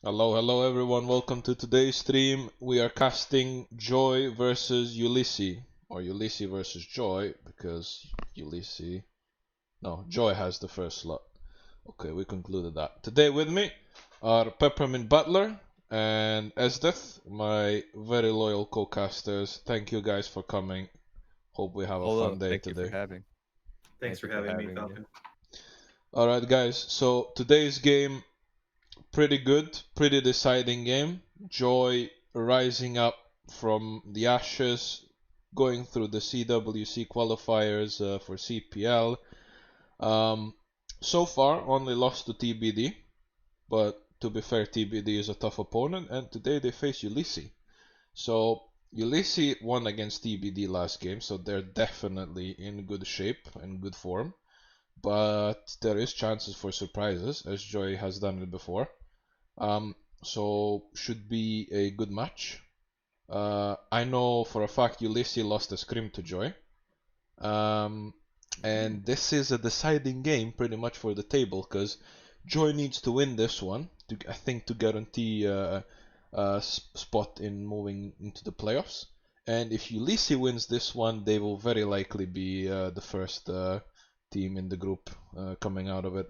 Hello everyone, welcome to today's stream. We are casting Joy versus Ulysse, or Ulysse versus Joy, because Joy has the first slot. Okay, we concluded that. Today with me are Peppermint Butler and Esdeth, my very loyal co-casters. Thank you guys for coming. Hope we have a fun day Thank you today. for having. Thanks for having me, Falcon. Alright guys, so today's game, pretty good, pretty deciding game. Joy rising up from the ashes, going through the CWC qualifiers for CPL. So far, only lost to TBD, but to be fair, TBD is a tough opponent, and today they face Ulysse. So Ulysse won against TBD last game, so they're definitely in good shape and good form. But there is chances for surprises, as Joy has done it before. So should be a good match. I know for a fact Ulysse lost a scrim to Joy. And this is a deciding game pretty much for the table, because Joy needs to win this one I think to guarantee a spot in moving into the playoffs. And if Ulysse wins this one, they will very likely be the first team in the group coming out of it.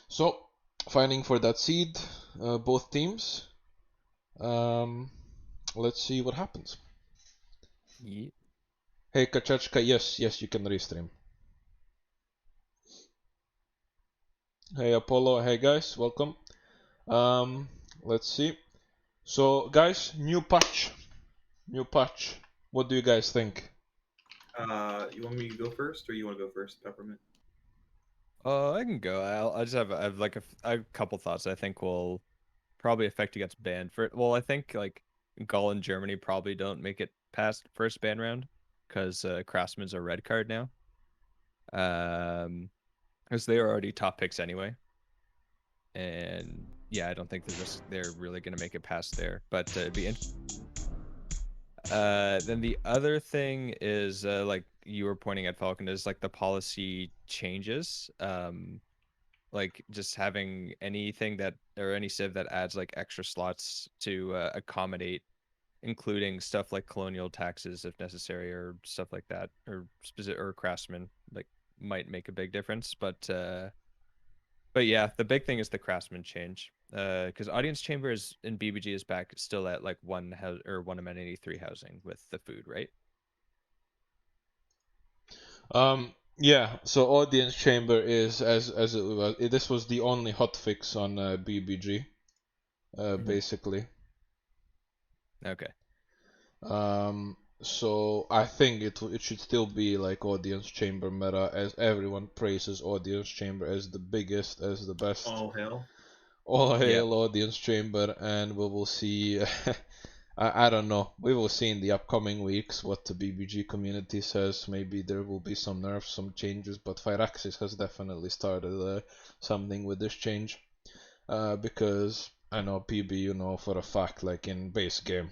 So fighting for that seed, both teams. Let's see what happens. Yeah. Hey Kachachka, yes, you can restream. Hey Apollo, hey guys, welcome. Let's see. So guys, new patch. What do you guys think? You want me to go first, or you want to go first, Peppermint? I can go. I just have I have a couple thoughts I think will probably affect who gets banned. I think like Gaul and Germany probably don't make it past first ban round because Craftsman's a red card now. Because they are already top picks anyway. And yeah, I don't think they're really gonna make it past there. But it'd be then the other thing is like you were pointing at, Falcon, is like the policy changes. Like just having anything that or any civ that adds like extra slots to accommodate, including stuff like colonial taxes if necessary or stuff like that, or specific or craftsman, like might make a big difference. But yeah, the big thing is the craftsman change. Because audience chamber is in BBG is back still at like one house or one amenity 3 housing with the food, right? Yeah. So audience chamber is as it was. This was the only hotfix on BBG, basically. Okay. So I think it should still be like audience chamber meta, as everyone praises audience chamber as the biggest, as the best. All hail. All hail Yep. audience chamber, and we will see. I don't know. We will see in the upcoming weeks what the BBG community says. Maybe there will be some nerfs, some changes, but Firaxis has definitely started something with this change. Because I know PB, you know for a fact, like in base game,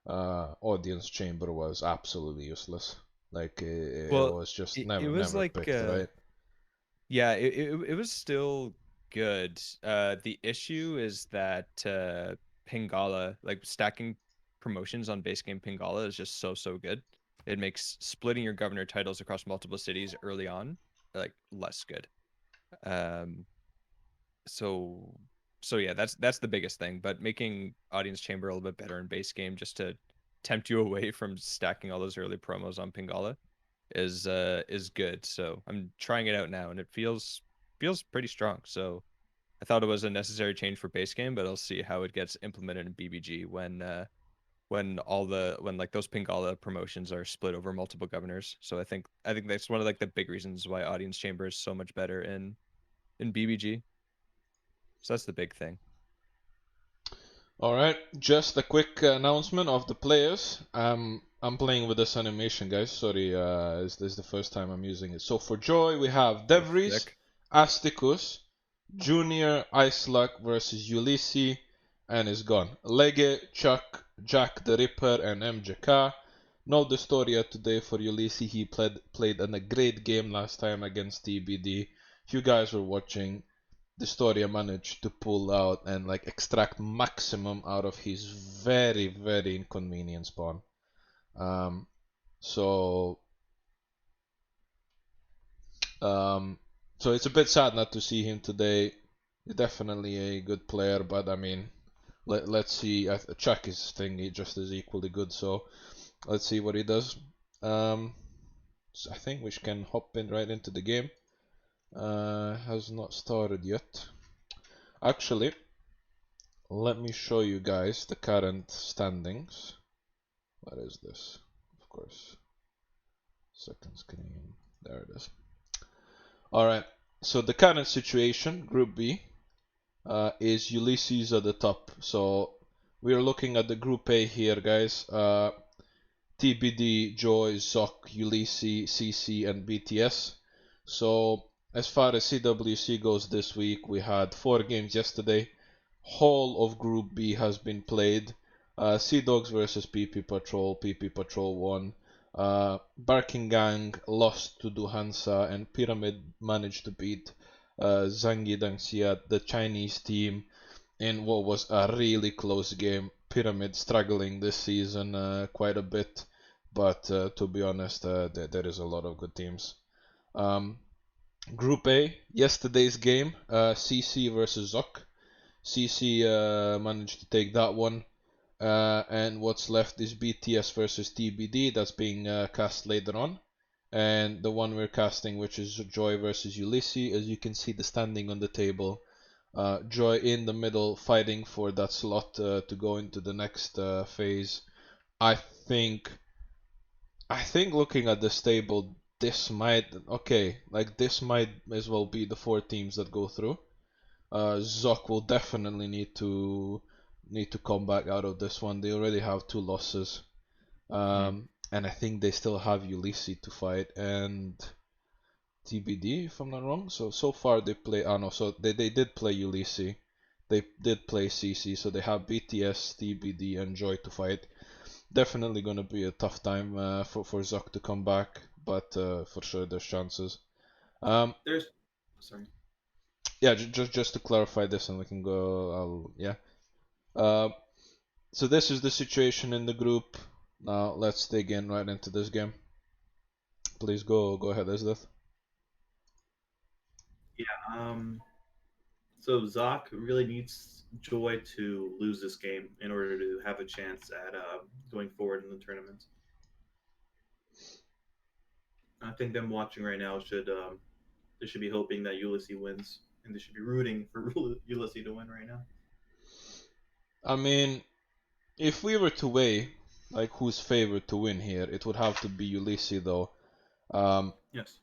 audience chamber was absolutely useless. Like it Well, was just it was never like picked, right? yeah, it was still good. The issue is that Pingala, like stacking promotions on base game Pingala is just so good. It makes splitting your governor titles across multiple cities early on like less good. Um so yeah, that's the biggest thing, but making audience chamber a little bit better in base game just to tempt you away from stacking all those early promos on Pingala is good. So I'm trying it out now and it feels pretty strong. So I thought it was a necessary change for base game, but I'll see how it gets implemented in BBG when like those Pingala promotions are split over multiple governors. So I think that's one of like the big reasons why audience chamber is so much better in BBG. So that's the big thing. Alright, just a quick announcement of the players. I'm playing with this animation, guys. Sorry, this is the first time I'm using it. So for Joy, we have Devries, Asticus, Junior, Iceluck versus Ulysse, and is gone. Lege, Chuck, Jack the Ripper, and MJK. No Destoria today for Ulysse. He played in a great game last time against TBD. If you guys were watching, Destoria managed to pull out and like extract maximum out of his very, very inconvenient spawn. So so it's a bit sad not to see him today. He's definitely a good player, but I mean, let's see. Chuck is thingy just as equally good, so let's see what he does. So I think we can hop in right into the game. Has not started yet. Actually, let me show you guys the current standings. What is this? Of course, second screen. There it is. Alright, so the current situation, Group B, is Ulysses at the top. So we're looking at the Group A here, guys. TBD, Joy, Zoc, Ulysse, CC, and BTS. So as far as CWC goes this week, we had 4 games yesterday. Whole of Group B has been played. Sea Dogs versus PP Patrol. PP Patrol won. Barking Gang lost to Duhansa, and Pyramid managed to beat Zhangyi Dangxia, the Chinese team, in what was a really close game. Pyramid struggling this season quite a bit, but to be honest, there is a lot of good teams. Group A, yesterday's game, CC versus Zoc. CC managed to take that one. And what's left is BTS versus TBD, that's being cast later on. And the one we're casting, which is Joy versus Ulysse. As you can see the standing on the table, Joy in the middle fighting for that slot to go into the next phase. I think looking at this table, this might as well be the 4 teams that go through. Zoc will definitely need to come back out of this one. They already have 2 losses, and I think they still have Ulysse to fight and TBD, if I'm not wrong. So far they play. No, so they did play Ulysse. They did play CC, so they have BTS, TBD, and Joy to fight. Definitely gonna be a tough time for Zoc to come back, but for sure there's chances. Sorry. Yeah, just to clarify this, and we can go. So this is the situation in the group. Now let's dig in right into this game. Please go ahead, Isdeth. Yeah. So Zoc really needs Joy to lose this game in order to have a chance at going forward in the tournament. I think them watching right now they should be hoping that Ulysse wins, and they should be rooting for Ulysse to win right now. I mean, if we were to weigh like who's favored to win here, it would have to be Ulysse though. Yes.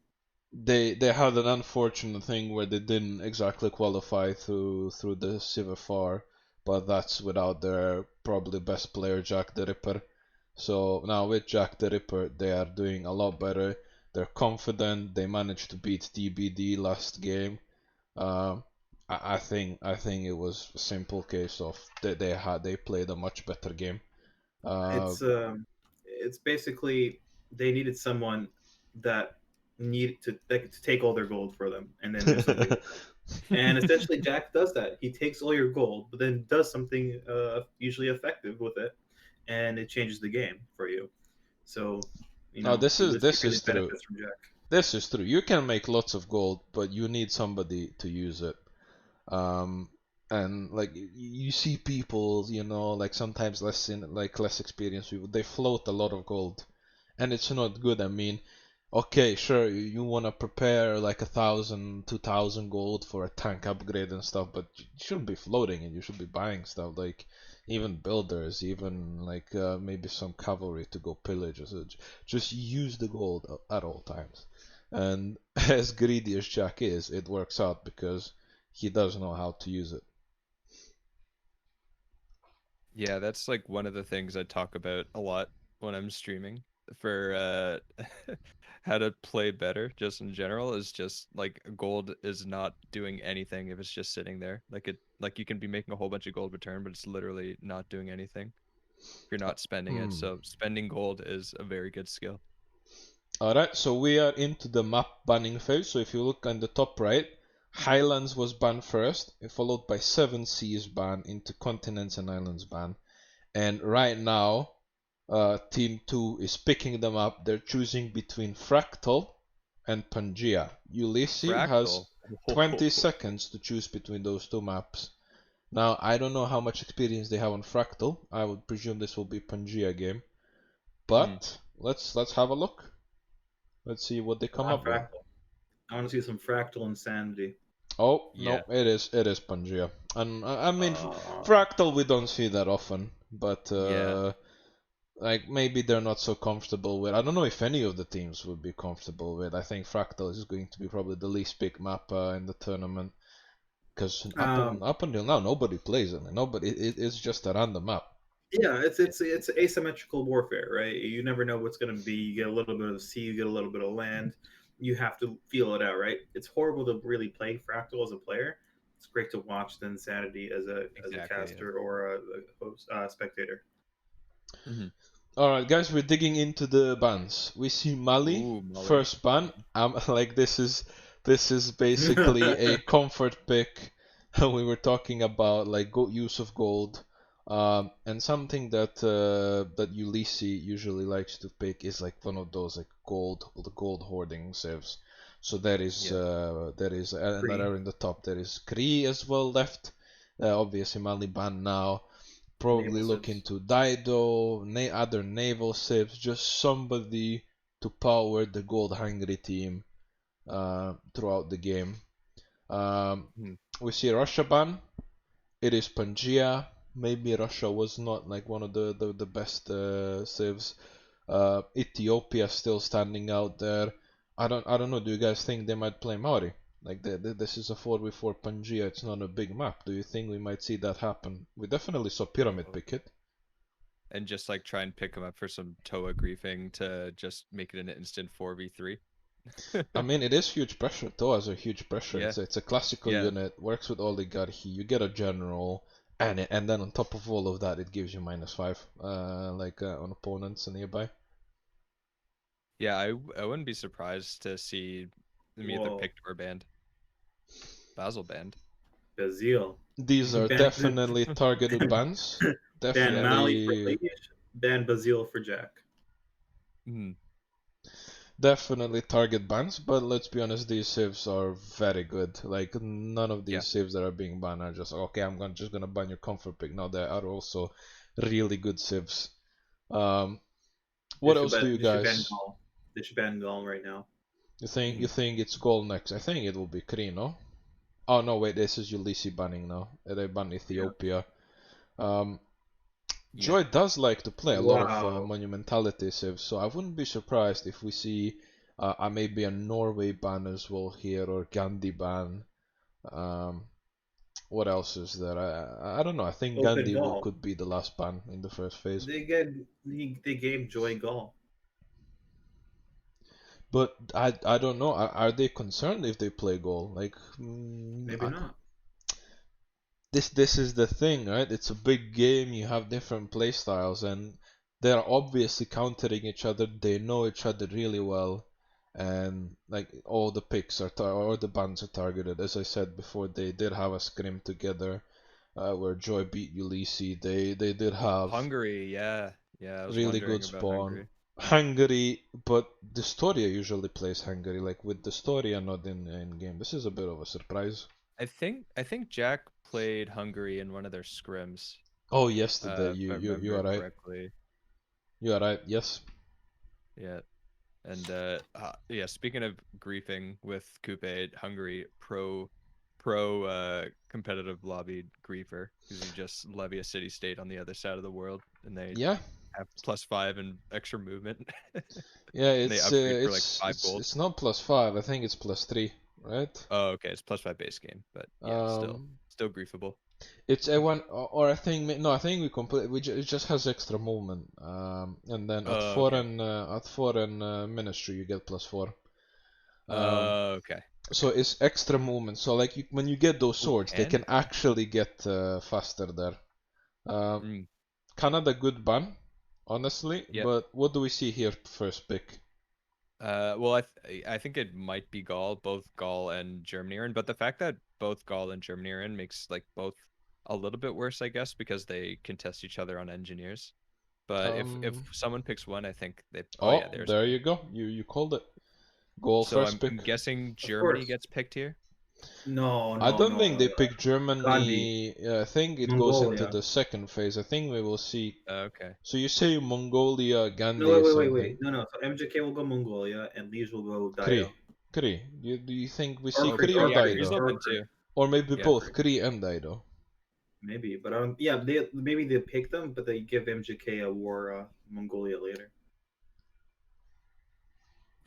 They had an unfortunate thing where they didn't exactly qualify through the Civfr, but that's without their probably best player Jack the Ripper. So now with Jack the Ripper, they are doing a lot better. They're confident. They managed to beat TBD last game. I think it was a simple case of they played a much better game. It's basically they needed someone that to take all their gold for them and then do something with it. And essentially Jack does that. He takes all your gold, but then does something usually effective with it, and it changes the game for you. So this is really true. benefits from Jack. This is true. You can make lots of gold, but you need somebody to use it. And like you see people, like sometimes less experienced people, they float a lot of gold, and it's not good. I mean, okay, sure, you want to prepare like 1,000, 2,000 gold for a tank upgrade and stuff, but you shouldn't be floating it. You should be buying stuff like even builders, even like maybe some cavalry to go pillage. Just use the gold at all times. And as greedy as Jack is, it works out because he does know how to use it. Yeah, that's like one of the things I talk about a lot when I'm streaming for how to play better just in general is just like gold is not doing anything if it's just sitting there. Like you can be making a whole bunch of gold return, but it's literally not doing anything if you're not spending it. So spending gold is a very good skill. Alright, so we are into the map Bunning Phase. So if you look on the top right, Highlands was banned first, followed by 7 Seas ban, into Continents and Islands ban. And right now, Team 2 is picking them up. They're choosing between Fractal and Pangea. Ulysse has Fractal. 20 seconds to choose between those two maps. Now, I don't know how much experience they have on Fractal. I would presume this will be Pangea game. But let's have a look. Let's see what they come up with. Fractal. I want to see some fractal insanity. Oh, Yeah. no, it is Pangea. And I mean, Fractal we don't see that often, but Yeah. like maybe they're not so comfortable with. I don't know if any of the teams would be comfortable with. I think Fractal is going to be probably the least picked map in the tournament, because up until now nobody plays it. Nobody. It's just a random map. Yeah, it's asymmetrical warfare, right? You never know what's going to be. You get a little bit of sea, you get a little bit of land. You have to feel it out, right? It's horrible to really play Fractal as a player. It's great to watch the insanity as a caster or a host, spectator. Mm-hmm. All right, guys, we're digging into the bans. We see Mali, first ban. Like this is basically a comfort pick. We were talking about like use of gold. And something that that Ulysse usually likes to pick is like one of those like the gold hoarding civs. So there is and that are in the top. There is Kree as well left. Obviously Mali banned now. Probably look into Dido, other naval civs, just somebody to power the gold hungry team throughout the game. We see Russia ban. It is Pangea. Maybe Russia was not like one of the best civs. Ethiopia still standing out there. I don't know. Do you guys think they might play Maori? Like this is a 4v4 Pangea. It's not a big map. Do you think we might see that happen? We definitely saw Pyramid pick it. And just like try and pick him up for some Toa griefing to just make it an instant 4v3. I mean, it is huge pressure. Toa's a huge pressure. Yeah. It's a classical unit. Works with oligarchy. You get a general. And then on top of all of that, it gives you -5, on opponents nearby. Yeah, I wouldn't be surprised to see them either picked or banned. Basil banned. Bazil. These are definitely targeted bans. Definitely. Ban Mali for Liege, ban Bazil for Jack. Definitely target bans, but let's be honest, these civs are very good. Like none of these civs that are being banned are just okay. just gonna ban your comfort pick. No, they are also really good civs. What else do you guys? They should ban Gaul right now. You think it's Gaul next? I think it will be Kree, no? Oh no, wait, this is Ulysse banning now. They ban Ethiopia. Joy does like to play a lot of monumentality civs, so I wouldn't be surprised if we see maybe a Norway ban as well here, or Gandhi ban. What else is there? I don't know. I think Gandhi could be the last ban in the first phase. They gave Joy Gaul. But I don't know. Are they concerned if they play Gaul? Like maybe not. This is the thing, right? It's a big game. You have different playstyles, and they're obviously countering each other. They know each other really well, and like all the picks or the bans are targeted. As I said before, they did have a scrim together where Joy beat Ulysse. They did have Hungary, I was really good spawn. Hungary, but the Storia usually plays Hungary, like with the Storia not in game. This is a bit of a surprise. I think Jack played Hungary in one of their scrims. Oh, yesterday. You are right. Correctly. You are right. Yes. Yeah, and speaking of griefing with Coupe, Hungary pro competitive lobbied griefer, because you just levy a city state on the other side of the world, and they have +5 and extra movement. Yeah, it's not +5. I think it's +3, right? Oh, okay, it's +5 base game, but yeah, still griefable. It's A1, or I think we complete. It just has extra movement. And then at foreign ministry you get +4. Okay. So it's extra movement. So like when you get those swords, they can actually get faster there. Canada good ban, honestly. But what do we see here? First pick. Well, I think it might be Gaul. Both Gaul and Germany are in, but the fact that both Gaul and Germany are in makes like both a little bit worse, I guess, because they contest each other on engineers. But if someone picks one, I think they. Oh yeah, Oh, there's. there you go. You called it. Goal So first I'm pick. guessing Of Germany course. gets picked here. No, I no, don't no, think no. they pick Gandhi, Germany. I think it goes into Mongolia. the second phase. I think we will see. Okay. So you say Mongolia, No, Gandhi, wait, or wait, wait, something. wait. No. So MJK will go Mongolia, and Liege will go Kree. Dido. Kree. Do you think we Or see Kree, Kree or or Yeah, Kree, Kree's Dido? or open Kree, too. Or maybe Yeah. both, Kree and Dido. maybe. But I don't. Yeah, maybe they pick them, but they give MJK a war Mongolia later.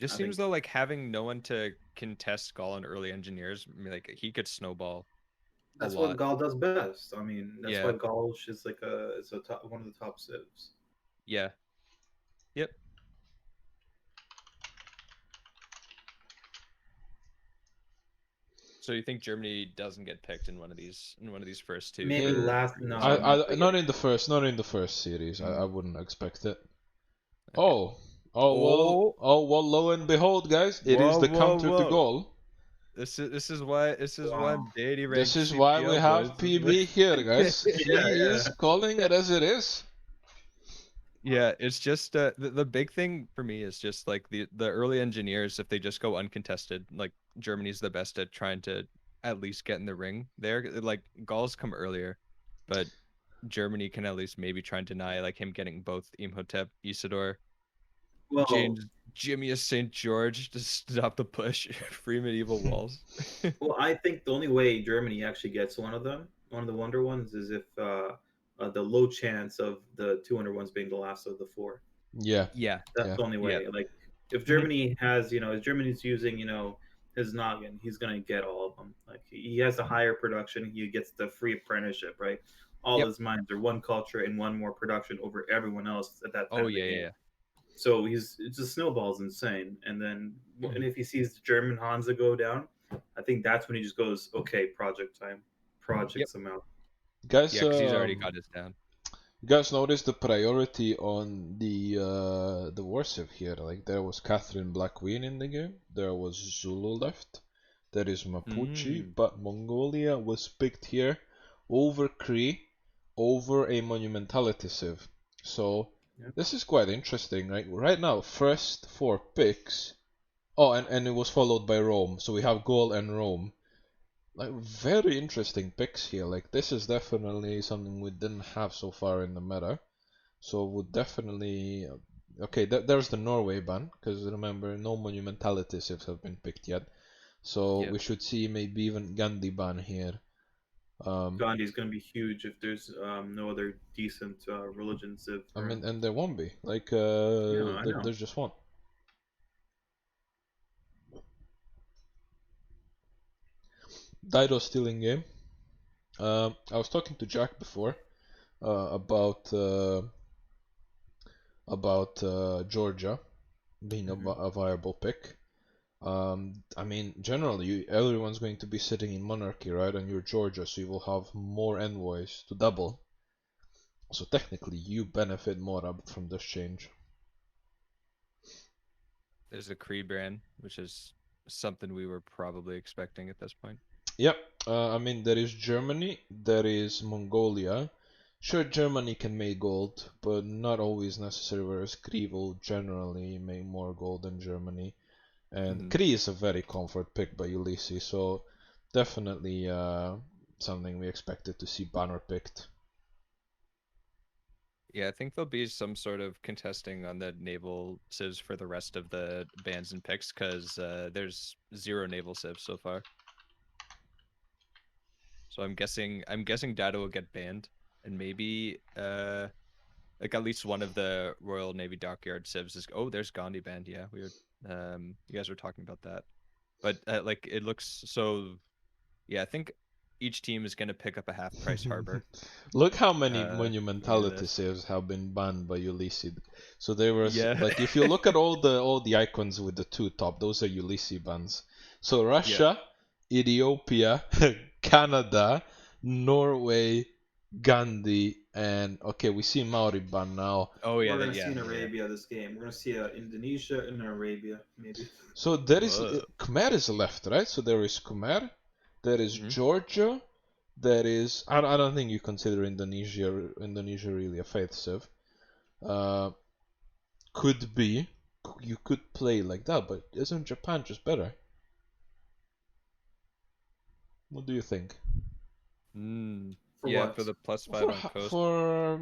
Just I seems think though like having no one to contest Gaul and early engineers, I mean, like he could snowball a that's what lot. Gaul does best. I mean, that's Yeah. why Gaul is like one of the top civs. Yeah. Yep. So you think Germany doesn't get picked in one of these first two? Maybe In last. No, this I'm round? not not getting. in the first, not in the first series. I Mm, wouldn't expect it. okay. Well, Oh, lo and behold, guys, it is whoa, the whoa, counter to whoa! goal. This is why Wow. I'm deity This ranked is why we CPL boys. have PB here, guys. Yeah, He yeah. is calling it as it is. Yeah, it's just the big thing for me is just like the early engineers, if they just go uncontested, like Germany's the best at trying to at least get in the ring there. Like Gauls come earlier, but Germany can at least maybe try and deny like him getting both Imhotep, Isidore, Well, James Jimmius St. George to stop the push, free medieval walls. well, I think the only way Germany actually gets one of them, one of the Wonder Ones, is if the low chance of the two Wonder Ones being the last of the four. Yeah, Yeah, That's yeah. the only yeah. way. Like, if Mhm. Germany has, if Germany's using, his noggin, he's gonna get all of them. Like, he has a higher production, he gets the free apprenticeship, right? All Yep. his mines are one culture and one more production over everyone else at that time Oh of the yeah, yeah, game. yeah. So it's just snowballs insane. And then, and Mhm. if he sees the German Hansa go down, I think that's when he just goes, okay, project time, Yep. projects them out. Guys, Yeah, because he's already got his down. you guys noticed the priority on the warship here. Like there was Catherine Black Queen in the game. There was Zulu left. There is Mapuche, Mm. but Mongolia was picked here over Kree, over a Monumentality Civ. So Yeah. this is quite interesting, right? Right now, first four picks. Oh, and it was followed by Rome. So we have Gaul and Rome. Like very interesting picks here. Like this is definitely something we didn't have so far in the meta. So would definitely okay. There's the Norway ban because remember no monumentality civs have been picked yet. So Yep. we should see maybe even Gandhi ban here. Gandhi's going to be huge if there's no other decent religion civ I for mean, him. and there won't be. Like Yeah, I know. there's just one. Dido still in game. I was talking to Jack before about Georgia being a viable pick. I mean, generally, everyone's going to be sitting in monarchy, right? And you're Georgia, so you will have more envoys to double. So technically, you benefit more up from this change. There's a Kree brand, which is something we were probably expecting at this point. Yep. I mean, there is Germany, there is Mongolia. Sure, Germany can make gold, but not always necessary. Whereas Kree will generally make more gold than Germany. And Kree is a very comfort pick by Ulysse, so definitely something we expected to see Banner picked. Yeah, I think there'll be some sort of contesting on the naval civs for the rest of the bans and picks because there's 0 naval civs so far. So I'm guessing Dado will get banned, and maybe like at least one of the Royal Navy Dockyard civs is. Oh, there's Gandhi banned. Yeah, we were you guys were talking about that, but like it looks so. Yeah, I think each team is gonna pick up a half price harbor. Look how many Looking at monumentality this. saves have been banned by Ulysse. So there was Yeah. like if you look at all the icons with the two top, those are Ulysse bans. So Russia, Ethiopia, Canada, Norway, Gandhi, And okay, we see Mauriban now. Oh yeah, We're gonna yeah, see in yeah. Arabia this game. We're gonna see Indonesia and Arabia maybe. So there is Whoa. Khmer is left, right? So there is Khmer, there is Mhm. Georgia, there is I don't think you consider Indonesia really a faith civ. Could be you could play like that, but isn't Japan just better? What do you think? Mm. For Yeah, for what? the +5 on coast. For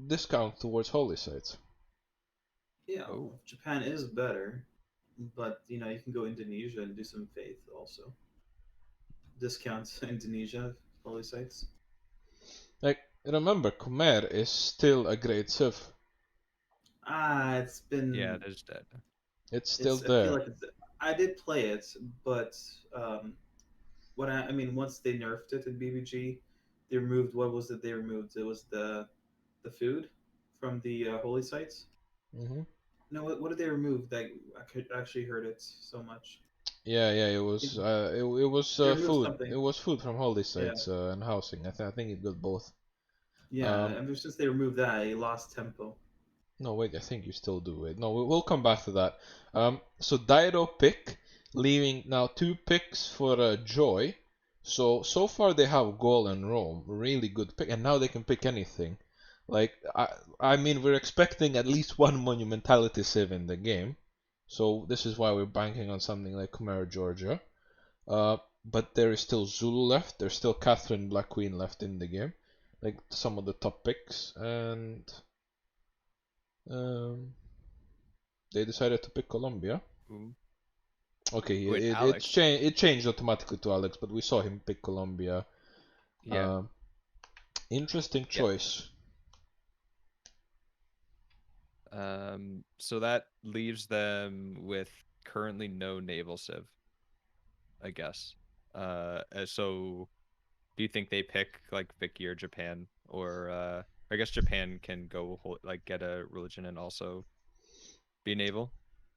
discount towards holy sites. Yeah, Oh. Japan is better, but you can go Indonesia and do some faith also. Discounts Indonesia holy sites. Like remember, Khmer is still a great civ. It's Yeah, been there's that. It's still it's I feel there. like I did play it, but I mean once they nerfed it in BBG, they removed what was it they removed? It was the food from the holy sites. Hmm. No, what did they remove that I could actually heard it so much? Yeah, it was it was They removed food. something. It was food from holy Yeah, sites and housing. I think it got both. yeah. Um, Ever since they removed that, it lost tempo. no, wait, I think you still do it. No, we'll come back to that. So Daido pick, leaving now 2 picks for Joy. So far they have Gaul and Rome, really good pick, and now they can pick anything. Like I mean, we're expecting at least one monumentality civ in the game, so this is why we're banking on something like Khmer Georgia. But there is still Zulu left. There's still Catherine Black Queen left in the game, like some of the top picks, and um, they decided to pick Colombia. Ooh. Okay, Wait, it Alex. it changed automatically to Alex, but we saw him pick Colombia. Yeah. Interesting Yeah. choice. So that leaves them with currently no naval civ, I guess. So do you think they pick like Vicky or Japan, or I guess Japan can go like get a religion and also be naval?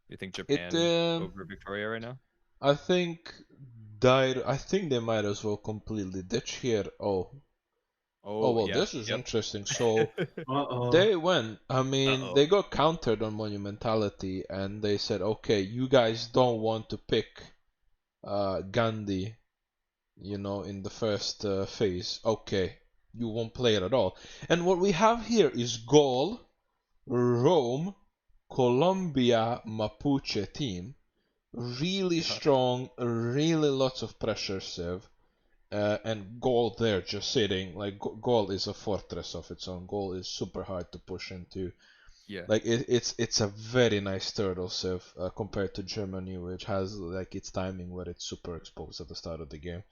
Do you think It Japan over Victoria right now? I think died. I think they might as well completely ditch here. Oh Oh well, yeah, this is yep. interesting. So Uh-oh. they went. I mean, Uh-oh. they got countered on monumentality, and they said, okay, you guys don't want to pick Gandhi, in the first phase. Okay, you won't play it at all. And what we have here is Gaul, Rome, Colombia, Mapuche team. Really Yeah. strong, really lots of pressure serve. And Gaul there just sitting, like Gaul is a fortress of its own. Gaul is super hard to push into. Yeah. Like it's a very nice turtle sieve compared to Germany, which has like its timing where it's super exposed at the start of the game.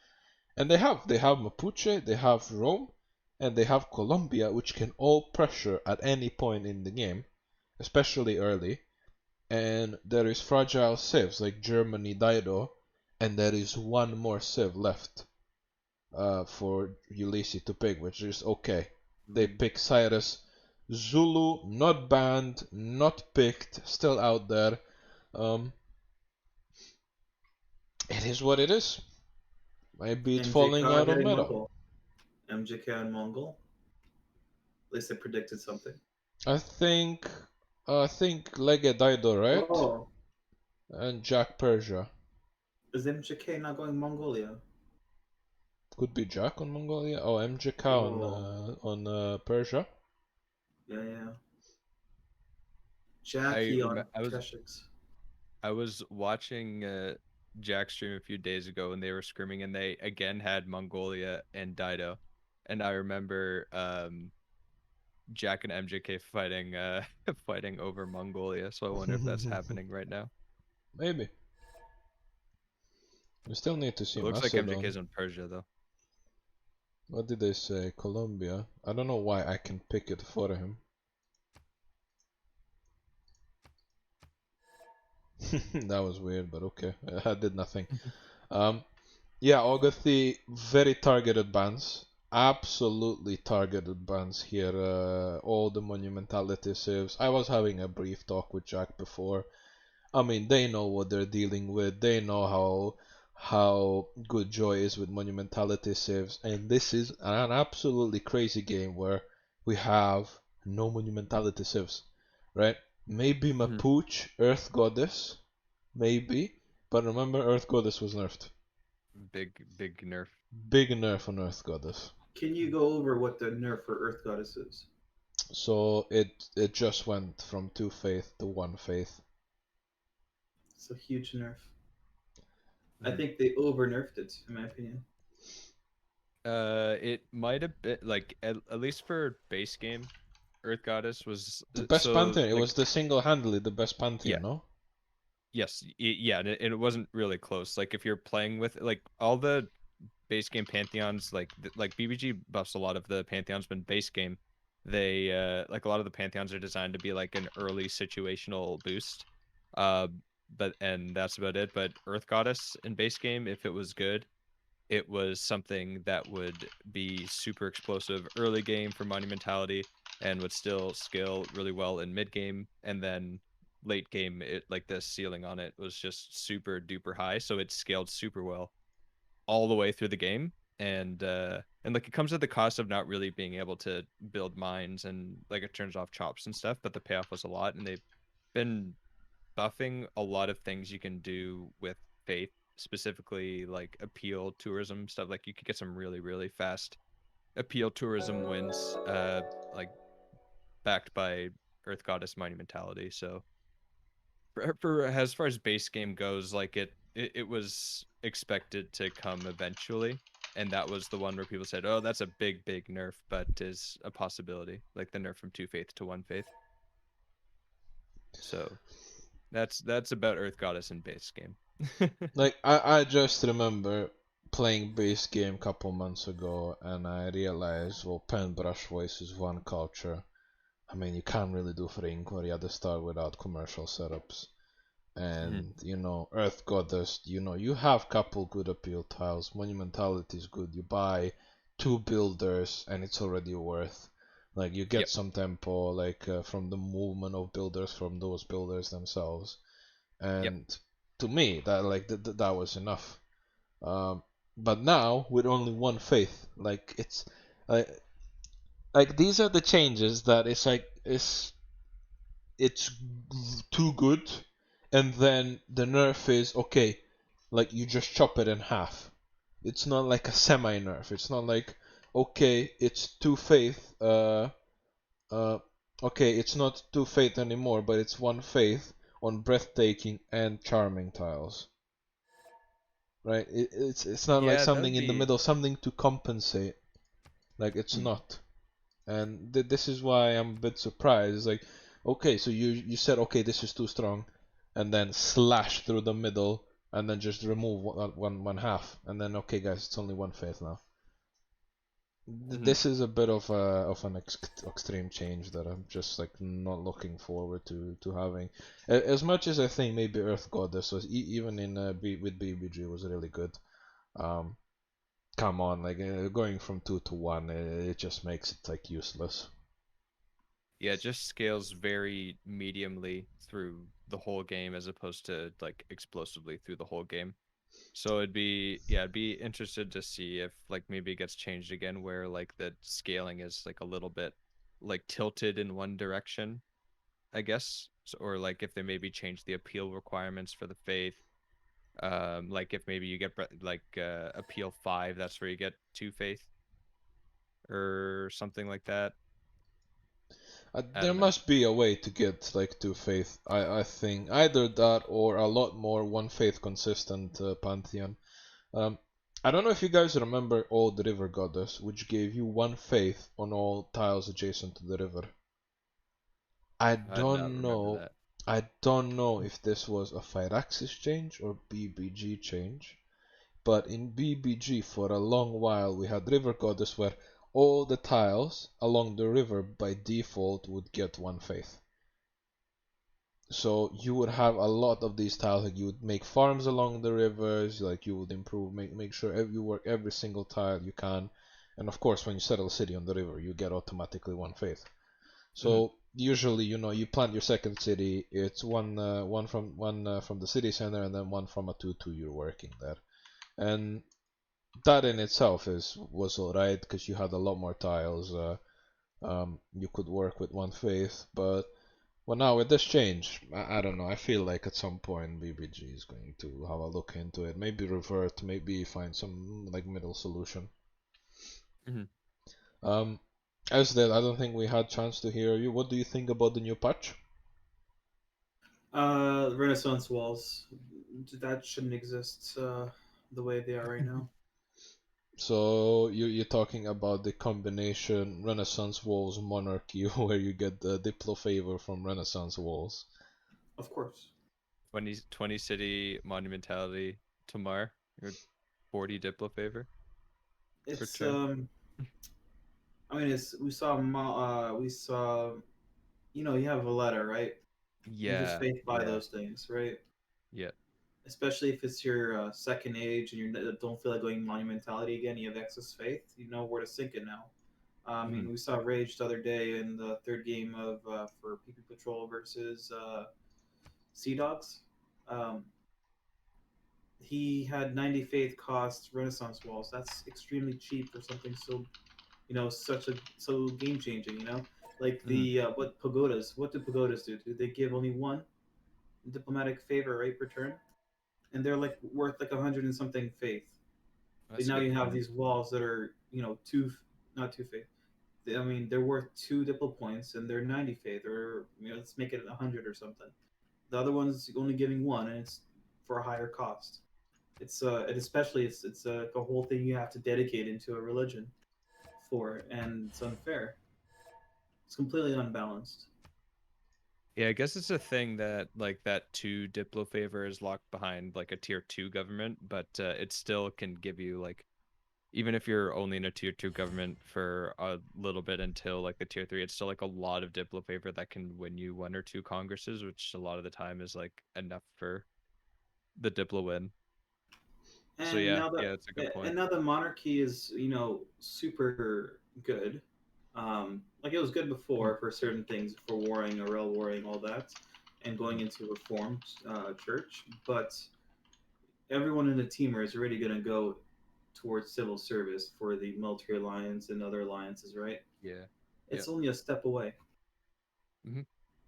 And they have Mapuche, they have Rome, and they have Colombia, which can all pressure at any point in the game, especially early. And there is fragile civs like Germany Dido, and there is one more civ left for Ulysse to pick, which is okay. They pick Cyrus. Zulu, not banned, not picked, still out there. Um, it is what it is. Maybe it's falling MJK out on getting meta. Mongol. MJK and Mongol. At least they predicted something. I think, Lege Dido, right? Oh, And Jack Persia. is MJK not going Mongolia? Could be Jack on Mongolia. Oh, MJK Oh, on Persia. yeah. I Jackie rem- on I was Keshiks. I was watching Jack stream a few days ago, and they were screaming, and they again had Mongolia and Dido, and I remember Jack and MJK fighting fighting over Mongolia. So I wonder if that's happening right now. Maybe. We still need to see It looks like Macedon. MJK's on Persia though. What did they say? Colombia. I don't know why I can pick it for him. That was weird, but okay. I did nothing. Yeah, Ogathi, very targeted bans. Absolutely targeted bans here. All the monumentality saves. I was having a brief talk with Jack before. I mean, they know what they're dealing with. They know how good Joy is with monumentality saves, and this is an absolutely crazy game where we have no monumentality civs, right? Maybe Mhm. Mapooch, Earth Goddess, maybe, but remember Earth Goddess was nerfed. Big nerf. Big nerf on Earth Goddess. Can you go over what the nerf for Earth Goddess is? So it just went from 2 faith to 1 faith. It's a huge nerf. I Mhm. think they over nerfed it, in my opinion. It might have been like at least for base game, Earth Goddess was The best so Pantheon, it like was the single-handedly the best yeah. Pantheon, no? Yes, yeah, and it wasn't really close. Like if you're playing with like all the base game pantheons, like BBG buffs a lot of the pantheons, but in base game, they like a lot of the pantheons are designed to be like an early situational boost. Uh, and that's about it. But Earth Goddess in base game, if it was good, it was something that would be super explosive early game for monumentality and would still scale really well in mid game, and then late game it like the ceiling on it was just super duper high, so it scaled super well all the way through the game. And like it comes at the cost of not really being able to build mines, and like it turns off chops and stuff, but the payoff was a lot, and they've been buffing a lot of things you can do with faith, specifically like appeal tourism stuff. Like you could get some really fast appeal tourism wins, like backed by Earth Goddess monumentality. So for as far as base game goes, like it was expected to come eventually, and that was the one where people said, "Oh, that's a big nerf," but is a possibility, like the nerf from 2 faith to 1 faith. So that's about Earth Goddess in base game. Like I just remember playing base game a couple months ago, and I realized, well, pen brush voice is one culture. I mean, you can't really do Frink or other start without commercial setups. Mhm. And Earth Goddess, you have couple good appeal tiles. Monumentality is good. You buy 2 builders and it's already worth. Like you get Yep. some tempo, like from the movement of builders from those builders themselves. Yep. And to me, that that was enough. But now with only 1 faith, like it's like these are the changes that it's too good, and then the nerf is okay, like you just chop it in half. It's not like a semi nerf. It's not like, okay, it's 2 faith, uh okay, it's not 2 faith anymore, but it's 1 faith on breathtaking and charming tiles, right? It's not like Yeah, that something would in the be. middle, something to compensate. Like it's Hmm. not. And this is why I'm a bit surprised. Like, okay, so you said, okay, this is too strong, and then slash through the middle, and then just remove one half, and then okay, guys, it's only 1 faith now. Mhm. This is a bit of an extreme change that I'm just like not looking forward to having. As much as I think maybe Earth Goddess was even in with BBG was really good. Um, Come on, like going from 2 to 1, it just makes it like useless. Yeah, it just scales very mediumly through the whole game as opposed to like explosively through the whole game. So I'd be interested to see if like maybe it gets changed again where like the scaling is like a little bit like tilted in one direction, I guess. So, or like if they maybe change the appeal requirements for the faith. Like if maybe you get like appeal 5, that's where you get 2 faith or something like that. I There don't know. must be a way to get like 2 faith. I think either that or a lot more 1 faith consistent pantheon. Um, I don't know if you guys remember Old River Goddess, which gave you 1 faith on all tiles adjacent to the river. I I'd not don't remember know. that. I don't know if this was a Firaxis change or BBG change, but in BBG for a long while we had River Goddess where all the tiles along the river by default would get 1 faith. So you would have a lot of these tiles, like you would make farms along the rivers, like you would improve, make sure you work every single tile you can, and of course when you settle a city on the river you get automatically 1 faith. Mhm. So usually, you plant your second city, it's one from the city center and then one from a 2-2 you're working there. And that in itself was alright because you had a lot more tiles you could work with one faith, but well, now with this change, I don't know. I feel like at some point BBG is going to have a look into it. Maybe revert, maybe find some like middle solution. As that, I don't think we had chance to hear you. What do you think about the new patch? Renaissance walls, that shouldn't exist the way they are right now. So you're talking about the combination Renaissance Walls Monarchy, where you get the Diplo favor from Renaissance Walls. Of course. 20 city monumentality Tamar, your 40 Diplo favor. It's turn. I mean, we saw you have a letter, right? Yeah. You just faith by yeah. those things, right? Yeah. Especially if it's your second age and you don't feel like going monumentality again, you have excess faith. You know where to sink it now. I mean, we saw Rage the other day in the third game of for PP Patrol versus Sea Dogs. He had 90 faith cost Renaissance walls. That's extremely cheap for something so, so game changing. Like the what do pagodas do? Do they give only one diplomatic favor right per turn? And they're like worth like 100 and something faith. But now you have these walls that are not two faith. I mean, they're worth 2 diplo points and they're 90 faith, or let's make it 100 or something. The other one's only giving one, and it's for a higher cost. It's and especially it's a whole thing you have to dedicate into a religion for, and it's unfair. It's completely unbalanced. Yeah, I guess it's a thing that like that 2 Diplo favor is locked behind like a tier 2 government, but it still can give you like, even if you're only in a tier 2 government for a little bit until like the tier 3, it's still like a lot of Diplo favor that can win you 1 or 2 congresses, which a lot of the time is like enough for the Diplo win. And so yeah, now that, it's a good point. And now the monarchy is super good. Like it was good before for certain things, for warring, Aurel warring, all that, and going into reformed church. But everyone in the teamer is already going to go towards civil service for the military alliance and other alliances, right? Yeah. It's only a step away.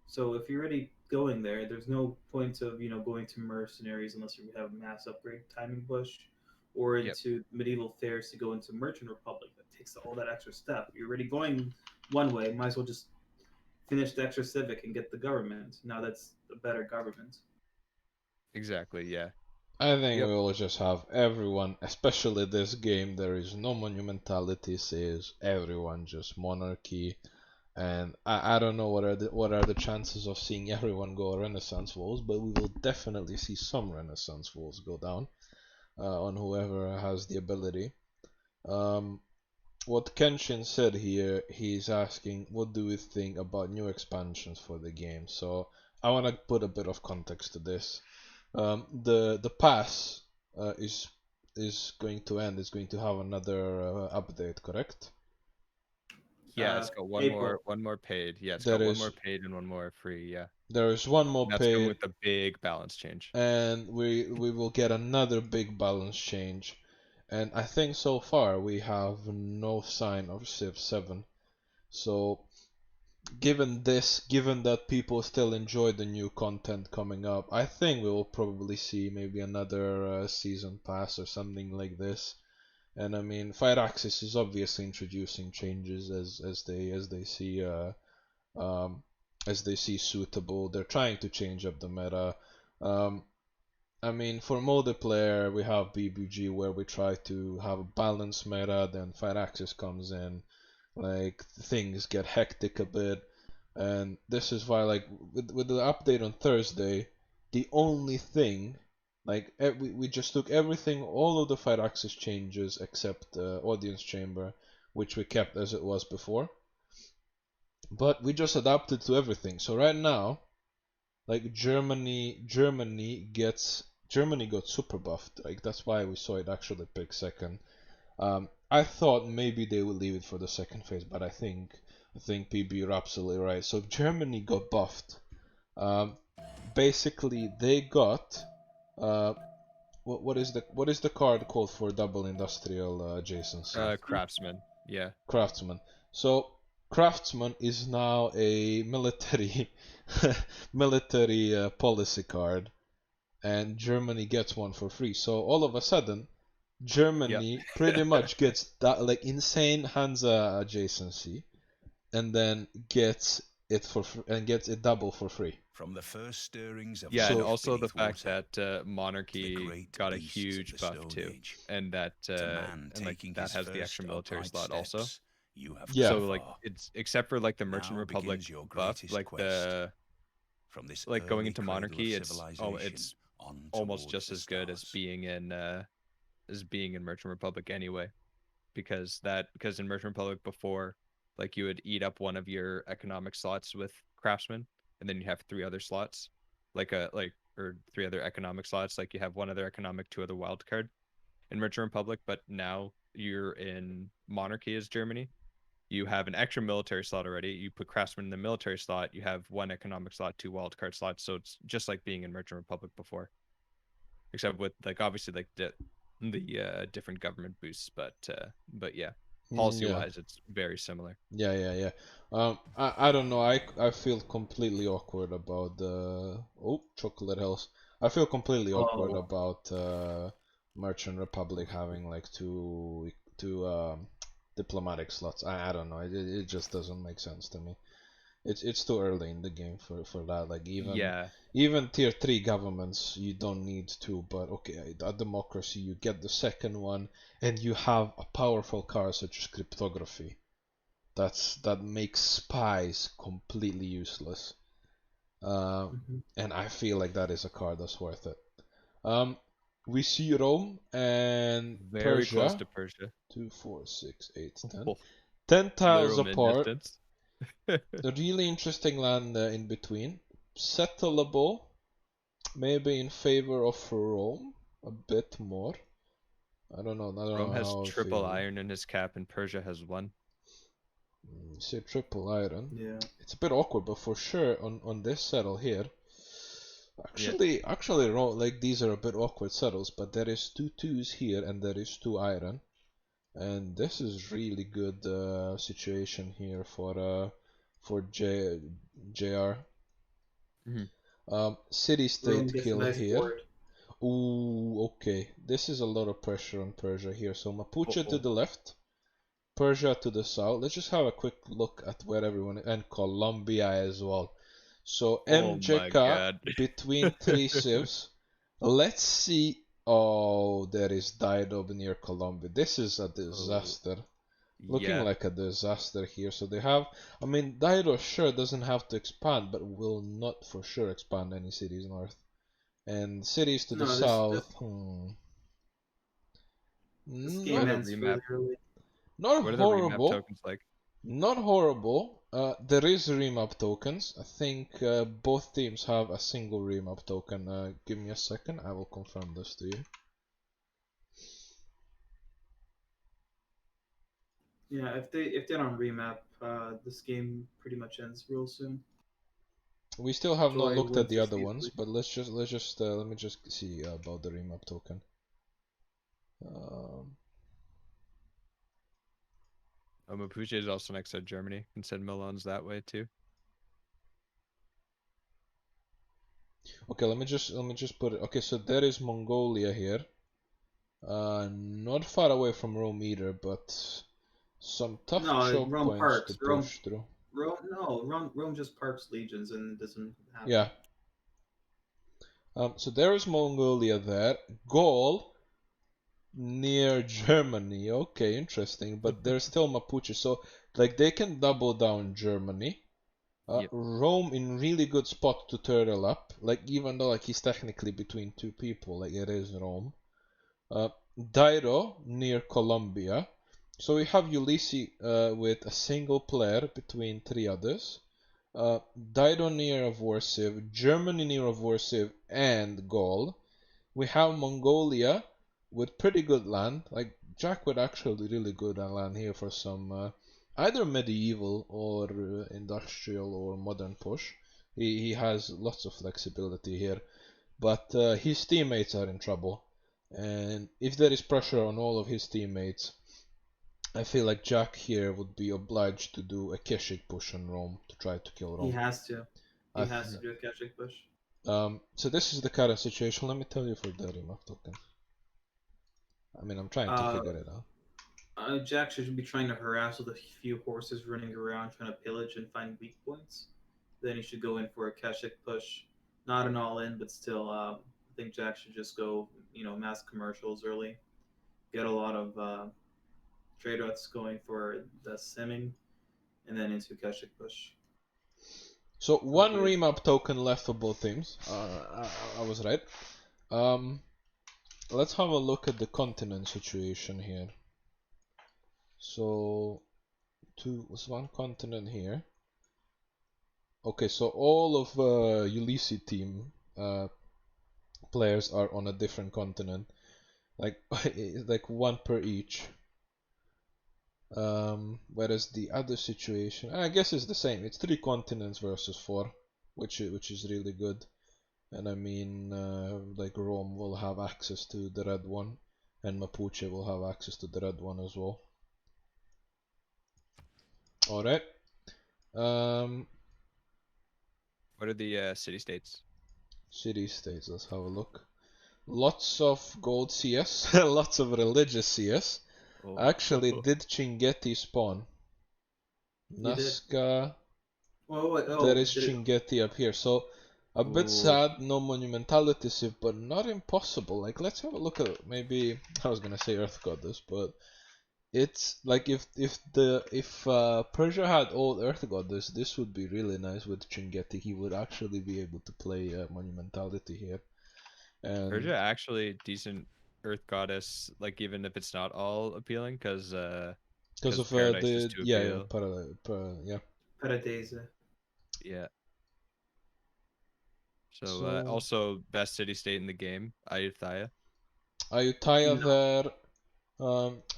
So if you're already going there, there's no point of going to mercenaries unless you have mass upgrade timing push, or into medieval fairs to go into merchant republic. That takes all that extra step. You're already going one way, might as well just finish the extra civic and get the government. Now that's a better government. Exactly. Yeah. I think we will just have everyone, especially this game. There is no monumentality. Says everyone just monarchy. And I don't know what are the chances of seeing everyone go Renaissance walls, but we will definitely see some Renaissance walls go down on whoever has the ability. What Kenshin said here, he's asking, what do we think about new expansions for the game? So I want to put a bit of context to this. The pass is going to end. It's going to have another update, correct? Yeah, it's got one more paid. Yeah, it's got one more paid and one more free. Yeah. There is one more paid. That's going with the big balance change. And we will get another big balance change. And I think so far we have no sign of Civ 7. So given that people still enjoy the new content coming up, I think we will probably see maybe another season pass or something like this. And I mean, Firaxis is obviously introducing changes as they see as they see suitable. They're trying to change up the meta. I mean, for multiplayer, we have BBG where we try to have a balanced meta. Then Firaxis comes in, like things get hectic a bit, and this is why, like with the update on Thursday, the only thing, like we just took everything, all of the Firaxis changes except the audience chamber, which we kept as it was before. But we just adapted to everything. So right now, like Germany got super buffed. Like that's why we saw it actually pick second. I thought maybe they would leave it for the second phase, but I think PB, you're absolutely right. So Germany got buffed. Basically they got what is the card called for double industrial adjacency? Craftsman. Yeah. Craftsman. So Craftsman is now a military military policy card, and Germany gets one for free. So all of a sudden, Germany pretty much gets that like insane Hansa adjacency, and then gets it gets it double for free. From the first stirrings of Yeah, and So- also the beneath fact water, that monarchy great got a beasts of huge the buff Stone too, Age, and that man and like taking that his has the first extra military upright slot also. steps, you have Yeah. So come like far. it's except for like the Merchant Now Republic begins your buff, greatest like quest. From this like going early into cradle of monarchy, it's civilization on almost towards just the as good as stars. being in Merchant Republic anyway, because in Merchant Republic before, like you would eat up one of your economic slots with craftsman, and then you have 3 other slots, or 3 other economic slots, like you have 1 other economic, 2 other wild card in Merchant Republic, but now you're in monarchy as Germany. You have an extra military slot already. You put craftsman in the military slot. You have 1 economic slot, 2 wildcard slots. So it's just like being in Merchant Republic before, except with like obviously like the different government boosts. But yeah, policy wise, it's very similar. Yeah. I don't know. I feel completely awkward about the Chocolate Hills. I feel completely awkward Oh. about Merchant Republic having like two diplomatic slots. I don't know. It just doesn't make sense to me. It's too early in the game for that. Like even tier 3 governments you don't need to, but okay, a democracy you get the second one, and you have a powerful card such as cryptography. That makes spies completely useless. And I feel like that is a card that's worth it. We see Rome and Very Persia. close to Persia. 2, 4, 6, 8, 10. Oh, 10 tiles literal apart. mid-distance. A really interesting land in between. Settleable, maybe in favor of Rome a bit more. I don't know. Rome has how I triple feel. iron in his cap, and Persia has 1. You say triple iron. Yeah. It's a bit awkward, but for sure on this settle here. Actually, like these are a bit awkward settles, but there is 2 2s here and there is 2 iron, and this is really good situation here for JR. City state kill nice here. board. Ooh, okay. This is a lot of pressure on Persia here. So Mapuche to the left, Persia to the south. Let's just have a quick look at where everyone, and Colombia as well. So MJK between 3 civs. Let's see. Oh, there is Dido near Colombia. This is a disaster. Looking like a disaster here. So they have, I mean, Dido sure doesn't have to expand, but will not for sure expand any cities north. And cities to the south. This game ends really early. Not what horrible. Are the remap tokens like? Not horrible. There is remap tokens. I think both teams have a single remap token. Give me a second. I will confirm this to you. Yeah, if they don't remap, this game pretty much ends real soon. We still have not Joy looked at the wins other this ones, easily. but let me just see about the remap token. Mapuche is also next to Germany, and said Milan's that way too. Okay, let me just put it. Okay, so there is Mongolia here. Not far away from Rome either, but some tough choke Rome points parks. to push through. Rome just parks legions and doesn't have. Yeah. So there is Mongolia there. Gaul near Germany. Okay, interesting. But there's still Mapuche, so like they can double down Germany. Rome in really good spot to turtle up. Like even though like he's technically between 2 people, like it is Rome. Dairo near Colombia. So we have Ulysse with a single player between 3 others. Dairo near Avorsiv, Germany near Avorsiv, and Gaul. We have Mongolia with pretty good land. Like Jack would actually really good land here for some either medieval or industrial or modern push. He has lots of flexibility here, but his teammates are in trouble. And if there is pressure on all of his teammates, I feel like Jack here would be obliged to do a Keshik push on Rome to try to kill He Rome. has to. He I has th- to do a catch push. So this is the current situation. Let me tell you for the remap token. I mean, I'm trying to figure it out. Jack should be trying to harass with a few horses running around trying to pillage and find weak points. Then he should go in for a Keshik push. Not an all-in, but still, I think Jack should just go, mass commercials early. Get a lot of trade routes going for the simming, and then into Keshik push. So one Okay. remap token left for both teams. I was right. Let's have a look at the continent situation here. So was one continent here. Okay, so all of Ulysse team players are on a different continent, like like one per each. Whereas the other situation, I guess, is the same. It's 3 continents versus 4, which is really good. And I mean, like Rome will have access to the red one, and Mapuche will have access to the red one as well. All right. What are the city states? City states. Let's have a look. Lots of gold CS, lots of religious CS. Oh. Actually, did Chinguetti spawn? You did. Nazca. Oh, There is did it? Chinguetti up here. So a bit Ooh. sad, no monumentality sieve, but not impossible. Like, let's have a look at maybe. I was gonna say Earth Goddess, but it's like if Persia had all Earth Goddess, this would be really nice with Chinguetti. He would actually be able to play monumentality here. And Persia actually decent Earth Goddess, like even if it's not all appealing, because of Paradise is the too yeah appeal. yeah. Paradise. Yeah. So, So also best city state in the game, Ayutthaya. Ayutthaya No. there.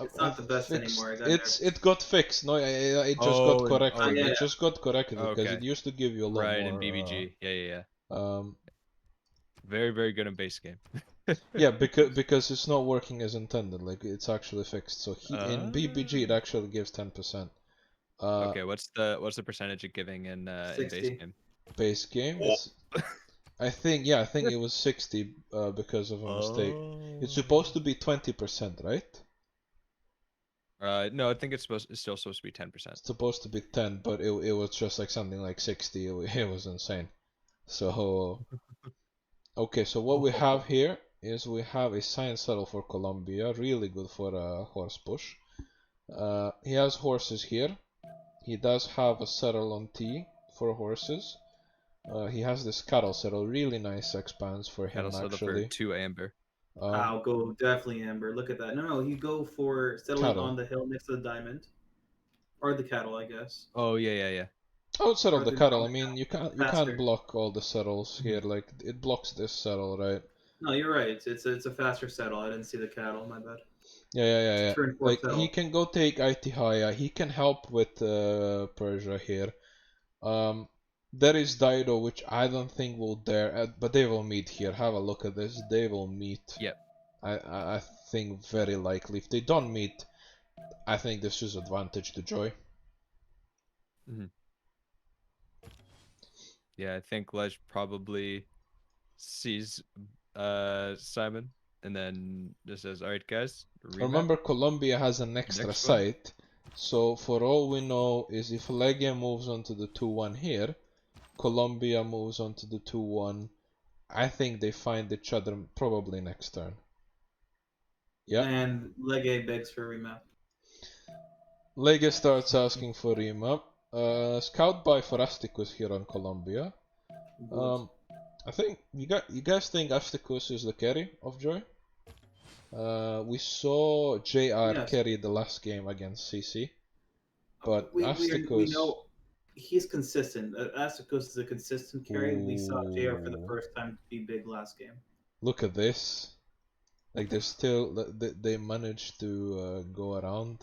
It's not the best fixed. anymore. It got fixed. No, it just got corrected. yeah. It just got corrected because Okay. it used to give you a lot Right, more. in BBG. Yeah. Um, Very, very good in base game. yeah, because it's not working as intended. Like it's actually fixed. So in BBG it actually gives 10%. Okay, what's the percentage of giving in base 60. game? Base game is. I think it was 60 because of a mistake. It's supposed to be 20%, right? No, I think it's still supposed to be 10%. It's supposed to be 10, but it was just like something like 60. It was insane. So okay, so what we have here is we have a science settle for Colombia, really good for a horse push. He has horses here. He does have a settle on T for horses. He has this cattle settle, really nice expands for him Cattle settle for actually. 2 amber. I'll go definitely Amber. Look at that. No, you go for settling Cattle. on the hill next to the diamond. Or the cattle, I guess. Oh yeah. I would settle Or the the cattle. I common mean, you can't Faster. block all the settles here. Like it blocks this settle, right? No, you're right. It's a faster settle. I didn't see the cattle. My bad. Yeah. Turn 4 Like he settle. can go take Aitihaya. He can help with Persia here. There is Dido, which I don't think will dare, but they will meet here. Have a look at this. They will meet. Yep. I think very likely. If they don't meet, I think this is advantage to Joy. Yeah, I think Ledge probably sees Simon and then just says, "All right, guys, remap." Remember, Colombia has an extra Next one. site, so for all we know is if Legia moves on to the 2-1 here, Colombia moves on to the 2-1. I think they find each other probably next turn. Yeah. And Lege begs for a remap. Legia starts asking for remap. Scout by Forasticus here on Colombia. I think you guys think Asticus is the carry of Joy? We saw JR carry the last game against CC, but we Asticus. know he's consistent. Asticus is a consistent carry. We saw JR for the first time be big last game. Look at this. Like they're still they managed to go around.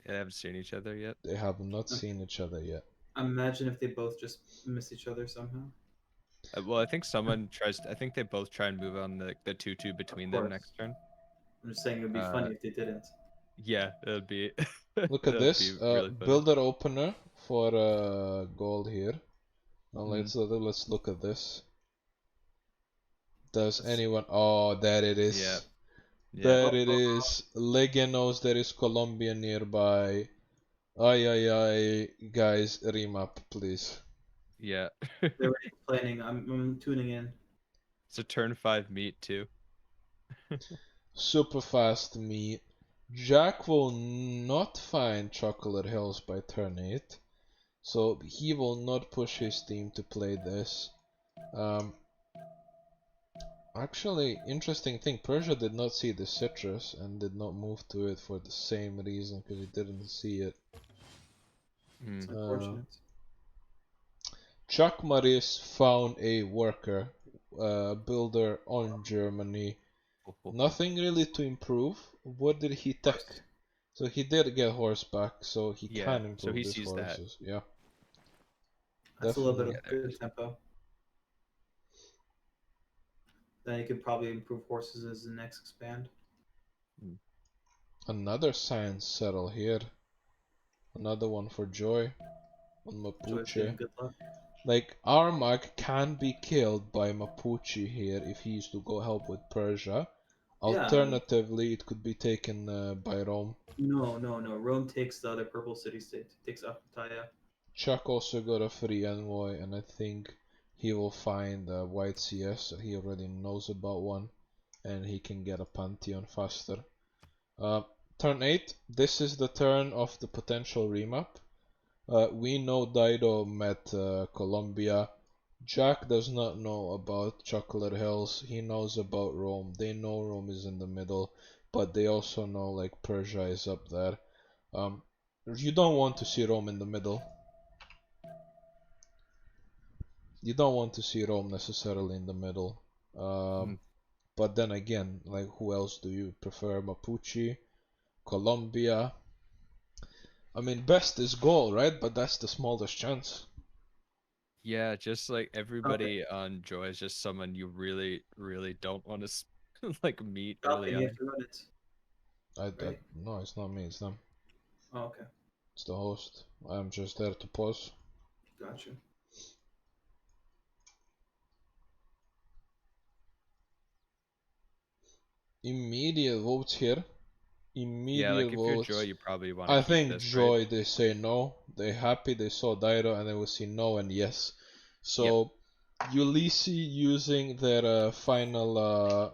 They haven't seen each other yet. They have not seen each other yet. Imagine if they both just miss each other somehow. Well, I think someone tries. I think they both try and move on the 2-2 between them next turn. I'm just saying it would be funny if they didn't. Yeah, that'd be. Look at that'd this. be really funny. Builder opener for gold here. Now Mm. let's look at this. Does Let's see. anyone? Oh, there it is. Yeah. Yeah. There it is. Legia knows there is Colombia nearby. Ay ay ay, guys, remap please. Yeah. They're already planning. I'm tuning in. It's a turn 5 meet too. Super fast meet. Jack will not find Chocolate Hills by turn 8, so he will not push his team to play this. Actually, interesting thing, Persia did not see the citrus and did not move to it for the same reason, because he didn't see it. Mm. It's unfortunate. Chuck Maris found a worker, builder on Germany. Nothing really to improve. What did he take? Horse. So he did get horse back, so he Yeah, can so improve he his sees that. horses. Yeah, That's a little bit definitely. of good tempo. Then you could probably improve horses as the next expand. Another science settle here. Another one for Joy on So it's getting Mapuche. good luck. Like, Armag can be killed by Mapuche here if he is to go help with Persia. Yeah. Alternatively, it could be taken by Rome. No. Rome takes the other purple city state. Takes Apataya. Chuck also got a free envoy, and I think he will find a white CS. He already knows about one, and he can get a Pantheon faster. Turn 8, this is the turn of the potential remap. We know Dido met Colombia. Jack does not know about Chocolate Hills. He knows about Rome. They know Rome is in the middle, but they also know like Persia is up there. You don't want to see Rome in the middle. You don't want to see Rome necessarily in the middle. But then again, like who else do you prefer? Mapuche, Colombia. I mean, best is goal, right? But that's the smallest chance. Yeah, just like everybody on Joy is just someone you really, really don't want to like meet early Falcon, you on. have to run it. Right? No, it's not me, it's them. Oh, okay. It's the host. I'm just there to pause. Gotcha. Immediate votes here. Yeah, Immediate like if you're votes. Joy, you probably want to I keep think this, Joy, right? they say no. They're happy they saw Dairo and they will see no and yes. So, Ulysse using their final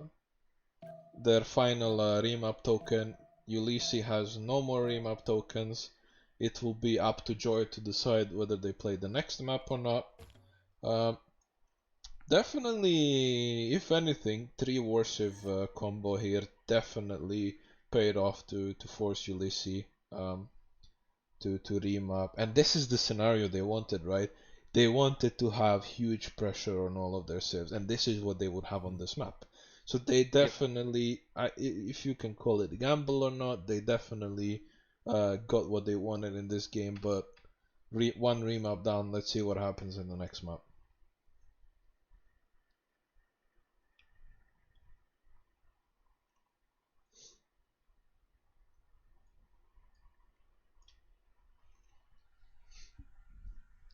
remap token. Ulysse has no more remap tokens. It will be up to Joy to decide whether they play the next map or not. Definitely, if anything, 3 Warsiv combo here definitely paid off to force Ulysse to remap. And this is the scenario they wanted, right? They wanted to have huge pressure on all of their civs, and this is what they would have on this map. So they definitely, if you can call it a gamble or not, they definitely got what they wanted in this game. But one remap down, let's see what happens in the next map.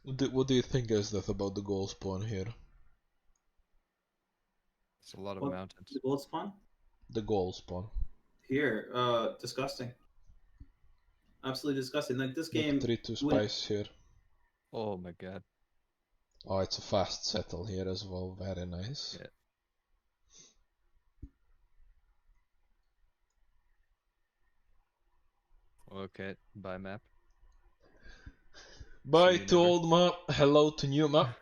What do you think, Esdeath, about the goal spawn here? It's a lot of What? mountains. The gold spawn? The goal spawn. Here. Disgusting. Absolutely disgusting. Like this Look, game. 3-2 when- spice here. Oh my god. Oh, it's a fast settle here as well. Very nice. Yeah. Okay, bye map. Bye See you to never. old map. Hello to new map.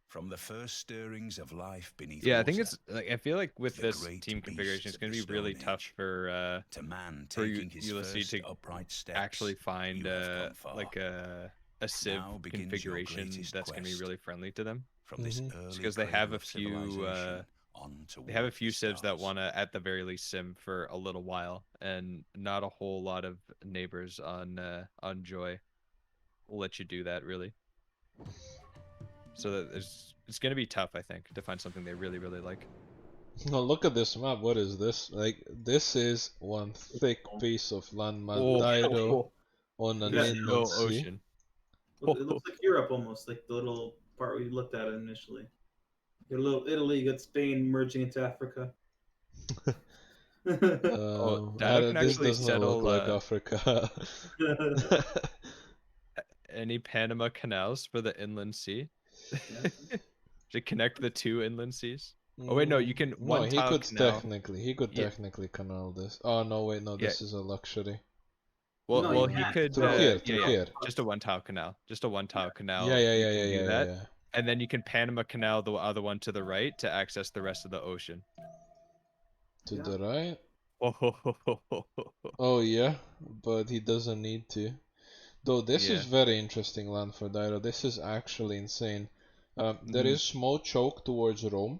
From the first stirrings of life beneath Yeah, I water, think it's like I feel like with the this great team configuration, it's beasts going of to the be really Stone tough Age, for to man for taking his Ulysse first to upright steps, actually find you have come far. like a civ Now begins your configuration greatest that's going to be quest. really friendly to them. From this Mhm. early Because they have cradle a of few civilization on they have a towards few the civs that stars. want to at the very least sim for a little while, and not a whole lot of neighbors on Joy will let you do that really. So that it's going to be tough, I think, to find something they really like. Oh, look at this map. What is this? Like, this is one thick piece of landmass. Oh. Daido on an Yeah. inland No sea. ocean. It looks like Europe almost, like the little part we looked at it initially. You got a little Italy, you got Spain merging into Africa. Daido can This actually does not look settle like Africa. any Panama canals for the inland sea. Yeah. To connect the two inland seas. Oh wait, no, you can one No, he tile could canal. technically, Yeah. canal this. Oh no, wait, no, Yeah. this is a luxury. Well, No, you he can't. could Through here, yeah, through yeah, here. just a one tile canal, just a one tile canal. Yeah, yeah, you yeah, can yeah, do yeah, that. yeah. And then you can Panama Canal the other one to the right to access the rest of the ocean. To Yeah. the right. Oh, Oh yeah, but he doesn't need to. Though this is yeah. very interesting land for Daido. This is actually insane. There Mhm. is small choke towards Rome.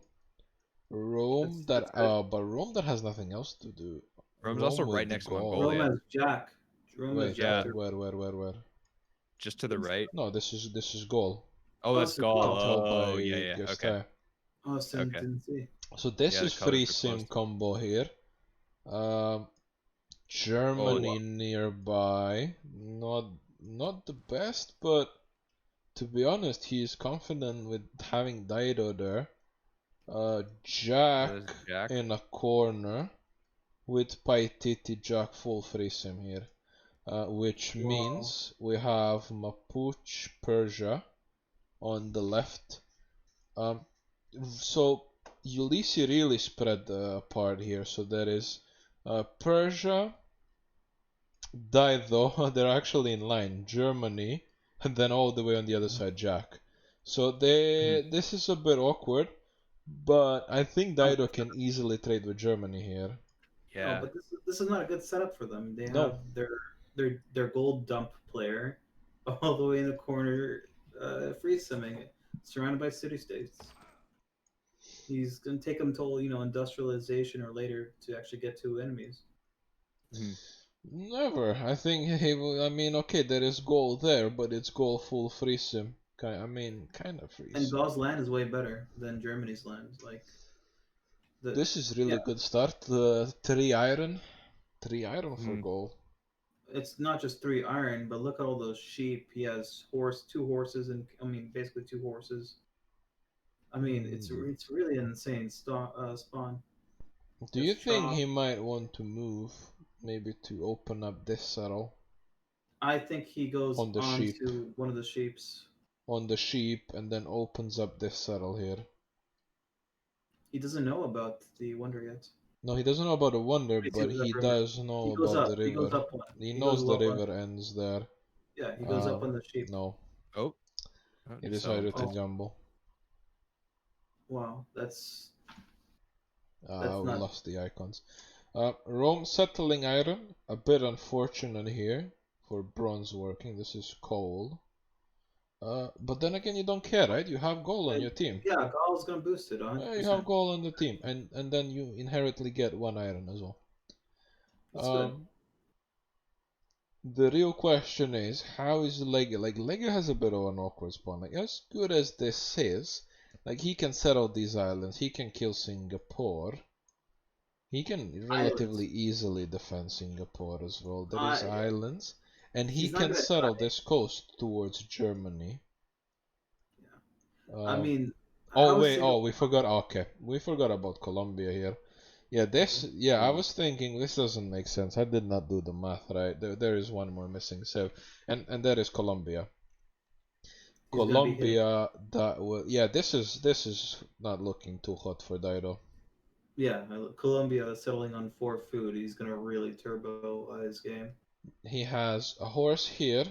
That's good. But Rome that has nothing else to do. Rome's also Rome right with next to Gaul. Rome Mongolia, has Jack. Rome has Wait, Jack. Yeah. where? just to the right. No, this is Gaul. Oh, that's this is Gaul. Gaul. Held Oh, by yeah, yeah. Okay. Gestae. Oh, so Okay. didn't see. So this Yeah, the is colors free are sim close. combo here. Germany nearby. Not the best, but to be honest, he is confident with having Daido there. Jack There's Jack. in a corner with Paititi Jack full free sim here. Which Wow. means we have Mapuche Persia on the left. So Ulysse really spread apart here. So there is Persia, Daido, they're actually in line. Germany, and then all the way on the other side, Jack. So this is a bit awkward, but I think Daido can easily trade with Germany here. Yeah. No, but this is not a good setup for them. They No. have their gold dump player all the way in the corner, free simming, surrounded by city states. He's gonna take them till industrialization or later to actually get to enemies. Mhm. Never. I think he will. I mean, okay, there is goal there, but it's goal full free sim. Kind of free And sim. Gaul's land is way better than Germany's land. Like This is really yeah, good start. 3 iron for goal. it's not just 3 iron, but look at all those sheep. He has two horses, and basically 2 horses. It's really an insane spawn. Do you It's think chalk. he might want to move, maybe to open up this saddle I think he goes on the on sheep, to one of the sheeps. and then opens up this saddle here? He doesn't know about the wonder yet. No, he doesn't know about the wonder, He sees but that he river. does know He goes about the up. He goes river. up one. He He knows goes the up one. river ends there. Yeah, he goes up on the sheep. No, Oh. he decided to Oh. gamble. Wow, that's We not. lost the icons. Rome settling iron, a bit unfortunate here for bronze working. This is coal. But then again, you don't care, right? You have gold on your team. Yeah, Gaul's gonna boost it 100%. You have gold on the team, and then you inherently get 1 iron as well. That's good. The real question is, how is Lega? Like, Lega has a bit of an awkward spawn. Like, as good as this is, like, he can settle these islands, he can kill Singapore. He can relatively easily defend Singapore as well. There is islands, and he He's not can gonna settle try. this coast towards Germany. I mean, Oh how is wait, Singapore- we forgot. Okay, we forgot about Colombia here. Yeah, I was thinking this doesn't make sense. I did not do the math right. There is one more missing. So, and that is Colombia. He's gonna be hit. Colombia. This is not looking too hot for Daido. Yeah, Colombia settling on 4 food. He's gonna really turbo his game. He has a horse here,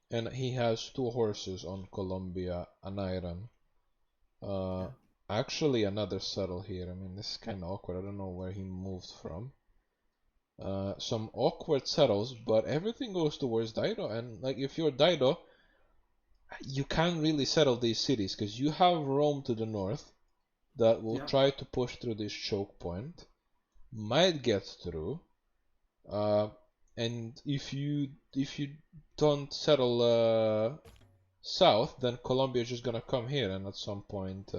and he has 2 horses on Colombia, an iron. Actually another settle here. I mean, this is kind of awkward. I don't know where he moved from. Some awkward settles, but everything goes towards Daido. And like, if you're Daido, you can't really settle these cities because you have Rome to the north that will try to push through this choke point, might get through. And if you don't settle south, then Colombia is just gonna come here and at some point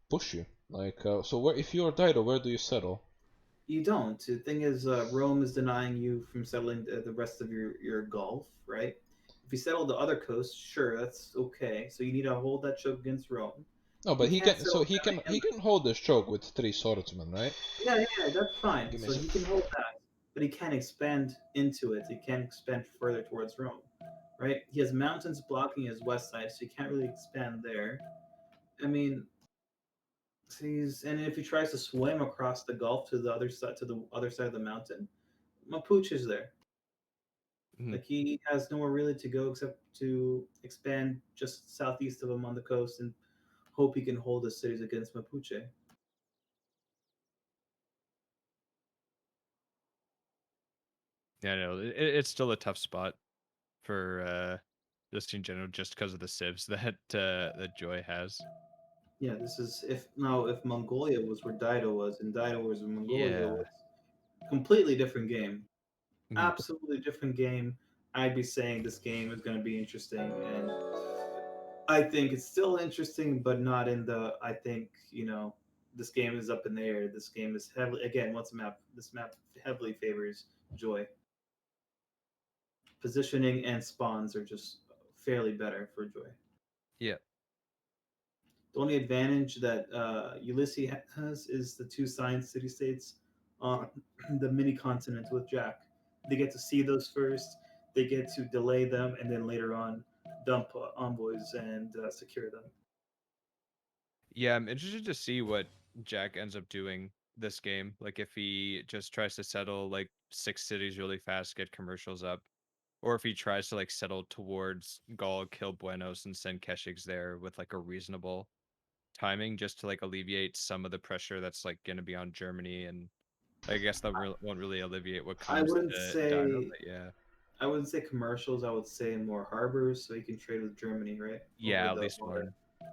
push you. Like, so where, if you're Dido, where do you settle? You don't. The thing is, Rome is denying you from settling the rest of your Gulf, right? If you settle the other coast, sure, that's okay. So you need to hold that choke against Rome. No, You but can't settle he can hold this choke with 3 swordsmen, right? yeah, that's fine. Give me So a he sec. can hold that, but he can't expand into it. He can't expand further towards Rome, right? He has mountains blocking his west side, so he can't really expand there. I mean, and if he tries to swim across the Gulf to the other side of the mountain, Mapuche is there. Mhm. Like he has nowhere really to go except to expand just southeast of him on the coast and hope he can hold the cities against Mapuche. Yeah, no, it's still a tough spot for just in general, just because of the civs that Joy has. Yeah, this is if Mongolia was where Dido was and Dido was where Mongolia Yeah. was, completely different game. Mhm. Absolutely different game. I'd be saying this game is going to be interesting, and I think it's still interesting, but not in the. I think this game is up in the air. This game is heavily again. Once a map, this map heavily favors Joy. Positioning and spawns are just fairly better for Joy. Yeah. The only advantage that Ulysse has is the two signed city states on the mini continent with Jack. They get to see those first. They get to delay them, and then later on dump envoys and secure them. Yeah, I'm interested to see what Jack ends up doing this game. Like if he just tries to settle like 6 cities really fast, get commercials up, or if he tries to like settle towards Gaul, kill Buenos, and send Keshigs there with like a reasonable timing, just to like alleviate some of the pressure that's like going to be on Germany. And I guess that won't really alleviate what I comes wouldn't to Dino, say but yeah. I wouldn't say commercials. I would say more harbors, so you can trade with Germany, right? Over Yeah, at the least water. one.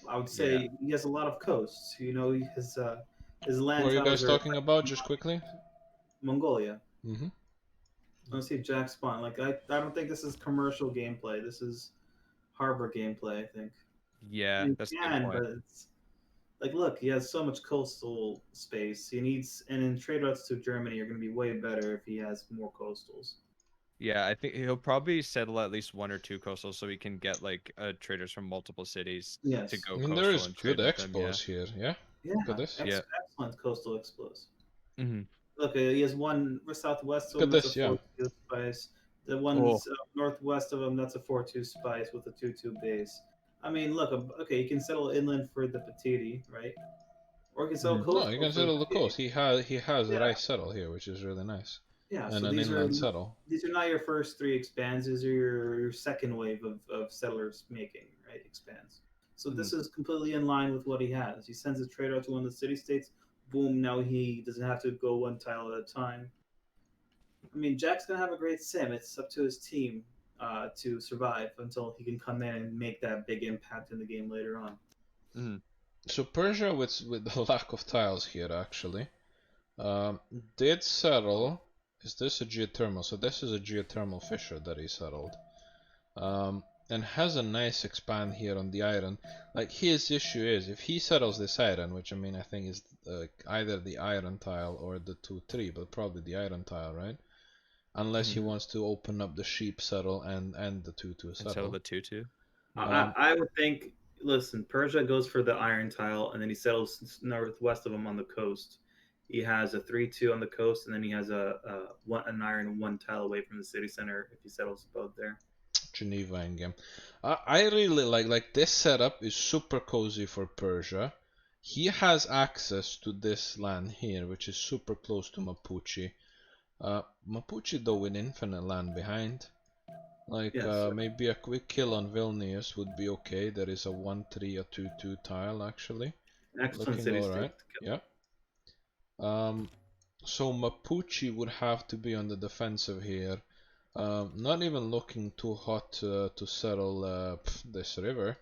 I would Yeah. say he has a lot of coasts. His What land are you towers guys are talking about, just quickly? Mongolia. Mm-hmm. Let's see Jack Spawn. Like I don't think this is commercial gameplay. This is harbor gameplay. I think. I Yeah, mean, that's a good can, point. but it's like look, he has so much coastal space. He needs, and in trade routes to Germany are going to be way better if he has more coastals. Yeah, I think he'll probably settle at least 1 or 2 coastal so we can get like traders from multiple cities to Yes. go I mean, there coastal is and good trade with them. Yeah. expos here, yeah? Yeah. Look at this. Yeah. Excellent coastal explos. Hmm. Look, he has one southwest of Look him at that's a this, yeah. 4-2 spice. The Oh. ones northwest of him that's a 4-2 spice with a 2-2 base. I mean, look, okay, you can settle inland for the Petiti, right? Or you can settle Mhm. No, you coastal can for the settle the Petiti. coast. He has a Yeah, rice settle here, which is really nice. yeah. And So an inland settle. these are not your first three expands. These are your second wave of settlers making right expands. So this is completely in line with what he has. He sends a trader to one of the city states. Boom! Now he doesn't have to go one tile at a time. I mean, Jack's gonna have a great sim. It's up to his team to survive until he can come in and make that big impact in the game later on. Mhm. So Persia, with the lack of tiles here, actually, um, did settle. Is this a geothermal? So this is a geothermal fissure that he settled. And has a nice expand here on the iron. Like his issue is if he settles this iron, which I mean I think is either the iron tile or the 2-3, but probably the iron tile, right? Unless he Mhm. wants to open up the sheep settle and the 2-2 And settle settle. the 2-2. I would think. Listen, Persia goes for the iron tile, and then he settles northwest of him on the coast. He has a 3-2 on the coast, and then he has an iron one tile away from the city center if he settles above there. Geneva endgame. I really like this setup is super cozy for Persia. He has access to this land here, which is super close to Mapuche. Mapuche though with infinite land behind. Like Yes, maybe a quick kill on Vilnius would be okay. There is a 1-3, a 2-2 tile actually. excellent Looking city state. alright. Yeah. So Mapuche would have to be on the defensive here. Not even looking too hot to settle this river.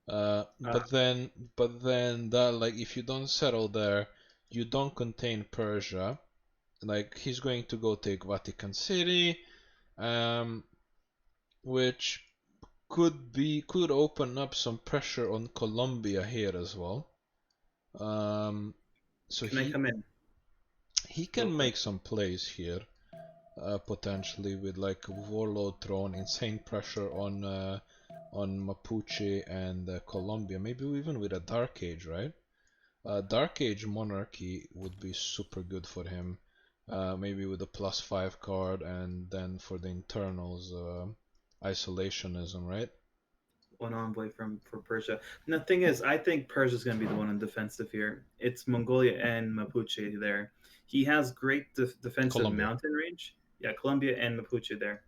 But then that like if you don't settle there, you don't contain Persia. Like he's going to go take Vatican City, which could open up some pressure on Colombia here as well. So Can I come in? he Real can quick. make some plays here, potentially with like Warlord Throne, insane pressure on Mapuche and Colombia, maybe even with a Dark Age, right? Dark Age Monarchy would be super good for him, maybe with a +5 card, and then for the internals, isolationism, right? One envoy for Persia. And the thing is, I think Persia's going to be the one on defensive here. It's Mongolia and Mapuche there. He has great defensive Colombia. mountain range. Yeah, Colombia and Mapuche there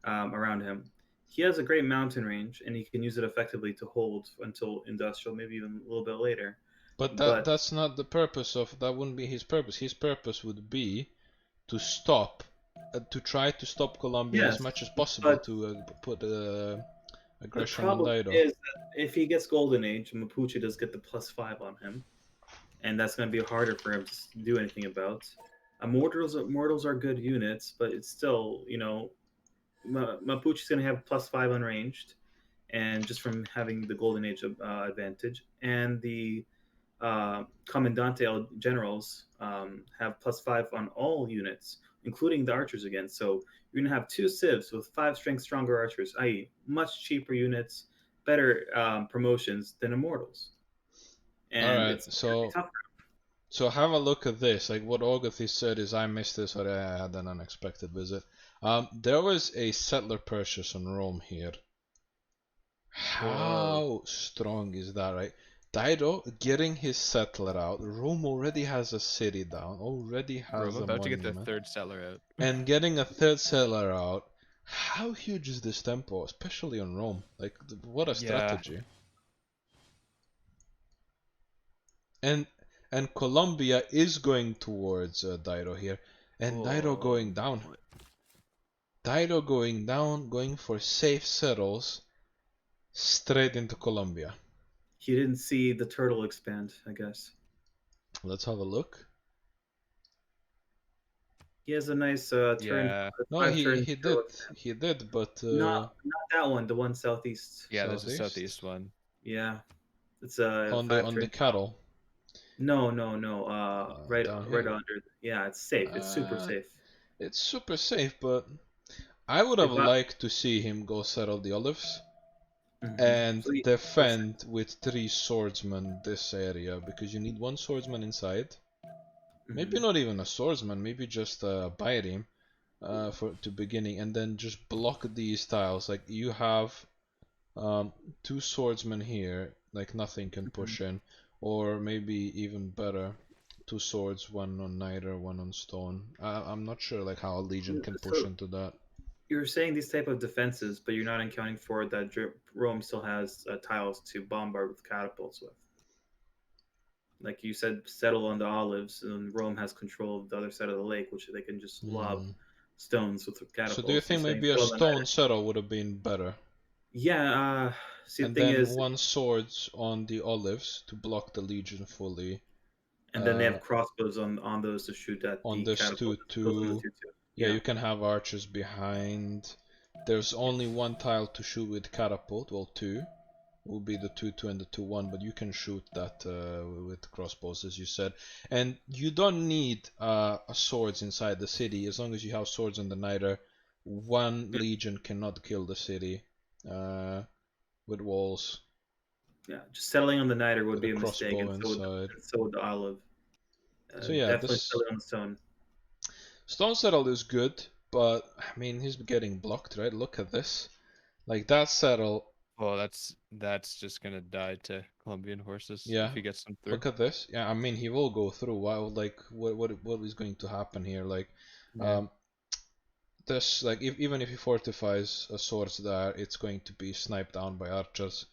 around him. He has a great mountain range, and he can use it effectively to hold until industrial, maybe even a little bit later. But But that's not the purpose of that. Wouldn't be his purpose. His purpose would be to stop, to try to stop Colombia as yes, much as possible but to put the aggression on problem Dairo. is that if he gets Golden Age, Mapuche does get the +5 on him, and that's going to be harder for him to do anything about. Mortals are good units, but it's still, Mapuche's going to have +5 unranged, and just from having the Golden Age advantage, and the Commandante generals have +5 on all units, including the archers again. So you're going to have 2 civs with 5 strength stronger archers, i.e., much cheaper units, better promotions than immortals. And Alright, it's gonna be tough. so have a look at this. Like what Augusty said is I missed this or I had an unexpected visit. There was a settler purchase on Rome here. How strong is that, right? Dido getting his settler out. Rome already has a city down, already Bro, has I'm a about to get the monument, third settler out. and getting a third settler out. How huge is this tempo, especially on Rome? Like, what a strategy! And Colombia is going towards Dido here, and Dido going down. Dido going down, going for safe settles, straight into Colombia. He didn't see the turtle expand, I guess. Let's have a look. He has a nice turn. Yeah. No, 5 he turn he turtle did expand. he did, but Not that one, the one southeast. Yeah, there's a Southeast? southeast one. Yeah, it's a on 5 the turn. cattle. No. Right, Down right here. under. Yeah, it's safe. It's super safe. It's super safe, but I would have If I, liked to see him go settle the olives Mhm. and So defend with 3 swordsmen this area, because you need 1 swordsman inside. Maybe Mhm. not even a swordsman, maybe just a Bairim for to beginning, and then just block these tiles. Like you have 2 swordsmen here, like nothing can push in, or maybe even better, 2 swords, 1 on niter, 1 on stone. I'm not sure like how a legion can push So into that. you're saying these type of defenses, but you're not accounting for that Rome still has tiles to bombard with catapults with. Like you said, settle on the olives, and Rome has control of the other side of the lake, which they can just lob stones with So do you catapults. You're think saying maybe a settle on the stone settle would have been better? Yeah. See, the And thing then is, 1 swords on the olives to block the legion fully. and then they have crossbows on those to shoot at On the this catapult. Goes on the 2-2. yeah, you can have archers behind. There's only 1 tile to shoot with catapult, well 2. Will be the 2-2 and the 2-1, but you can shoot that with crossbows, as you said. And you don't need swords inside the city. As long as you have swords on the niter, 1 legion cannot kill the city with walls. Yeah, just settling on the niter would With be a a mistake, crossbow and inside. so would the olive. So yeah, Definitely this settling on the stone. stone settle is good, but I mean he's getting blocked, right? Look at this. Like that settle. Oh, that's just gonna die to Colombian horses Yeah, if he gets them through. look at this. Yeah, I mean he will go through. Why? Like what is going to happen here? Like, Yeah. this like even if he fortifies a swords there, it's going to be sniped down by archers.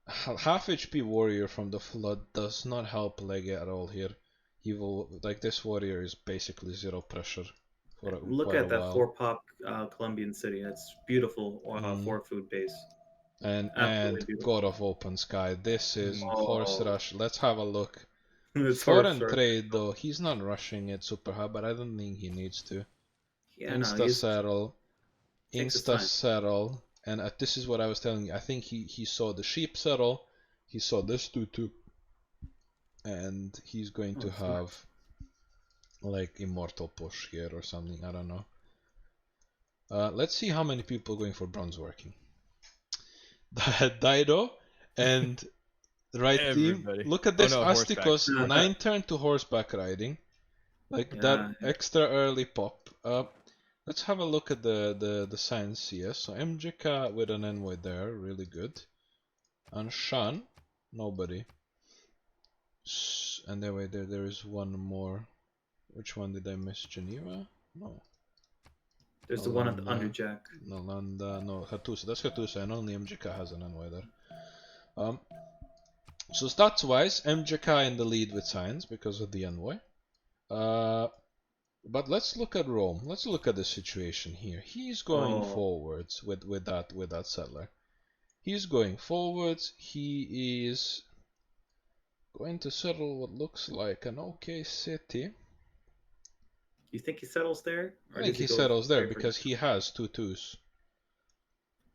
Half HP warrior from the flood does not help Lege at all here. He will like this warrior is basically 0 pressure for Look quite a at that while. 4-pop Colombian city. That's beautiful 4-food base. And Absolutely beautiful. God of Open Sky. This is horse Oh. rush. Let's have a look. It's Foreign horse trade though, he's not rushing it super hard, but I don't think he needs to. Yeah, no, Insta settle, takes his insta time. settle, and this is what I was telling you. I think he saw the sheep settle, he saw this 2-2, and he's going to smart. have like immortal push here or something. I don't know. Let's see how many people are going for bronze working. Dido and right team. Everybody. Look at Oh, this, no, horseback. Asticos 9 turn to horseback riding, like Yeah. that extra early pop. Let's have a look at the signs here. So MJK with an envoy there, really good. And Shan, nobody. And there is one more. Which one did I miss? Geneva? No. There's the one at the Nalanda. Underjack. Nalanda, no, Hattusa. That's Hattusa, and only MJK has an envoy there. So stats wise, MJK in the lead with signs because of the envoy. But let's look at Rome. Let's look at the situation here. He's going forwards with that settler. He's going forwards. He is going to settle what looks like an okay city. You think he settles there? I think he settles there because he has 2-2s.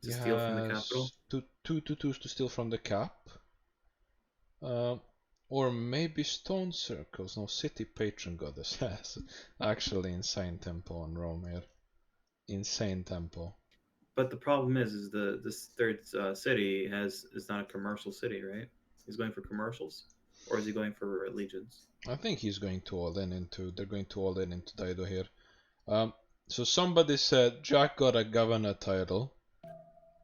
To steal from the capital? Two 2-2s to steal from the cap. Or maybe stone circles. No, city patron goddess has actually insane tempo on Rome here. Insane tempo. But the problem is this third city is not a commercial city, right? He's going for commercials, or is he going for legions? I think he's going to all in into. They're going to all in into Dido here. So somebody said Jack got a governor title,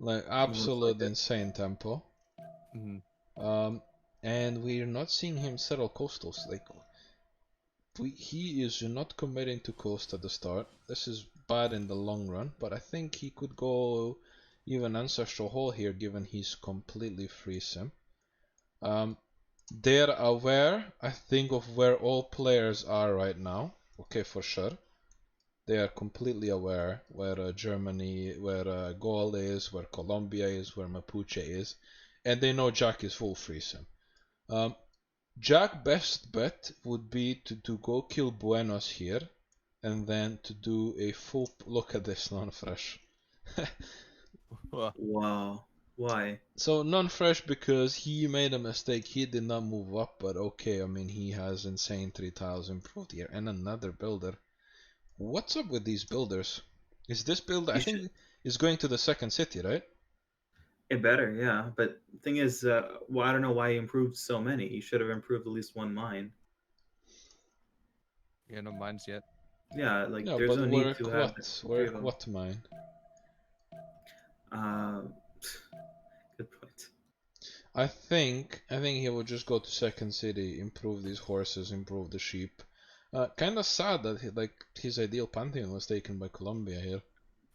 like absolute insane tempo. And we're not seeing him settle coastals. Like he is not committing to coast at the start. This is bad in the long run, but I think he could go even Ancestral Hall here, given he's completely free sim. They're aware, I think, of where all players are right now. Okay, for sure. They are completely aware where Germany, where Gaul is, where Colombia is, where Mapuche is, and they know Jack is full free sim. Jack best bet would be to go kill Buenos here, and then to do a full look at this non-fresh. Wow. Why? So non-fresh because he made a mistake. He did not move up, but okay. I mean, he has insane 3 tiles improved here, and another builder. What's up with these builders? Is this builder? I think is going to the second city, right? It better, yeah. But the thing is, well, I don't know why he improved so many. He should have improved at least one mine. Yeah, no mines yet. Yeah, like Yeah, there's but no need to have work what mine? Good point. I think he will just go to second city, improve these horses, improve the sheep. Kind of sad that his ideal pantheon was taken by Colombia here.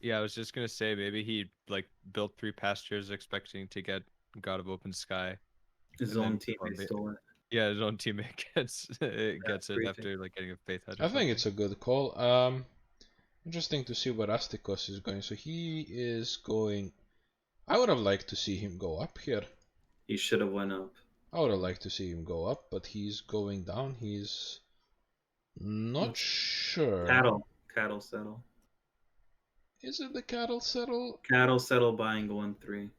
Yeah, I was just gonna say maybe he like built 3 pastures expecting to get God of Open Sky. His own teammate stole it. Yeah, his own teammate gets it after like getting a faith hut. I think it's a good call. Interesting to see where Asticos is going. So he is going. I would have liked to see him go up here. He should have went up. I would have liked to see him go up, but he's going down. He's not sure. Cattle settle. Is it the cattle settle? Cattle settle buying 1-3.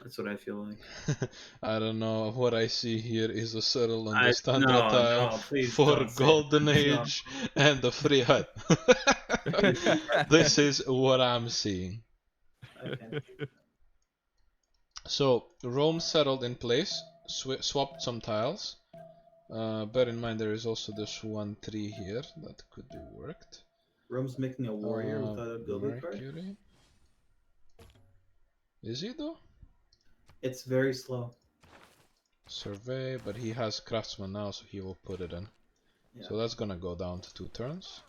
That's what I feel like. I don't know. What I see here is a settle on the standard tile for don't Golden Age and the free hut. This is what I'm seeing. So Rome settled in place, swapped some tiles. Bear in mind there is also this 1-3 here that could be worked. Rome's making a warrior without a building card. Is he though? It's very slow. Survey, but he has craftsman now, so he will put it in. Yeah. So that's gonna go down to 2 turns.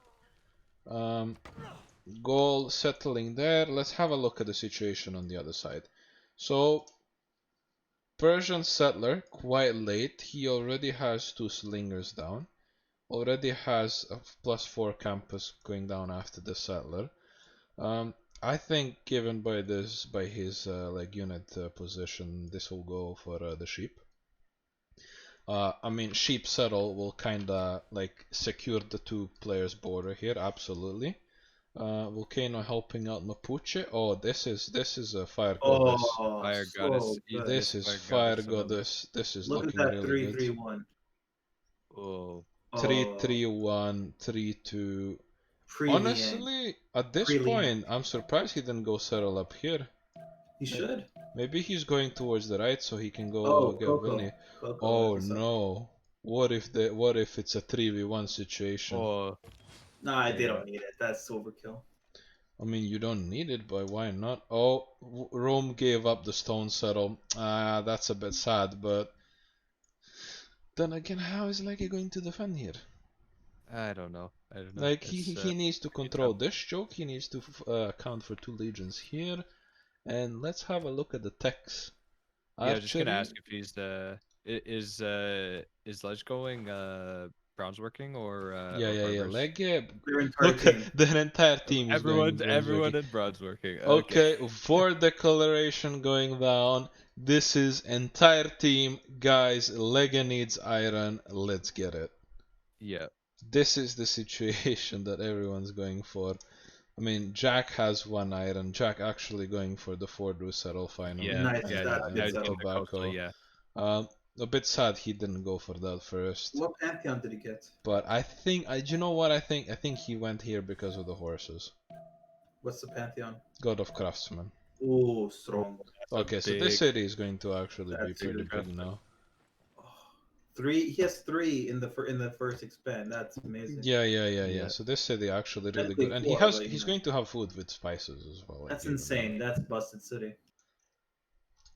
Gaul settling there. Let's have a look at the situation on the other side. So Persian settler quite late. He already has 2 slingers down. Already has a +4 campus going down after the settler. I think given by his like unit position, this will go for the sheep. I mean, sheep settle will kinda like secure the 2 players border here, absolutely. Volcano helping out Mapuche. Oh, this is a fire goddess. Oh, Fire so goddess. good. This is Fire fire goddess, another. goddess. This is Look at looking that really good. 3-3-1. Oh, 3-3-1, 3-2. Pre the end. Honestly, at this Pre-Liam. point, I'm surprised he didn't go settle up here. He should. Maybe he's going towards the right so he can go Oh, get Coco. Vinny. Coco, Oh that's what's up. no. What if it's a 3v1 situation? oh, Nah, they Yeah. don't need it. That's overkill. I mean, you don't need it, but why not? Oh, Rome gave up the stone settle. Ah, that's a bit sad, but then again, how is Leggy going to defend here? I don't know. Like, It's, he needs to control this choke, he needs to account for 2 legions here, and let's have a look at the techs. Yeah, I was just gonna Archery- ask if he's is Ledge going bronze working or yeah, Barbers? Leggy. Their entire Look, team. the entire team is going bronze Everyone working. in bronze working. Okay, for declaration going down, this is entire team, guys. Lega needs iron. Let's get it. Yeah. This is the situation that everyone's going for. I mean, Jack has 1 iron. Jack actually going for the 4 settle finally. Yeah. Nice, Yeah. that's and good Now he's settle. getting the coastal, tobacco. yeah. A bit sad he didn't go for that first. What Pantheon did he get? But I think, you know what I think? I think he went here because of the horses. What's the Pantheon? God of Craftsmen. Oh, strong. Okay, so this city is going to actually be That's pretty super big now. He has 3 in the first expand. That's amazing. Yeah. Yeah. So this city actually really Technically good, and 4, but, he's going to have food with spices as well. like, That's even insane. That's busted city.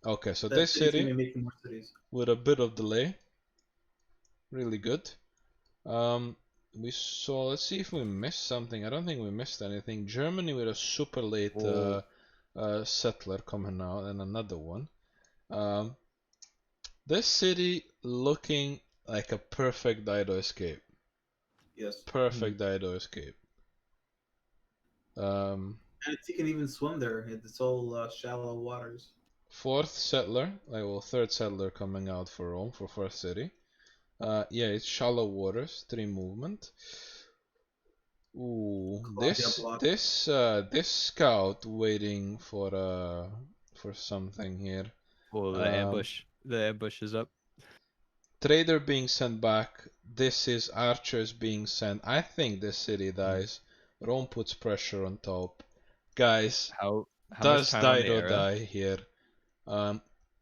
though. Okay, so That this city's gonna city be making more cities. with a bit of delay, really good. We saw. Let's see if we missed something. I don't think we missed anything. Germany with a super late settler coming out, and another one. This city looking like a perfect Dido escape. Yes. Perfect Dido escape. And you can even swim there. It's all shallow waters. 4th settler, well, 3rd settler coming out for Rome for 4th city. Yeah, it's shallow waters, 3 movement. Ooh, this scout waiting for something here. Oh, the ambush. The ambush is up. Trader being sent back. This is archers being sent. I think this city dies. Rome puts pressure on top. Guys, How does much time on the Dido era? die here?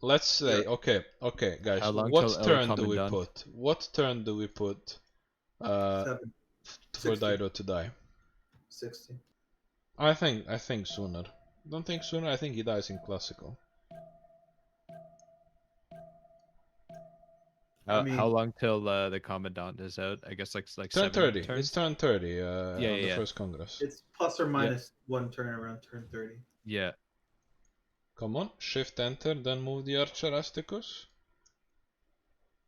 Let's say, okay, guys. How long What till El turn do we Commandant? put? What turn do we put 7, for 60. Dido to die? 60. I think sooner. Don't think sooner. I think he dies in classical. I mean- How long till the commandant is out? I guess like Turn 7 30. turns? It's turn 30. On the yeah. first congress. It's plus or minus 1 turn around turn 30. Yeah. Come on, shift enter, then move the archer Asticus.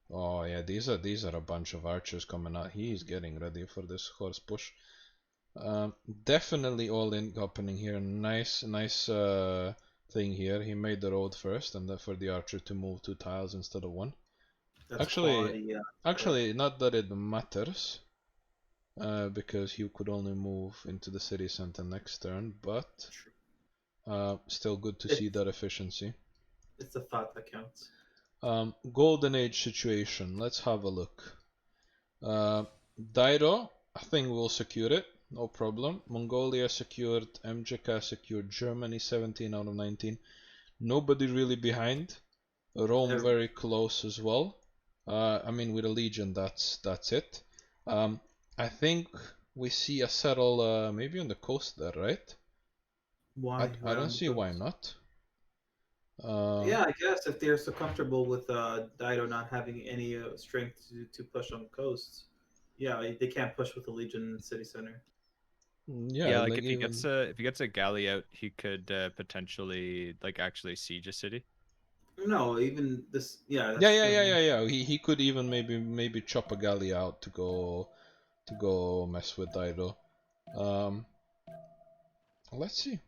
Oh yeah, these are a bunch of archers coming out. He's getting ready for this horse push. Definitely all in happening here. Nice thing here. He made the road first, and then for the archer to move 2 tiles instead of 1. That's Actually- quality, yeah. Actually, not that it matters, because he could only move into the city center next turn, but still good to see that efficiency. It's the thought that counts. Golden Age situation. Let's have a look. Dido, I think we'll secure it, no problem. Mongolia secured, MJK secured, Germany 17 out of 19. Nobody really behind. Rome very close as well. I mean, with a legion, that's it. I think we see a settle maybe on the coast there, right? Why? I don't see why not. Yeah, I guess if they're so comfortable with Dido not having any strength to push on coasts, yeah, they can't push with the Legion city center. Yeah, like if he gets a galley out, he could potentially like actually siege a city. No, even this. Yeah. Yeah. He could even maybe chop a galley out to go mess with Dido. Let's see.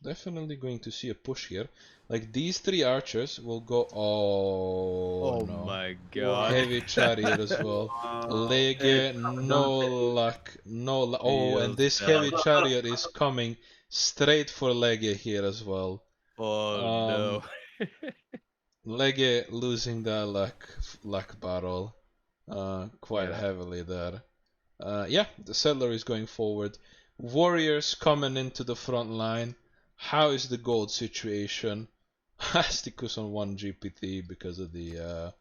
definitely going to see a push here. Like these 3 archers will go. Oh, Oh no. my god. Heavy chariot as well. Lege, no luck, no luck. Oh, and Feels this bad. heavy chariot is coming straight for Lege here as well. Oh no. Lege losing the luck battle quite Yeah. heavily there. Yeah, the settler is going forward. Warriors coming into the front line. How is the gold situation? Asticus on 1 GPT because of the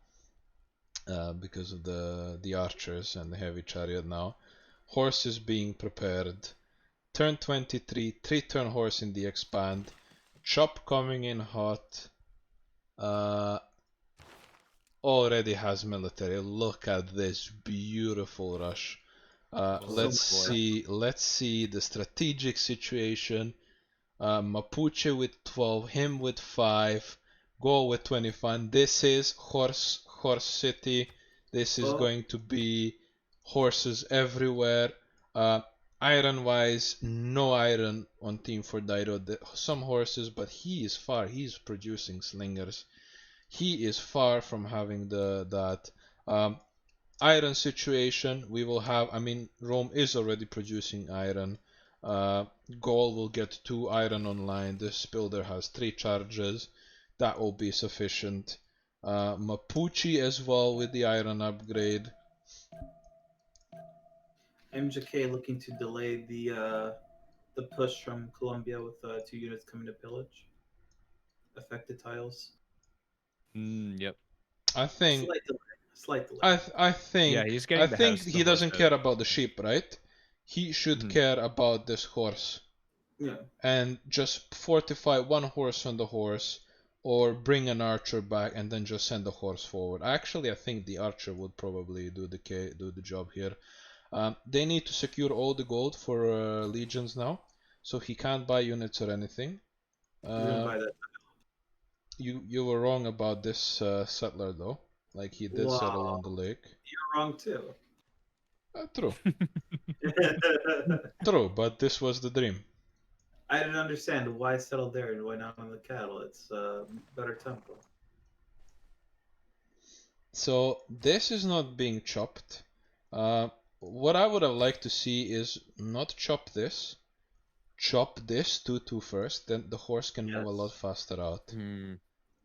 archers and the heavy chariot now. Horses being prepared. Turn 23, 3-turn horse in the expand. Chop coming in hot. Already has military. Look at this beautiful rush. Let's see the strategic situation. Mapuche with 12, him with 5, Go with 25. This is horse city. This is going to be horses everywhere. Iron wise, no iron on Team for Dido. Some horses, but he is far. He's producing slingers. He is far from having that. Iron situation, we will have, I mean, Rome is already producing iron. Gaul will get 2 iron online. This builder has 3 charges. That will be sufficient. Mapuche as well with the iron upgrade. MJK looking to delay the push from Colombia with 2 units coming to pillage. Affected tiles. Yep. I think. Slight delay. I think. Yeah, he's getting I the think house, he the doesn't horse care about the sheep, right? He should care about this horse. Yeah. And just fortify 1 horse on the horse, or bring an archer back and then just send the horse forward. Actually, I think the archer would probably do the job here. They need to secure all the gold for legions now, so he can't buy units or anything. Buy that. You were wrong about this settler though. Like he did settle on the lake. You're wrong too. True. True, but this was the dream. I didn't understand why settle there and why not on the cattle. It's better tempo. So this is not being chopped. What I would have liked to see is not chop this. Chop this 2-2 first, then the horse can move a lot faster out. Big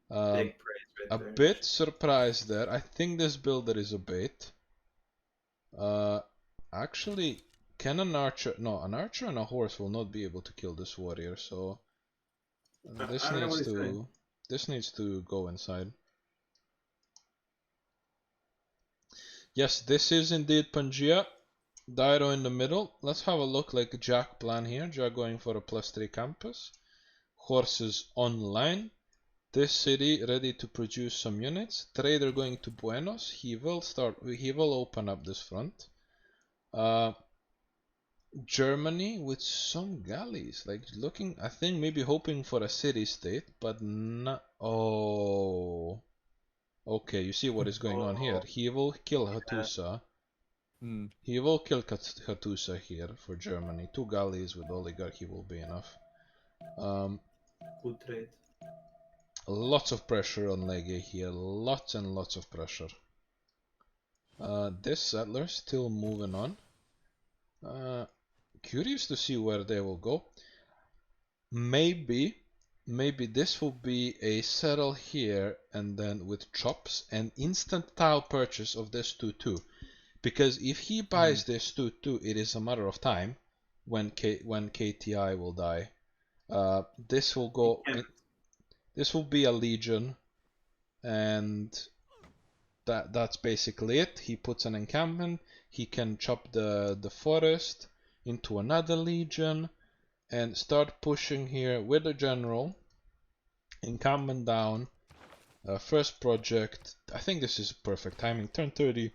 praise right A there. bit surprised there. I think this builder is a bait. Actually, can an archer? No, an archer and a horse will not be able to kill this warrior. So this needs to go inside. Yes, this is indeed Pangaea. Dido in the middle. Let's have a look like Jack plan here. Jack going for a +3 campus. Horses online. This city ready to produce some units. Trader going to Buenos. He will open up this front. Germany with some galleys, like looking, I think maybe hoping for a city-state, but not. Oh, okay. You see what is going on here. He will kill Hattusa. He will kill Hattusa here for Germany. 2 galleys with oligarchy will be enough. Good trade. Lots of pressure on Lege here. Lots and lots of pressure. This settler still moving on. Curious to see where they will go. Maybe this will be a settle here and then with chops and instant tile purchase of this 2-2. Because if he buys this 2-2, it is a matter of time when KTI will die. This will go. This will be a legion, and that's basically it. He puts an encampment. He can chop the forest into another legion and start pushing here with the general. Encampment down. First project. I think this is perfect timing. Turn 30.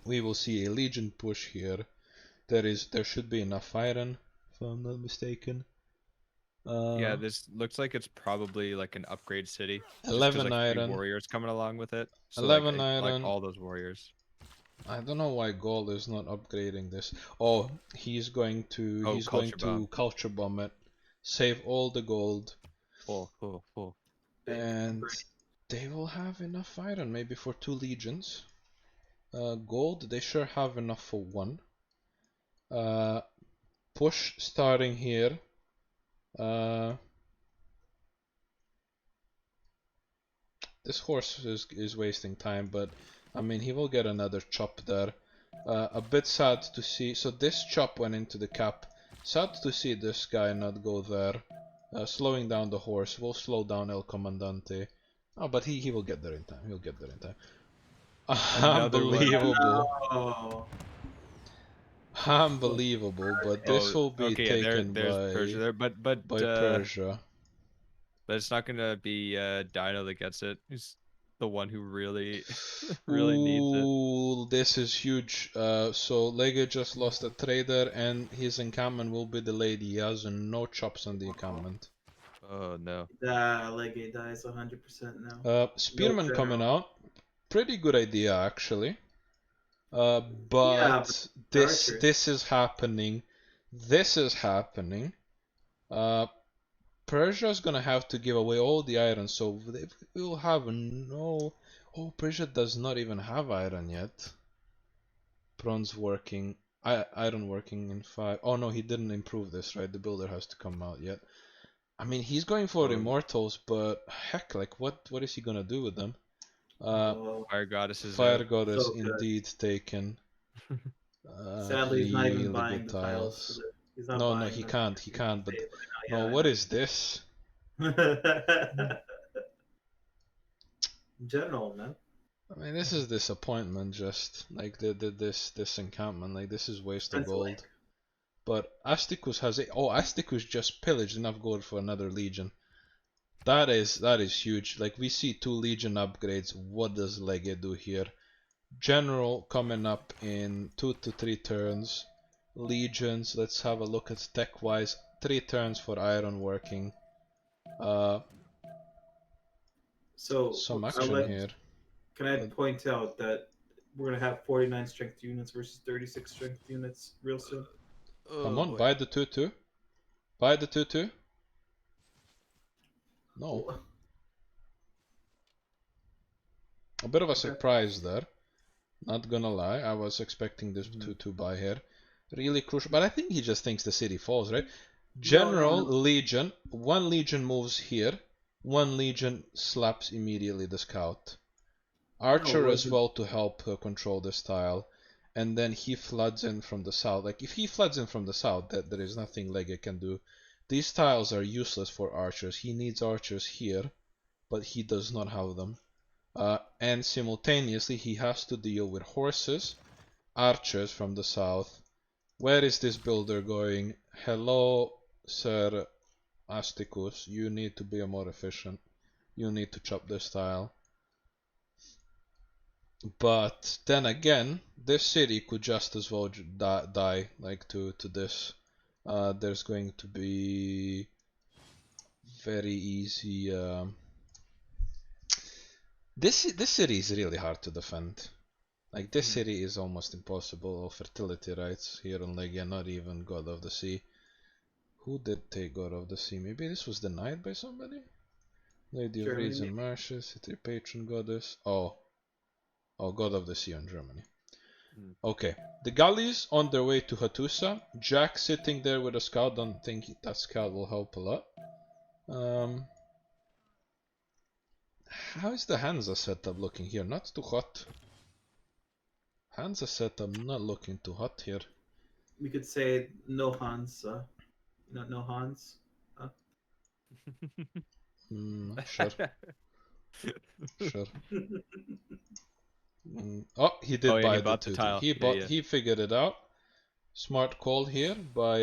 We will see a legion push here. There should be enough iron, if I'm not mistaken. Yeah, this looks like it's probably like an upgrade city. 11 like, iron. Warriors coming along with it. So 11 iron. iron. Like all those warriors. I don't know why Gold is not upgrading this. Oh, he's going to culture bomb it. save all the gold, Full. and they will have enough iron maybe for 2 legions. Gold, they sure have enough for 1. Push starting here. This horse is wasting time, but I mean he will get another chop there. A bit sad to see. So this chop went into the cap. Sad to see this guy not go there. Slowing down the horse will slow down El Comandante. Oh, but he will get there in time. He'll get there in time. Another one. Unbelievable. Oh, Unbelievable, but this will be okay, taken there's by Persia there, but Persia. but it's not gonna be Dino that gets it. He's the one who really really needs it. Ooh, this is huge. So Lege just lost a trader, and his encampment will be delayed. He has no chops on the encampment. Oh no. Legate dies 100% now. Spearman No coming general. out. Pretty good idea actually. Yeah, But but this Archer. this is happening. This is happening. Persia's gonna have to give away all the iron, so they will have no. Oh, Persia does not even have iron yet. Bronze working, iron working in 5. Oh no, he didn't improve this, right? The builder has to come out yet. I mean, he's going for immortals, but heck, like what is he gonna do with them? Fire goddess is Fire out. goddess So good. indeed taken. Sadly, he's not even Really buying good the tiles. tiles. He's not No, buying he them. can't. He can't. But Yeah, no, I what know. is this? General, man. I mean, this is disappointment. Just like this encampment, like this is waste of Penciling. gold. But Asticus has it. Oh, Asticus just pillaged enough gold for another legion. That is huge. Like we see 2 legion upgrades. What does Lege do here? General coming up in 2 to 3 turns. Legions. Let's have a look at tech wise. 3 turns for iron working. So Some I'll action let- here. Can I point out that we're gonna have 49 strength units versus 36 strength units real soon? Come on, buy the 2-2. Buy the 2-2. No. A bit of a surprise there. Not gonna lie, I was expecting this 2-2 buy here. Really crucial, but I think he just thinks the city falls, right? General no. Legion, 1 legion moves here, 1 legion slaps immediately the scout. Archer as wasn't- well to help control this tile, and then he floods in from the south. Like if he floods in from the south, there is nothing Lege can do. These tiles are useless for archers. He needs archers here, but he does not have them. And simultaneously he has to deal with horses, archers from the south. Where is this builder going? Hello, Sir Asticus. You need to be more efficient. You need to chop this tile. But then again, this city could just as well die like to this. There's going to be very easy. This city is really hard to defend. Like this city is almost impossible. Oh, fertility rights here on Legia, not even God of the Sea. Who did take God of the Sea? Maybe this was denied by somebody? Lady of Reeds and Marshes, city patron goddess. Oh, God of the Sea on Germany. Okay, the galleys on their way to Hattusa. Jack sitting there with a scout. Don't think that scout will help a lot. How is the Hansa setup looking here? Not too hot. Hansa setup not looking too hot here. We could say no Hans. No Hans. Sure. Sure. Oh, he did Oh, yeah, buy he bought the 2-2. tile. He Yeah, bought. yeah. He figured it out. Smart call here by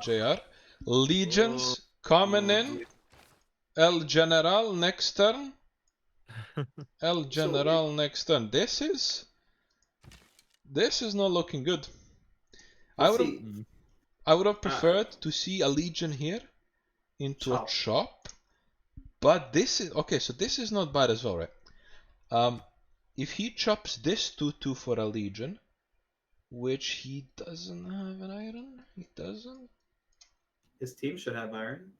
JR. Legions coming in. El General next turn. El General next turn. This is not looking good. I would have preferred to see a Legion here into a chop. But this is okay, so this is not bad as well, right? If he chops this 2-2 for a Legion, which he doesn't have an iron, he doesn't. His team should have iron.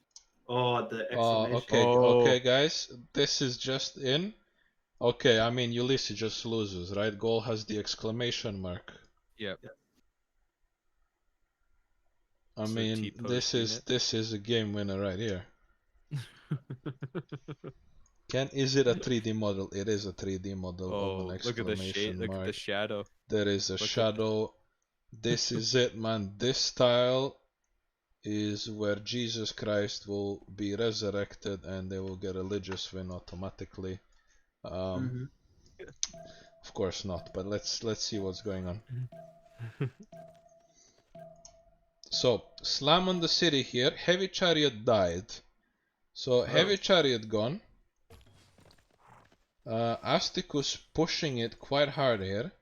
Oh, the Oh, exclamation. okay, Oh. okay, guys. This is just in. Okay, I mean, Ulysse just loses, right? Goal has the exclamation mark. Yep. I So mean, T-post this is a game winner right here. Is it a 3D model? It is a 3D model of an Oh, look at the shade. exclamation Look at the mark. shadow. There is a Look at shadow. This is it, man. This style is where Jesus Christ will be resurrected and they will get a religious win automatically. Mhm. Of course not, but let's see what's going on. So, slam on the city here. Heavy Chariot died. So, Heavy Chariot gone. Asticus pushing it quite hard here.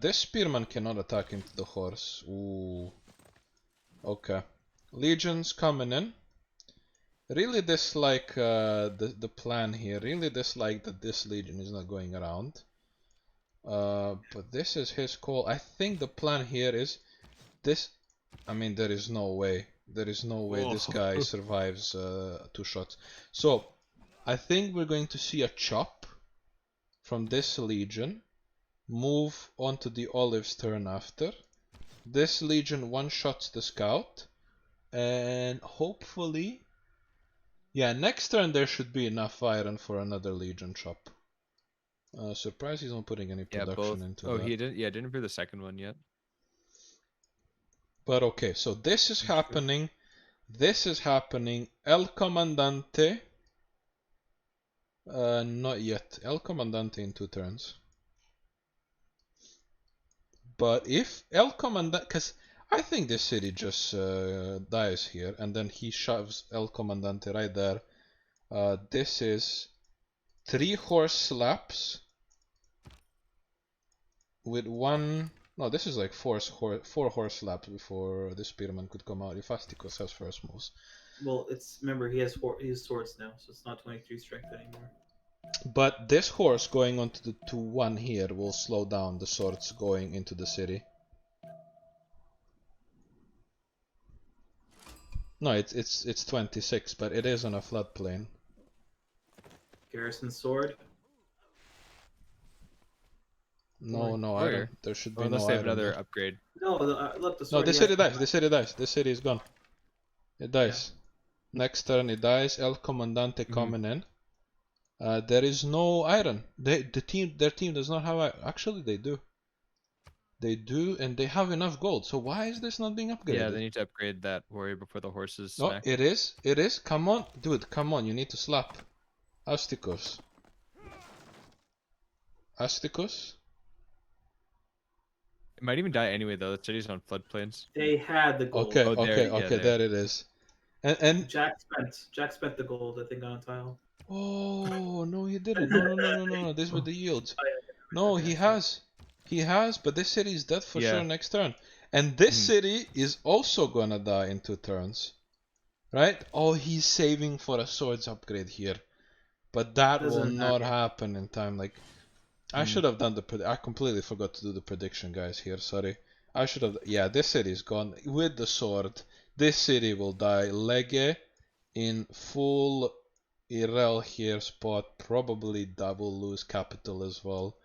This Spearman cannot attack into the horse. Ooh. Okay. Legion's coming in. Really dislike the plan here. Really dislike that this Legion is not going around. But this is his call. I think the plan here is this. I mean, there is no way. There is no way this guy survives 2 shots. So, I think we're going to see a chop from this Legion. Move onto the Olive's turn after. This Legion one-shots the Scout. And hopefully... Yeah, next turn there should be enough iron for another Legion chop. Surprised he's not putting any production into Oh, that. he didn't. Yeah, didn't for the second one yet. But okay, so this is happening. This is happening. El Comandante. Not yet. El Comandante in 2 turns. But if El Comandante, because I think this city just dies here, and then he shoves El Comandante right there. This is 3 horse slaps with 1. No, this is like 4 horse slaps before the Spearman could come out. If Asticus has first moves. Well, remember he has swords now, so it's not 23 strength anymore. But this horse going onto the 2-1 here will slow down the swords going into the city. No, it's 26, but it is on a floodplain. Garrison sword. No, no Warrior. iron. There should be Unless no they have iron another there. upgrade. No, look, the No, sword. this city dies. This city dies. This city is gone. It dies. Next turn it dies. El Comandante coming in. There is no iron. Their team does not have iron. Actually, they do. They do, and they have enough gold. So why is this not being upgraded? Yeah, they need to upgrade that warrior before the horses No, smack. it is. It is. Come on, dude. Come on. You need to slap. Asticus. Asticus. It might even die anyway though. The city's on floodplains. They had the gold. Okay, Oh, okay, there- yeah, okay. there. There it is. And Jack spent the gold, I think, on a tile. oh no, he didn't. No. This with the yields. No, Okay, he sorry. has. He has, but this city is dead for Yeah. sure next turn. And this city is also gonna die in 2 turns. Right? Oh, he's saving for a swords upgrade here. But that will Doesn't not matter. happen in time. Like, I should have done I completely forgot to do the prediction, guys, here. Sorry. I should have. Yeah, this city is gone. With the sword, this city will die. Lege in full Irel here spot. Probably double lose capital as well.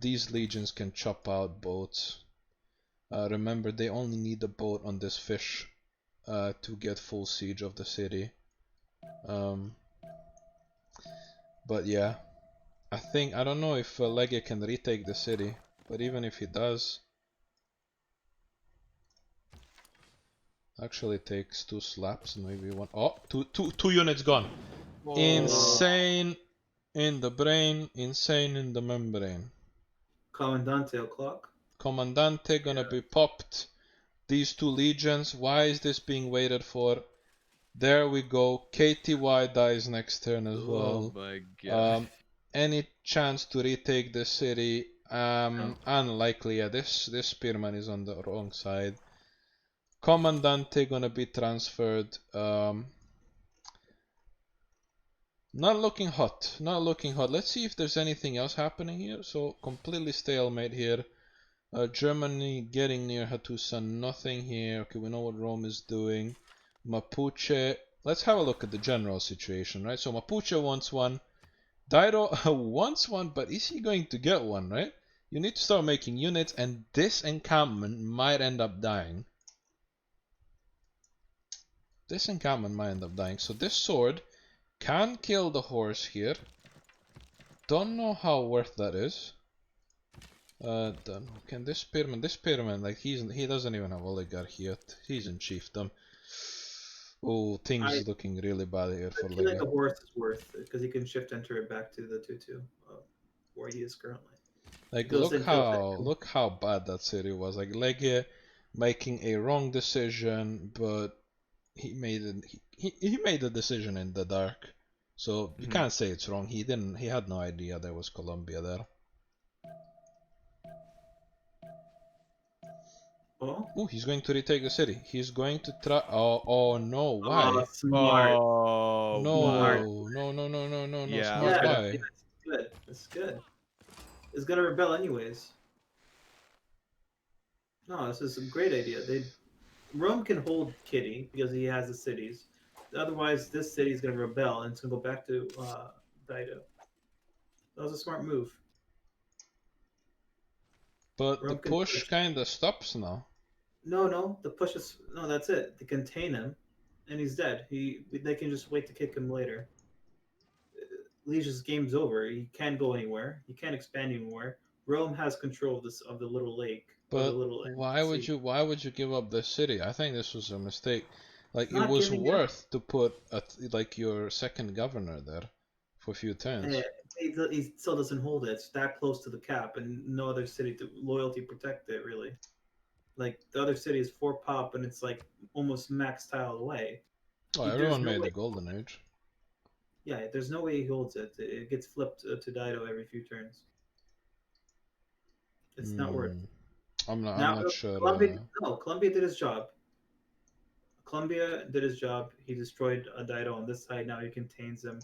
These legions can chop out boats. Remember, they only need a boat on this fish to get full siege of the city. But yeah, I don't know if Lege can retake the city, but even if he does, actually takes 2 slaps and maybe 1. Oh, two units gone. Oh. Insane in the brain, insane in the membrane. Commandante o'clock. Commandante gonna be popped. These 2 legions. Why is this being waited for? There we go. KTY dies next turn as well. Oh my god. Any chance to retake the city? Unlikely. Yeah, this Spearman is on the wrong side. Commandante gonna be transferred. Not looking hot. Not looking hot. Let's see if there's anything else happening here. So completely stalemate here. Germany getting near Hattusa, nothing here. Okay, we know what Rome is doing. Mapuche. Let's have a look at the general situation, right? So Mapuche wants one. Dairo wants one, but is he going to get one, right? You need to start making units, and this encampment might end up dying. This encampment might end up dying. So this sword can kill the horse here. Don't know how worth that is. Can this spearman, like he doesn't even have oligarchy yet. He's in chiefdom. Oh, things I- looking really bad here for I feel like Lega. a horse is worth it because he can shift enter it back to the 2-2 where he is currently. Like goes look into look how bad that city was. Like Lega making a wrong decision, but he made it. He made a decision in the dark, so you can't say it's wrong. He had no idea there was Colombia there. Oh, he's going to retake the city. He's going to try. Oh no! Why? Smart. Oh, Smart. No! Yeah, I Smart. was gonna- Why? That's good. That's good. It's gonna rebel anyways. No, this is a great idea. Rome can hold Kitty because he has the cities. Otherwise, this city is gonna rebel and it's gonna go back to Dido. That was a smart move. But the Rome can push push. kind of stops now. No. The push is no. That's it. They contain him, and he's dead. They can just wait to kick him later. Liege's game's over. He can't go anywhere. He can't expand anywhere. Rome has control of the little lake. Or the But little why would sea. you give up the city? I think this was a mistake. Like it Not was giving worth to put like your second governor there for a few turns. He still doesn't hold it. It's that close to the cap, and no other city to loyalty protect it really. Like the other city is 4 pop, and it's like almost max tile away. Oh, There's everyone no made way- the golden age. Yeah, there's no way he holds it. It gets flipped to Dido every few turns. It's not worth. I'm Now, not sure. Colombia did his job. Colombia did his job. He destroyed Dido on this side. Now he contains him.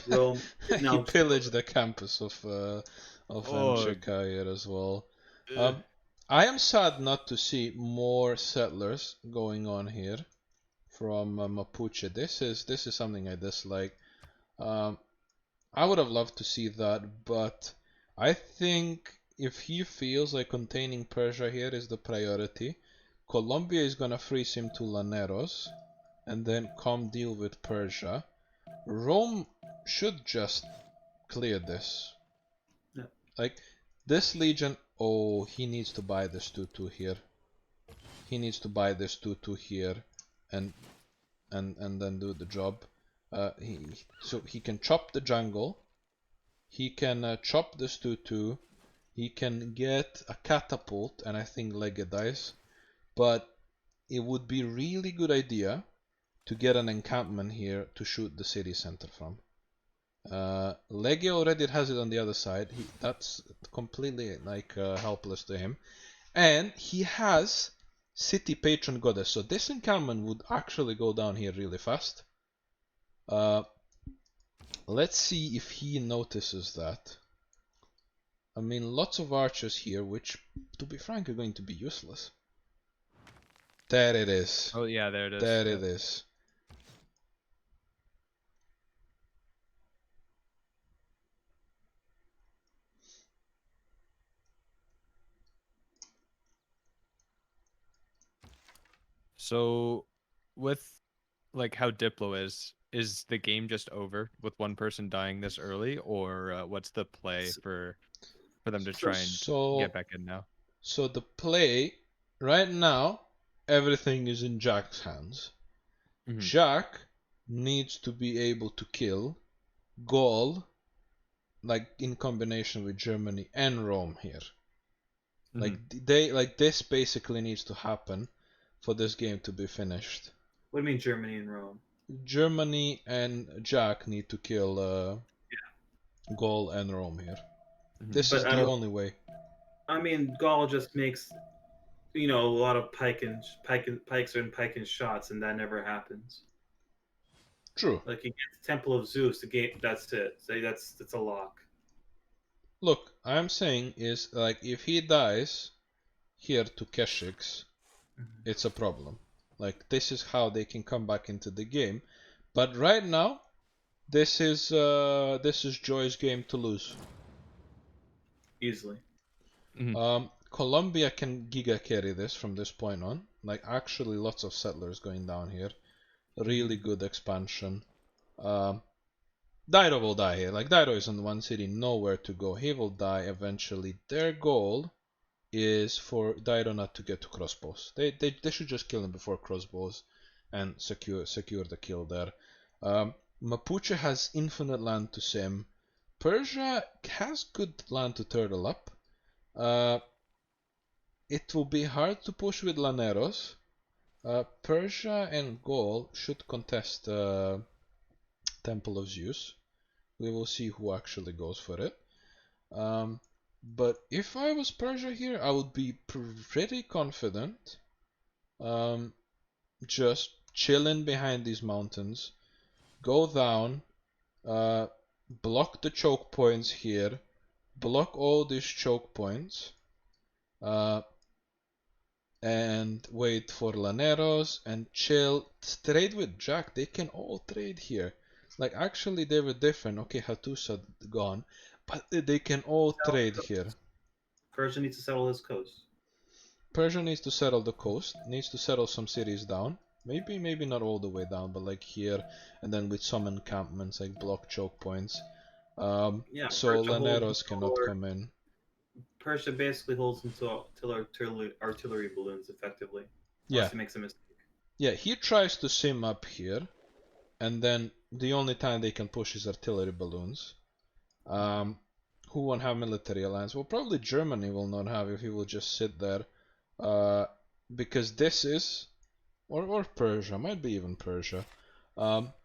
Rome He now pillaged the campus of Oh. Anchica here as well. Ugh. I am sad not to see more settlers going on here from Mapuche. This is something I dislike. I would have loved to see that, but I think if he feels like containing Persia here is the priority, Colombia is gonna freeze him to Laneros, and then come deal with Persia. Rome should just clear this. Yeah. Like this legion. Oh, he needs to buy this 2-2 here. He needs to buy this 2-2 here, and then do the job. So he can chop the jungle. He can chop this 2-2. He can get a catapult, and I think Lega dies. But it would be really good idea to get an encampment here to shoot the city center from. Lega already has it on the other side. That's completely like helpless to him, and he has city patron goddess. So this encampment would actually go down here really fast. Let's see if he notices that. I mean, lots of archers here, which, to be frank, are going to be useless. There it is. Oh yeah, there it is. There Yep. it is. So, with like how Diplo is the game just over with one person dying this early, or what's the play for them to try and So, get back in now? so the play right now, everything is in Jack's hands. Mhm. Jack needs to be able to kill Gaul, like in combination with Germany and Rome here. Like this basically needs to happen for this game to be finished. What do you mean Germany and Rome? Germany and Jack need to kill Gaul and Rome here. This But is I the don't- only way. I mean, Gaul just makes a lot of pikes and pike and shots, and that never happens. True. Like he gets Temple of Zeus, the game. That's it. That's a lock. Look, I'm saying is like if he dies, here to Keshiks, it's a problem. Like, this is how they can come back into the game. But right now, this is Joy's game to lose. Easily. Colombia can giga carry this from this point on. Like, actually, lots of settlers going down here. Really good expansion. Dairo will die here. Like, Dairo is in one city, nowhere to go. He will die eventually. Their goal is for Dairo not to get to crossbows. They should just kill him before crossbows and secure the kill there. Mapuche has infinite land to sim. Persia has good land to turtle up. It will be hard to push with Laneros. Persia and Gaul should contest Temple of Zeus. We will see who actually goes for it. But if I was Persia here, I would be pretty confident. Just chilling behind these mountains. Go down. Block the choke points here. Block all these choke points. And wait for Laneros and chill. Trade with Jack. They can all trade here. Like, actually, they were different. Okay, Hattusa gone. But they can all trade here. Persia needs to settle his coast. Persia needs to settle the coast. Needs to settle some cities down. Maybe not all the way down, but like here. And then with some encampments, like block choke points. So Persia Laneros cannot come in. Persia basically holds until artillery balloons effectively. Yeah. Unless he makes a mistake. Yeah, he tries to sim up here, and then the only time they can push is artillery balloons. Who won't have military alliance? Well, probably Germany will not have if he will just sit there. Because this is, or Persia, might be even Persia. But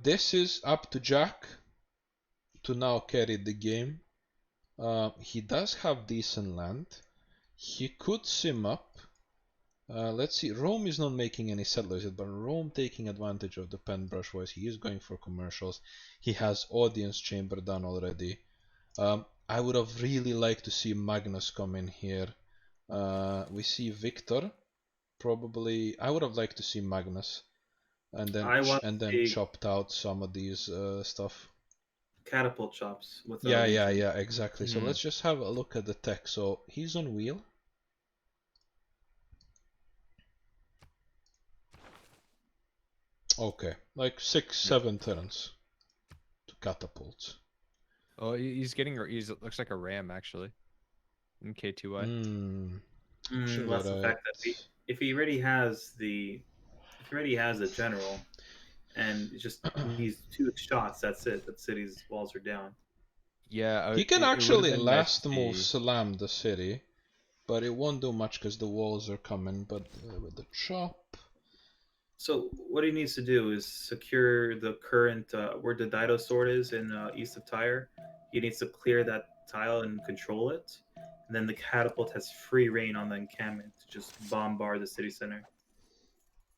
this is up to Jack to now carry the game. He does have decent land. He could sim up. Let's see. Rome is not making any settlers yet, but Rome taking advantage of the pen brush voice. He is going for commercials. He has audience chamber done already. I would have really liked to see Magnus come in here. We see Victor. Probably, I would have liked to see Magnus, and then chopped out some of these stuff. Catapult chops with yeah, exactly. So let's just have a look at the tech. So he's on wheel. Okay, like 6-7 turns to catapult. Oh, he's looks like a ram actually. In K2Y. Less the fact that if he already has a general, and just needs 2 shots, that's it. The city's walls are down. Yeah, he can actually last move slam the city, but it won't do much because the walls are coming. But with the chop. So what he needs to do is secure the current where the Dido sword is in east of Tyre. He needs to clear that tile and control it. And then the catapult has free reign on the encampment to just bombard the city center.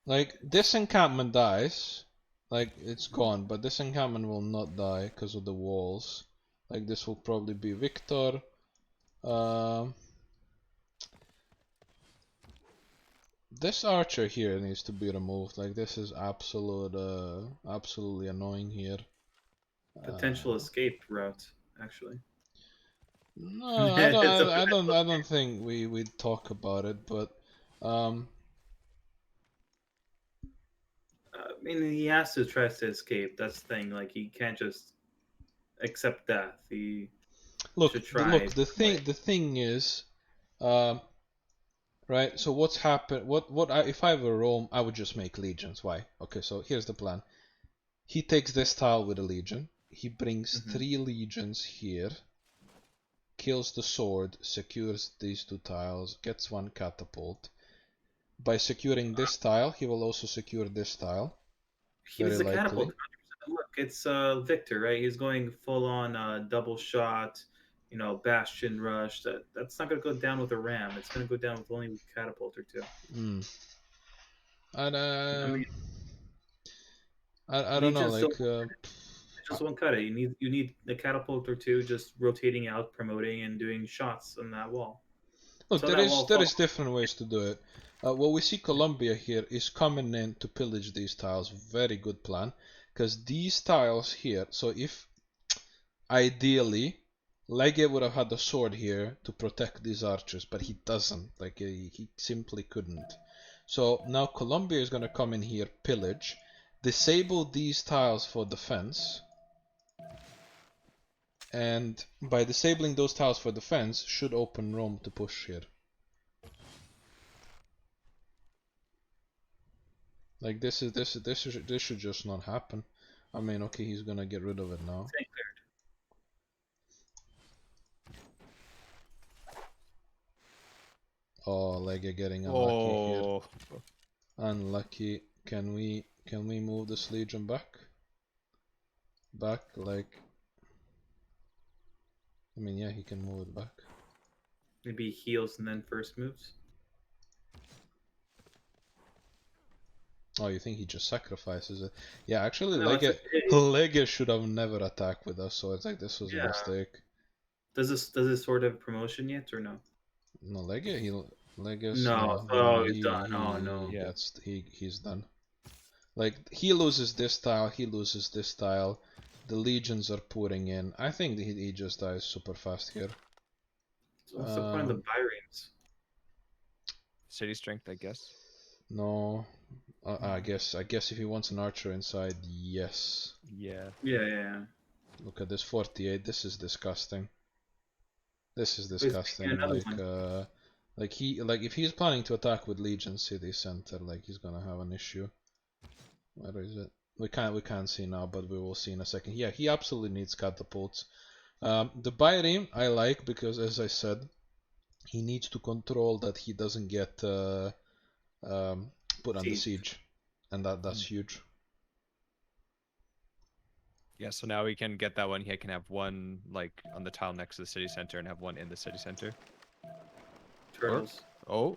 Like, this encampment dies. Like, it's gone, but this encampment will not die because of the walls. Like, this will probably be Victor. This archer here needs to be removed. Like, this is absolutely annoying here. Potential escape route, actually. No, I don't think we talk about it, but I mean, he has to try to escape. That's the thing. Like, he can't just accept death. He should try. The thing is, right? So what's happened? If I were Rome, I would just make legions. Why? Okay, so here's the plan. He takes this tile with a legion. He brings 3 legions here. Kills the sword, secures these 2 tiles, gets 1 catapult. By securing this tile, he will also secure this tile. He needs a catapult. Look, it's Victor, right? He's going full on double shot, bastion rush. That's not going to go down with a ram. It's going to go down with only a catapult or 2. And I mean, I don't know, like just won't cut it. You need a catapult or 2 just rotating out, promoting, and doing shots on that wall. Look, So there that is wall there falls. is different ways to do it. What we see Colombia here is coming in to pillage these tiles. Very good plan, because these tiles here. So if ideally Lege would have had a sword here to protect these archers, but he doesn't. Like he simply couldn't. So now Colombia is gonna come in here, pillage, disable these tiles for defense. And by disabling those tiles for defense, should open Rome to push here. Like this should just not happen. I mean, okay, he's gonna get rid of it now. Oh, Lega getting unlucky here. Oh, Unlucky. Can we move this legion back? Back, like. I mean, yeah, he can move it back. Maybe he heals and then first moves. Oh, you think he just sacrifices it? Yeah, actually, No, it's Lega should have never attacked with us, so it's like this was a Yeah. mistake. Does this sword have promotion yet or no? No, Lega's No. no, Oh, no, he's done. Oh, no. Yeah. He's done. Like he loses this tile, he loses this tile. The legions are pouring in. I think he just dies super fast here. So what's the point of the biremes? city strength, I guess. No, I guess if he wants an archer inside, yes. Yeah. Yeah. Look at this 48. This is disgusting. This is Wait, disgusting. another Like if he's planning to attack with Legion City Center, like he's gonna have an issue. Where is it? We can't see now, but we will see in a second. Yeah, he absolutely needs catapults. The Byreme I like because, as I said, he needs to control that he doesn't get put under siege, and that's huge. Yeah, so now we can get that one. He can have one like on the tile next to the city center and have one in the city center. Turtles. Oh,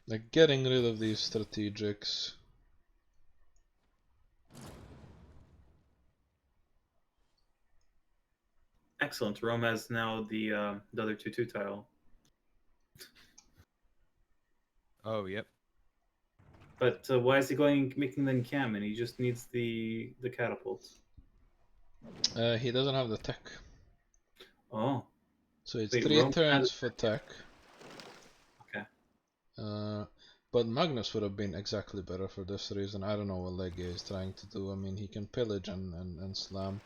Like getting rid of these strategics. Excellent. Rome has now the other 2/2 tile. oh, yep. But why is he going making them cam? And he just needs the catapults. He doesn't have the tech, Oh, so it's Wait, 3 Rome turns has for tech. okay. But Magnus would have been exactly better for this reason. I don't know what Lege is trying to do. I mean, he can pillage and slam.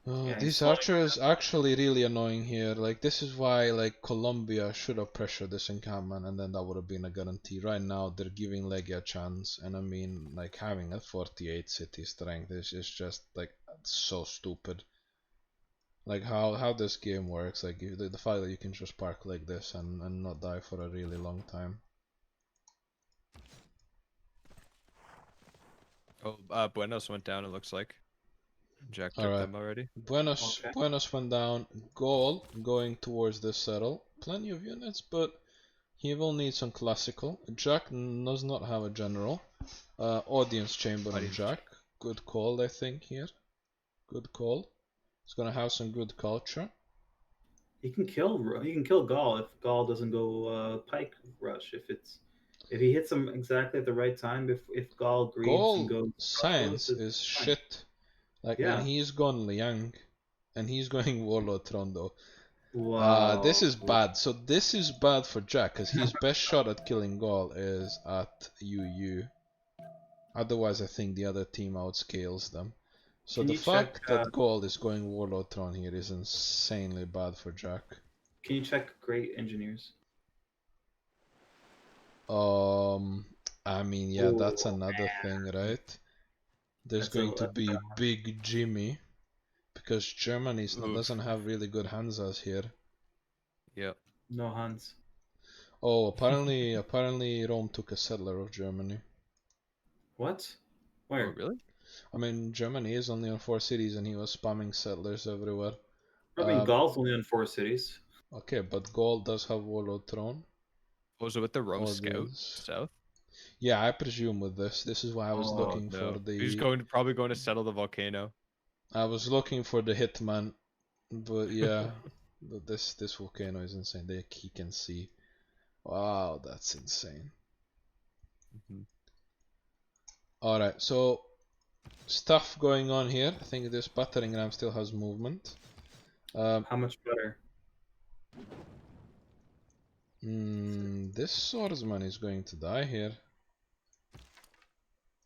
Yeah, These he's slowing archers actually really annoying here. Like this is why like Colombia should have pressured this encampment, and then that would have been a guarantee. Right now they're giving Lege a chance, and I mean like having a 48 city strength is just like so stupid. Like how this game works. Like the fact that you can just park like this and not die for a really long time. Oh, Buenos went down. It looks like. Jack took Alright. them already. Buenos went down. Gaul going towards this settle. Plenty of units, but he will need some classical. Jack does not have a general. Audience chamber on Jack. Good call, I think here. Good call. He's gonna have some good culture. He can kill Gaul if Gaul doesn't go pike rush. If he hits him exactly at the right time. If Gaul greeds and Gaul goes science crossroads, is fine. shit. Like Yeah. and he's gone Liang. And he's going Warlord Throne though. Wow. This is bad. So this is bad for Jack, because his best shot at killing Gaul is at UU. Otherwise, I think the other team outscales them. So Can the you fact check, that Gaul is going Warlord Throne here is insanely bad for Jack. Can you check great engineers? I mean, yeah, that's Ooh, another thing, right? There's That's going to that's be Big Jimmy, because Germany doesn't have really good Hansas here. Yep. no Hans. Oh, apparently Rome took a settler of Germany. What? Oh, Where? really? I mean, Germany is only on 4 cities and he was spamming settlers everywhere. I mean, Gaul's only in 4 cities. Okay, but Gaul does have Warlord Throne. Was it with the Rome Audience. Scout south? Yeah, I presume with this. This is why I was Oh, looking No, for he's the. probably going to settle the volcano. I was looking for the hitman, but yeah, but this volcano is insane. He can see. Wow, that's insane. Mhm. All right, so stuff going on here. I think this battering ram still has movement. How much better? This swordsman is going to die here.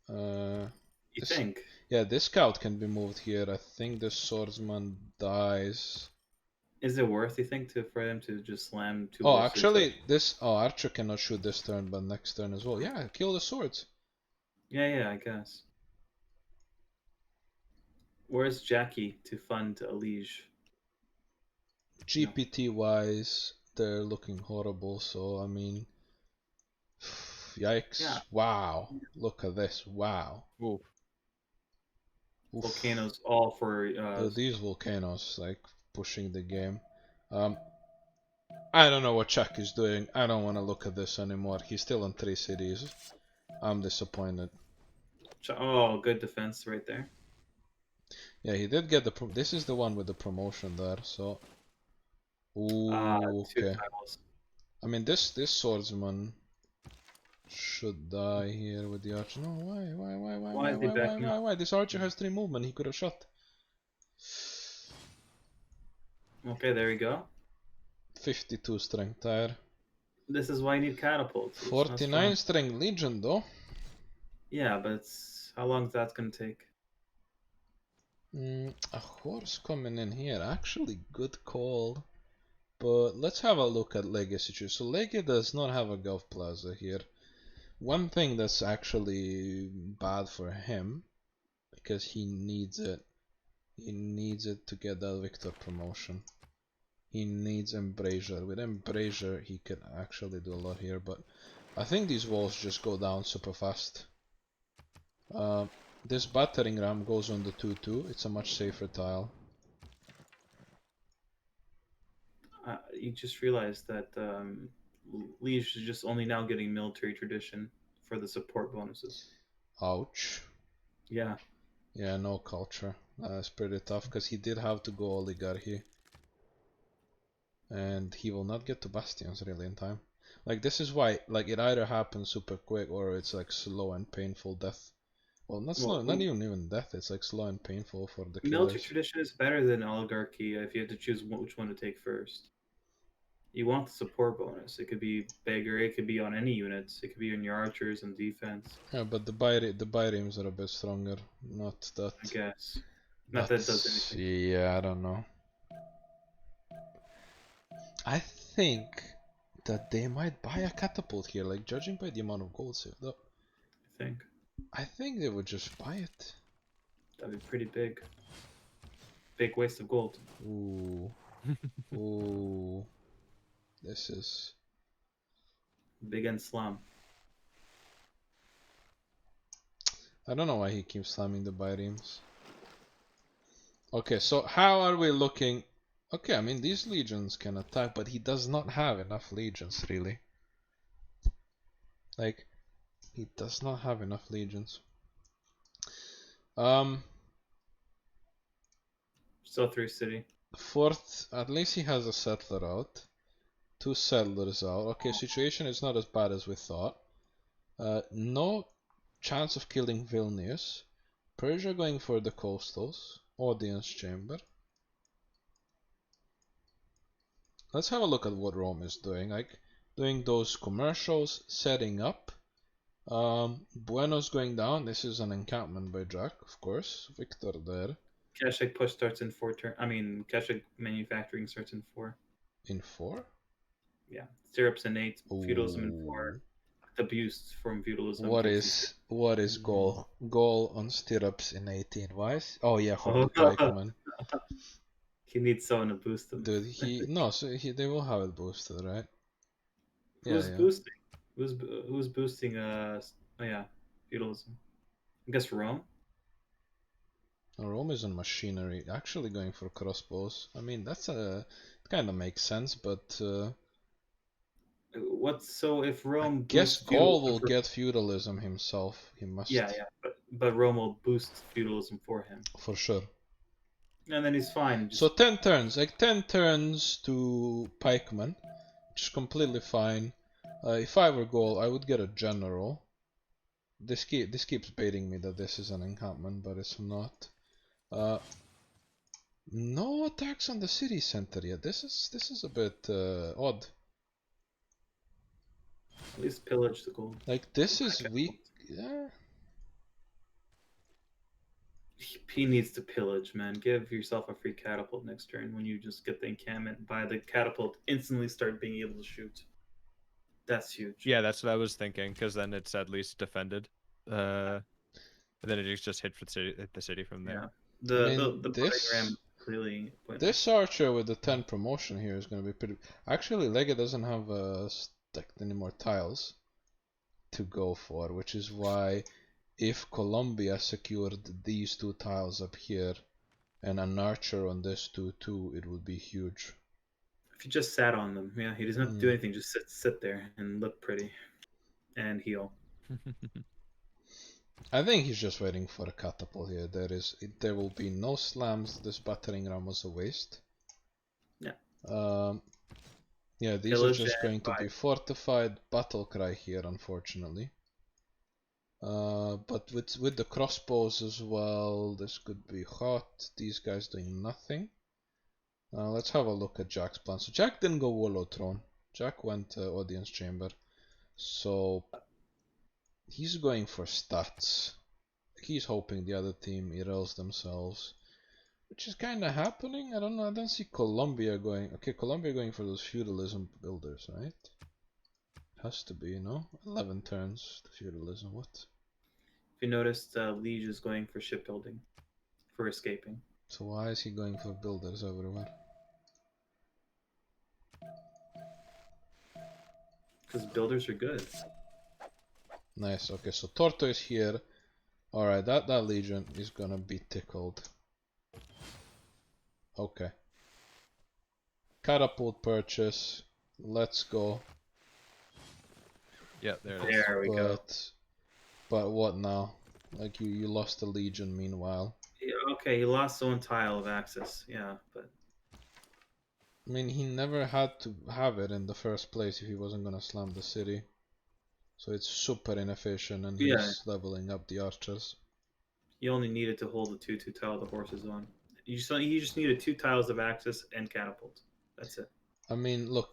You This, think? yeah, this scout can be moved here. I think the swordsman dies. Is it worth, you think, for them to just slam 2 Oh, bolts into actually, it? this. Oh, archer cannot shoot this turn, but next turn as well. Yeah, kill the swords. Yeah, I guess. Where's Jackie to fund a liege? GPT wise, they're looking horrible. So I mean, yikes! Yeah. Wow, look at this! Wow. Ooh. Oof. Volcanoes all for Dude, these volcanoes like pushing the game. I don't know what Chuck is doing. I don't want to look at this anymore. He's still in 3 cities. I'm disappointed. Oh, good defense right there. Yeah, he did get the. This is the one with the promotion there. So. Ooh, 2 okay. tiles. I mean, this swordsman should die here with the archer. No, Why is he backing up? why? This archer has 3 movement. He could have shot. Okay, there we go. 52 strength tire. This is why you need catapults. It's not 49 strong. strength legion though. Yeah, but how long is that gonna take? A horse coming in here. Actually, good call. But let's have a look at Legacy tree. So Legacy does not have a Gulf Plaza here. One thing that's actually bad for him, because he needs it. He needs it to get that Victor promotion. He needs Embrasure. With Embrasure, he could actually do a lot here, but I think these walls just go down super fast. This battering ram goes on the 2-2. It's a much safer tile. You just realized that Liege is just only now getting military tradition for the support bonuses. Ouch. Yeah. Yeah, no culture. That's pretty tough because he did have to go oligarchy. And he will not get to bastions really in time. Like this is why like it either happens super quick or it's like slow and painful death. Well, not slow, not even death. It's like slow and painful for the Military killers. tradition is better than oligarchy if you had to choose which one to take first. You want the support bonus. It could be bigger. It could be on any units. It could be on your archers and defense. Yeah, but the bireams are a bit stronger. Not that. I guess. Not that it does anything. Yeah, I don't know. I think that they might buy a catapult here, like judging by the amount of gold saved up. I think I think they would just buy it. that'd be pretty big. Big waste of gold. Ooh. Ooh. This is... Big and slam. I don't know why he keeps slamming the bireams. Okay, so how are we looking? Okay, I mean these legions can attack, but he does not have enough legions really. Like, he does not have enough legions. Still 3 city. Fourth, at least he has a settler out. 2 settlers out. Okay, situation is not as bad as we thought. No chance of killing Vilnius. Persia going for the coastals. Audience chamber. Let's have a look at what Rome is doing. Like, doing those commercials, setting up. Buenos going down. This is an encampment by Jack, of course. Victor there. Keshik push starts in 4 turn. I mean, Keshik manufacturing starts in 4. In 4? Yeah. Stirrups in 8. Feudalism in 4. The boost from feudalism. What is goal? Goal on stirrups in 18. Why is... Oh yeah, Hobbit He needs someone to boost him. Dude, they will have it boosted, right? Who's boosting? Who's boosting? Oh yeah, feudalism. I guess Rome. Rome is on machinery. Actually going for crossbows. I mean, it kind of makes sense, but If I Rome guess boosts Gaul feudalism will get feudalism himself. He must. yeah, but Rome will boost feudalism for him, For sure. and then he's fine. So Just 10 turns, like 10 turns to pikeman, which is completely fine. If I were Gaul, I would get a general. This keeps baiting me that this is an encampment, but it's not. No attacks on the city center yet. This is a bit odd. at least pillage the gold. Like this is weak. Yeah. He needs to pillage, man. Give yourself a free catapult next turn when you just get the encampment. Buy the catapult, instantly start being able to shoot. That's huge. Yeah, that's what I was thinking, because then it's at least defended. And then it just hit the city from there. Yeah. I mean, The Bunning ram really pointless. This archer with the 10 promotion here is going to be pretty. Actually, Lega doesn't have stacked any more tiles to go for, which is why if Colombia secured these 2 tiles up here and an archer on this 2 too, it would be huge. If you just sat on them, yeah, he doesn't have to do anything. Just sit there and look pretty, and heal. I think he's just waiting for a catapult here. There will be no slams. This battering ram was a waste. Yeah. Yeah, these Pillage are just going to and be fortified. Battle cry here, unfortunately. But with the crossbows as well, this could be hot. These guys doing nothing. Let's have a look at Jack's plan. So Jack didn't go Warlord Throne. Jack went Audience Chamber. So he's going for stats. He's hoping the other team erels themselves, which is kind of happening. I don't know. I don't see Colombia going. Okay, Colombia going for those feudalism builders, right? Has to be, no? 11 turns to feudalism. What? If you noticed, Liege is going for shipbuilding, for escaping. So why is he going for builders everywhere? Because builders are good. Nice. Okay, so Tortoise here. Alright, that legion is gonna be tickled. Okay. Catapult purchase. Let's go. Yeah, there it is. There we go. But what now? Like you lost the legion meanwhile. Yeah, okay, he lost one tile of access. Yeah, but I mean, he never had to have it in the first place if he wasn't gonna slam the city. So it's super inefficient, and he's leveling up the archers. you only needed to hold the two tile the horses on. You just needed 2 tiles of access and catapult. That's it. I mean, look,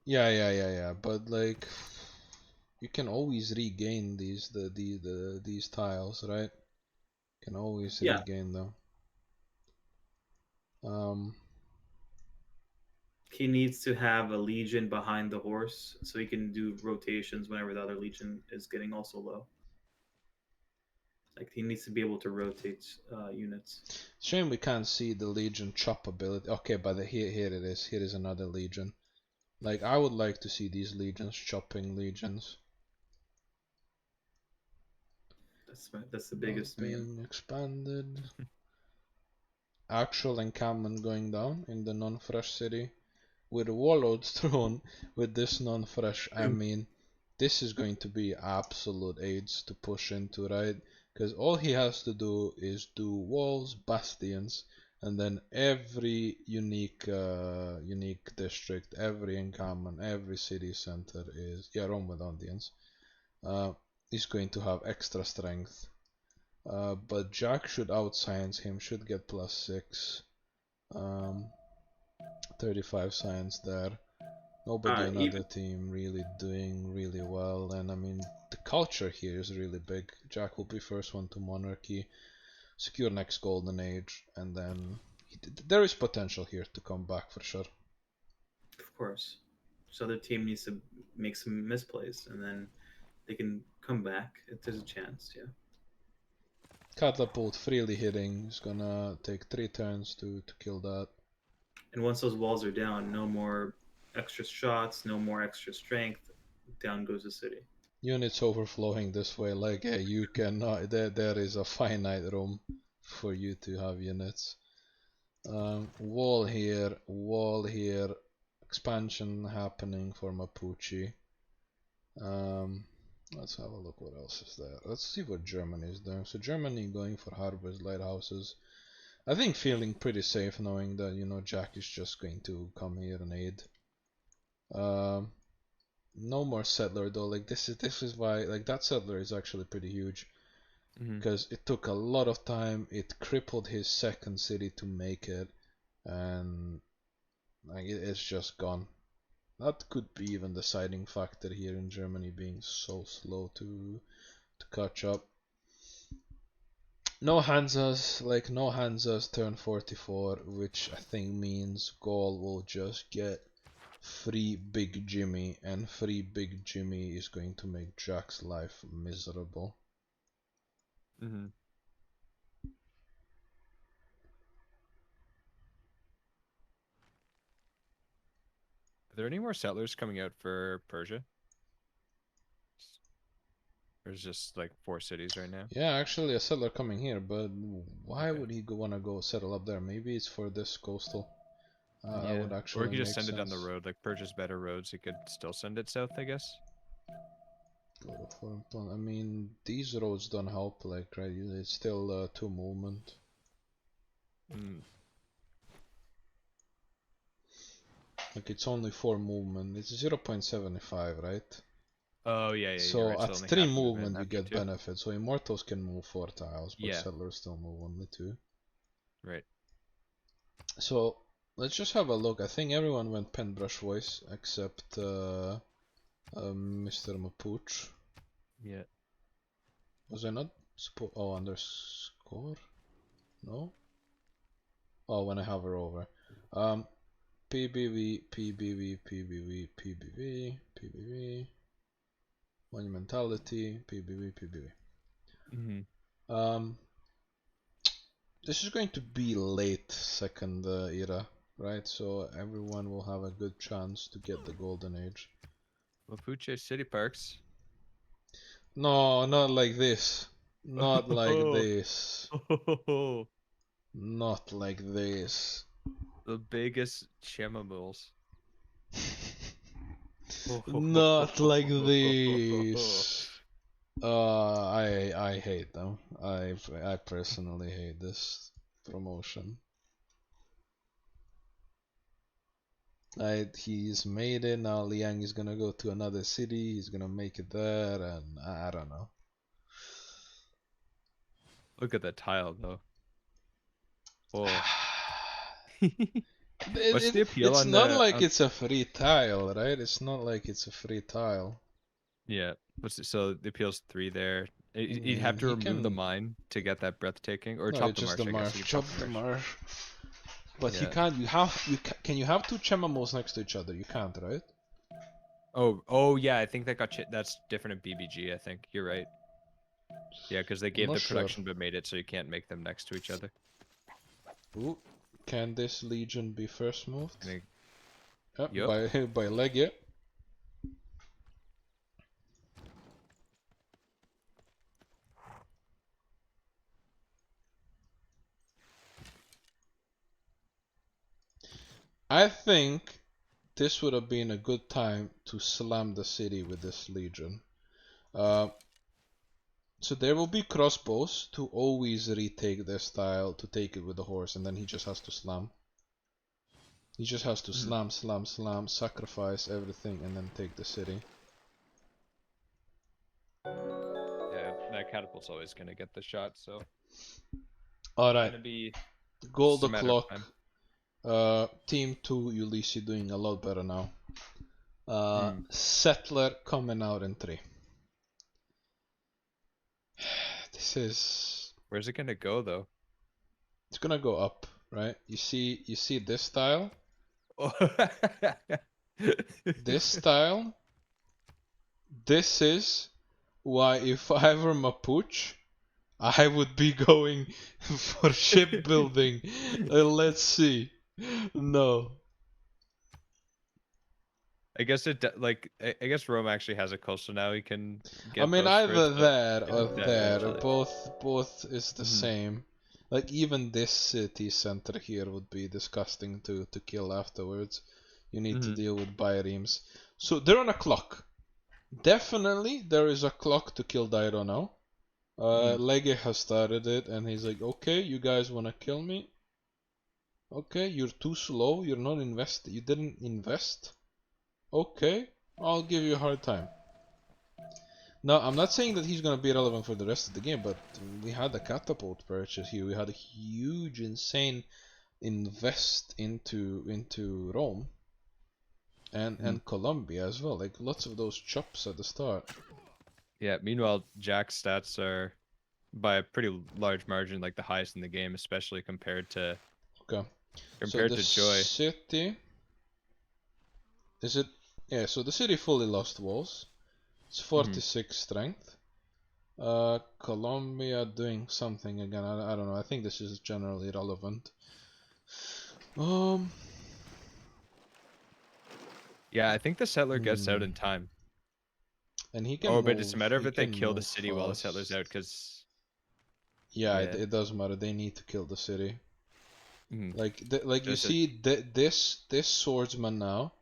yeah, but like, you can always regain these tiles, right? You can always regain them. He needs to have a legion behind the horse so he can do rotations whenever the other legion is getting also low. Like he needs to be able to rotate units. Shame we can't see the legion chop ability. Okay, but here it is. Here is another legion. Like I would like to see these legions chopping legions. That's the biggest being expanded. Actual encampment going down in the non-fresh city. With a Warlord's Throne, with this non-fresh, I mean, this is going to be absolute AIDS to push into, right? Because all he has to do is do walls, bastions, and then every unique district, every encampment, every city center is, yeah, Rome with audience, is going to have extra strength. But Jack should outscience him, should get +6. 35 science there. Nobody on other team really doing really well, and I mean the culture here is really big. Jack will be first one to monarchy, secure next golden age, and then there is potential here to come back for sure. Of course. So the team needs to make some misplays, and then they can come back if there's a chance. Yeah. Catapult freely hitting is gonna take 3 turns to kill that. And once those walls are down, no more extra shots, no more extra strength. Down goes the city. Units overflowing this way, like hey, you cannot. There is a finite room for you to have units. Wall here, expansion happening for Mapuche. Let's have a look what else is there. Let's see what Germany is doing. So Germany going for harbors, lighthouses. I think feeling pretty safe knowing that, you know, Jack is just going to come here and aid. No more settler though. Like this is why, like, that settler is actually pretty huge because it took a lot of time. It crippled his second city to make it, and like it's just gone. That could be even the deciding factor here in Germany being so slow to catch up. No Hansas, like no Hansas turn 44, which I think means Gaul will just get free Big Jimmy, and free Big Jimmy is going to make Jack's life miserable. Are there any more settlers coming out for Persia? There's just like 4 cities right now. Yeah, actually a settler coming here, but why would he want to go settle up there? Maybe it's for this coastal. I would actually Or he could just make send it down the sense. road. Like Persia's better roads, he could still send it south, I guess. Go to foreign plan. I mean, these roads don't help, like, right? It's still 2 movement. Like, it's only 4 movement. It's 0.75, right? Oh yeah, So you're right. at only 3 half movement movement you after get 2. benefit. So Immortals can move 4 tiles, but Yeah. Settlers still move only 2. Right. So let's just have a look. I think everyone went pen brush voice except Mr. Mapooch. Yeah. Was I not supposed? Oh, underscore? No? Oh, when I hover over. PBV, PBV, PBV, PBV, PBV. Monumentality, PBV, PBV. This is going to be late second era, right? So everyone will have a good chance to get the golden age. Mapuche City Parks. No, not like this. Not like this. Oh, Not like this. the biggest chemimals. Not like this. I hate them. I personally hate this promotion. He's made it, now Liang is gonna go to another city, he's gonna make it there, and I don't know. Look at that tile though. Oh. What's the appeal it's on not the, like it's a free tile, right? It's not like it's a free tile. Yeah. So the appeal's 3 there. You'd mean, have to he remove the can- mine to get that breathtaking, or No, chop it's the just marsh. the I guess marsh. you could Chop the marsh. But you Yeah. can't. Can you have 2 chemimals next to each other? You can't, right? Oh yeah. I think that that's different in BBG. I think you're right. Yeah, because they gave not the sure. production but made it so you can't make them next to each other. Ooh, can this legion be first moved? Yep. By leg, yeah. I think this would have been a good time to slam the city with this legion. So there will be crossbows to always retake this tile to take it with the horse, and then he just has to slam. He just has to slam, sacrifice everything, and then take the city. Yeah, that catapult's always gonna get the shot. So. Alright, Gonna be gold just a matter of o'clock. time. Team 2, Ulysse doing a lot better now. Settler coming out in 3. This is... Where's it gonna go though? It's gonna go up, right? You see this tile? This tile? This is why if I were Mapooch, I would be going for shipbuilding. Let's see. No. I guess I guess Rome actually has a coastal now. He can get. I mean, those either fruits, but there or yeah, there. actually. Both is the same. Like even this city center here would be disgusting to kill afterwards. You need to deal with biremes. So they're on a clock. Definitely, there is a clock to kill Dairo now. Lege has started it, and he's like, okay, you guys wanna kill me? Okay, you're too slow. You're not invested. You didn't invest. Okay, I'll give you a hard time. Now, I'm not saying that he's gonna be relevant for the rest of the game, but we had a catapult purchase here. We had a huge, insane invest into Rome and Colombia as well. Like lots of those chops at the start. Yeah. Meanwhile, Jack's stats are by a pretty large margin, like the highest in the game, especially compared to Okay. compared so the to Joy. city. Is it? Yeah. So the city fully lost walls. It's 46 strength. Colombia doing something again. I don't know. I think this is generally relevant. Yeah, I think the settler gets out in time. And he can Oh, move. but it's a matter of He if they can kill the move city while the settler's fast. out, because Yeah, Yeah. it does matter. They need to kill the city. Mhm. Like you Just see, this swordsman now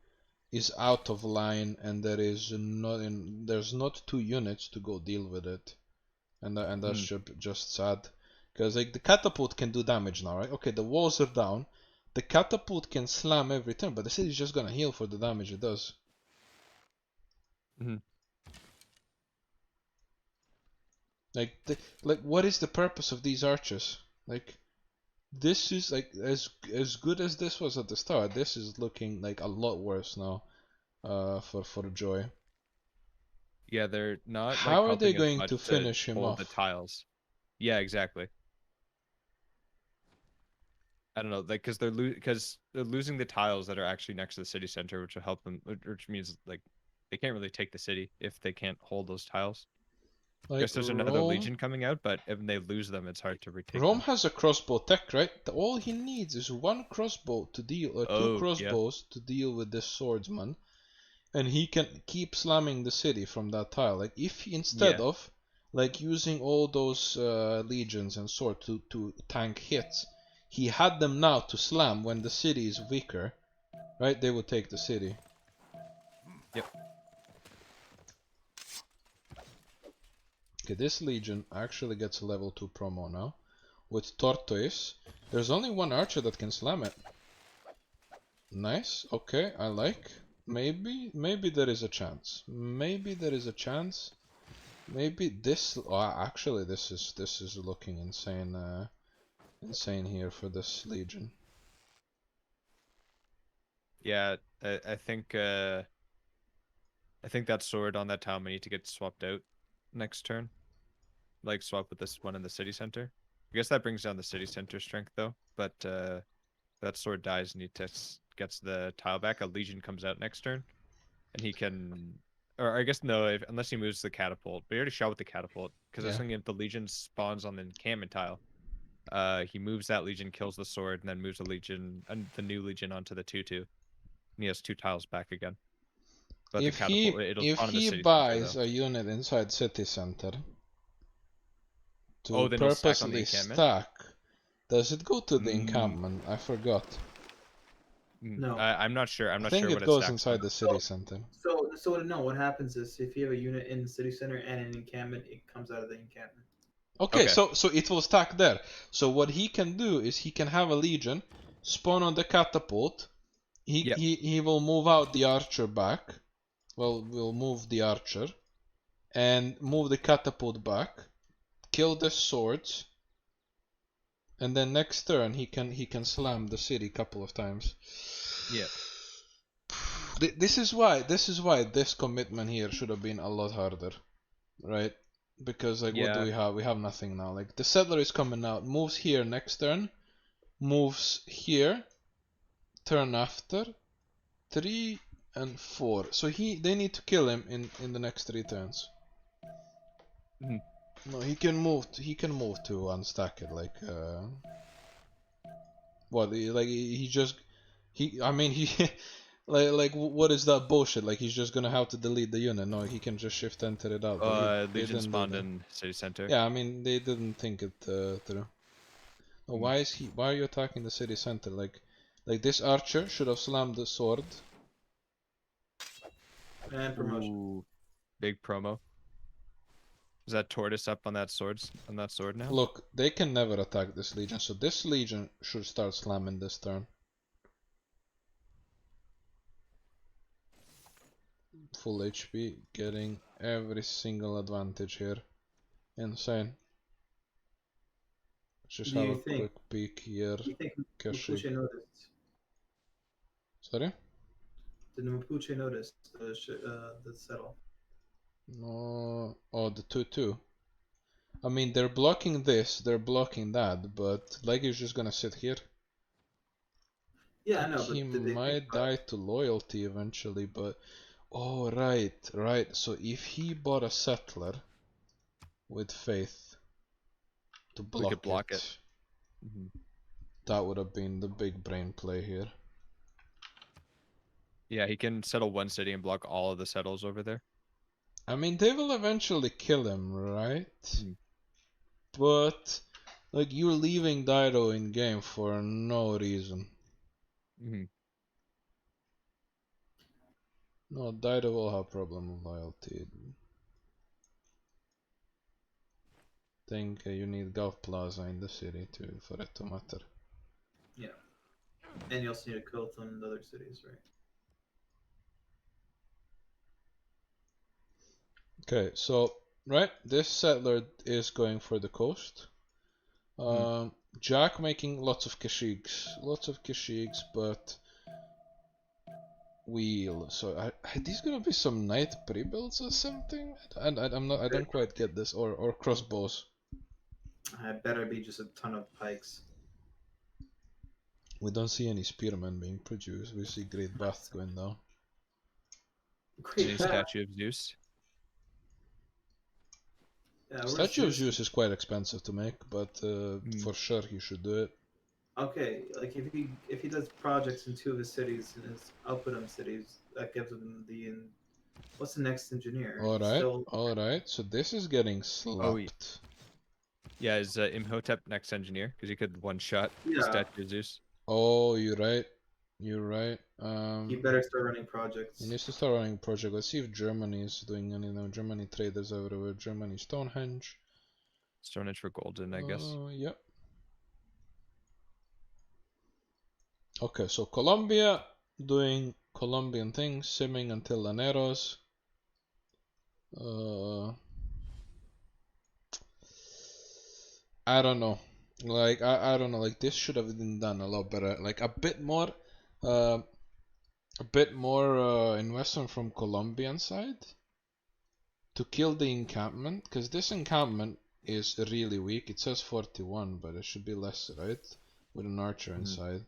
is out of line, and there's not 2 units to go deal with it, and that's just sad, because like the catapult can do damage now, right? Okay, the walls are down, the catapult can slam every turn, but the city's just gonna heal for the damage it does. Like what is the purpose of these archers? Like this is like as good as this was at the start. This is looking like a lot worse now. For Joy. yeah, they're not like How are they helping as going much to finish him hold the off? tiles. Yeah, exactly. I don't know, like because they're losing the tiles that are actually next to the city center, which will help them, which means like they can't really take the city if they can't hold those tiles. I Like guess there's another legion coming out, but if they lose them, it's hard to retake Rome them. has a crossbow tech, right? All he needs is 1 crossbow to deal, or 2 Oh, yeah. crossbows to deal with this swordsman, and he can keep slamming the city from that tile. Like if he, instead of like using all those legions and sword to tank hits, he had them now to slam when the city is weaker, right? They would take the city. Yep. Okay, this legion actually gets a level 2 promo now. With Tortoise, there's only 1 archer that can slam it. Nice, okay, I like. Maybe there is a chance. Maybe there is a chance. Maybe this. Oh, actually, this is looking insane. Insane here for this legion. Yeah, I think that sword on that tile may need to get swapped out next turn. Like swap with this one in the city center. I guess that brings down the city center strength though, but that sword dies and he gets the tile back. A legion comes out next turn, and he can, or I guess no, unless he moves the catapult. But he already shot with the catapult because I was thinking if the legion spawns on the encampment tile, he moves that legion, kills the sword, and then moves the legion and the new legion onto the 2/2. And he has 2 tiles back again. But If the catapult, it'll spawn in the he city buys center, a unit inside city center though. to Then he'll stack on the purposely encampment. stack, does it go to the encampment? I forgot. No. I'm not sure. I'm I not think sure it what it goes stacks inside on. the city center. So no. What happens is if you have a unit in the city center and an encampment, it comes out of the encampment. Okay, so it will stack there. So what he can do is he can have a legion, spawn on the catapult. He will move out the archer back. Well, we'll move the archer and move the catapult back. Kill the swords, and then next turn he can slam the city a couple of times. Yeah. This is why this commitment here should have been a lot harder, right? Because like what do we have? We have nothing now. Like the settler is coming out, moves here next turn, moves here, turn after, 3 and 4. So they need to kill him in the next 3 turns. No, he can move to unstack it like what like I mean he like what is that bullshit? Like he's just gonna have to delete the unit. No, he can just shift enter it out. But Legion spawned in city center. Yeah, I mean they didn't think it through. Oh, why are you attacking the city center? Like this archer should have slammed the sword. And promotion. Big promo. Is that tortoise up on that sword now? Look, they can never attack this legion, so this legion should start slamming this turn. Full HP, getting every single advantage here. Insane. Let's just Do have you a think- quick peek here. Do you think Kashi. Mapuche noticed? Sorry? Did Mapuche notice the settle? No. Oh, the 2-2. I mean, they're blocking this, they're blocking that, but Leggy is just gonna sit here. Yeah, I know, He but did they might think about die it? to loyalty eventually, but... Oh, right. So if he bought a settler with faith to We could block it, it. Mhm. that would have been the big brain play here. Yeah, he can settle one city and block all of the settles over there. I mean, they will eventually kill him, right? Mm. But, like, you're leaving Dido in game for no reason. Mm-hmm. No, Dido will have problem with loyalty. Think you need Gulf Plaza in the city for it to matter. Yeah. And you also need a cult on the other cities, right? Okay, so right, this settler is going for the coast. Jack making lots of Kashyyyks, but wheel. So are these gonna be some knight pre-builds or something? And I don't quite get this. Or crossbows. It better be just a ton of pikes. We don't see any spearmen being produced. We see Great Bath going down. Great Any Bat. statue of Zeus. Yeah, where's Statue of Zeus? Zeus is quite expensive to make, but for sure he should do it. Okay, like if he does projects in 2 of his cities, in his output cities, that gives him the what's the next engineer? Alright, so this is getting slapped. Yeah, is Imhotep next engineer? Because he could one-shot Yeah. statue of Zeus. Oh, you're right. He better start running projects. He needs to start running a project. Let's see if Germany is doing any. No, Germany traders everywhere. Germany Stonehenge. Stonehenge for golden, I guess. Yep. Okay, so Colombia doing Colombian things, simming until Laneros. I don't know. Like I don't know. Like this should have been done a lot better. Like a bit more investment from Colombian side to kill the encampment, because this encampment is really weak. It says 41, but it should be less, right? With an archer inside.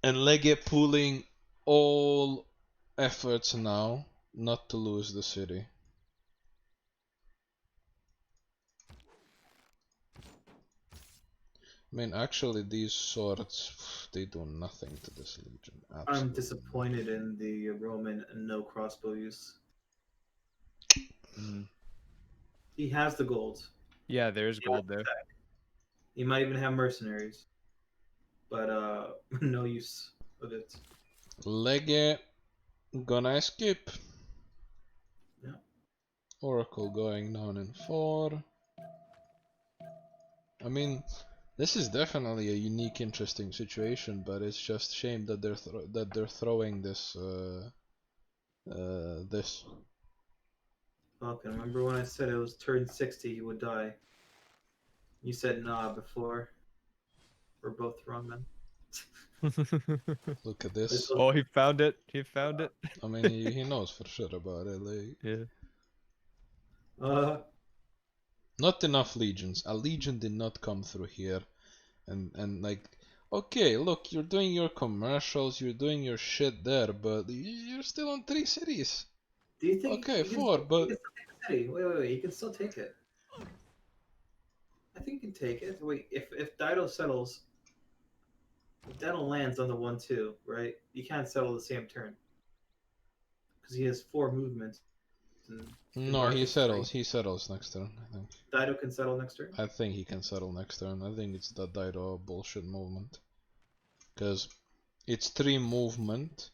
And Legge pooling all efforts now not to lose the city. I mean, actually, these swords, they do nothing to this legion. Absolutely. I'm disappointed in the Roman no crossbow use. He has the gold. Yeah, there's gold there. He might even have mercenaries, but no use of it. Legge gonna escape. Yeah. Oracle going down in 4. I mean, this is definitely a unique, interesting situation, but it's just shame that they're throwing this this. Falcon, remember when I said it was turn 60 he would die? You said nah before. We're both wrong, man. Look at this. Oh, he found it. He found it. I mean, he knows for sure about it. Like, Yeah. not enough legions. A legion did not come through here, and like, okay, look, you're doing your commercials, you're doing your shit there, but you're still on 3 cities. Do you think? Okay, 4, but he can still take the city. Wait, he can still take it. I think he can take it. Wait, if Dido settles, if Dido lands on the 1-2, right? You can't settle the same turn because he has 4 movements. no, he settles. He settles next turn, I think. Dido can settle next turn. I think he can settle next turn. I think it's the Dido bullshit movement, because it's 3 movement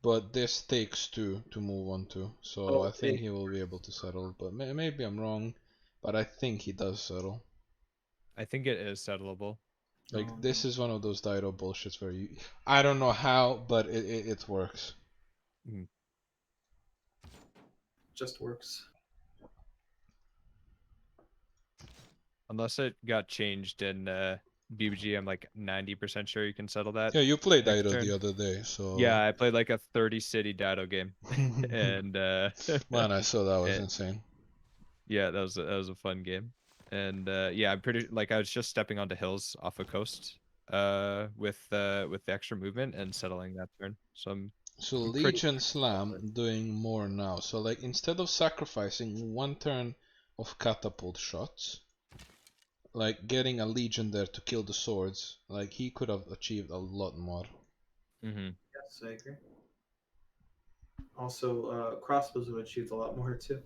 but this takes 2 to move on to. So I think Okay. he will be able to settle. But maybe I'm wrong. But I think he does settle. I think it is settleable. Like Oh, this is one of those Dido bullshits where you, I don't know how, but it works. just works. Unless it got changed in BBG, I'm like 90% sure you can settle that. Yeah, you played next Dido turn. the other day, so Yeah, I played like a 30 city Dado game, and man, I saw that was and- insane. yeah, that was a fun game, and yeah, I'm pretty like I was just stepping onto hills off a coast, with the extra movement and settling that turn. So So I'm pretty Legion Slam doing more now. So like instead of sacrificing 1 turn of catapult shots, like getting a Legion there to kill the swords, like he could have achieved a lot more. Yes, I agree. Also, crossbows have achieved a lot more too.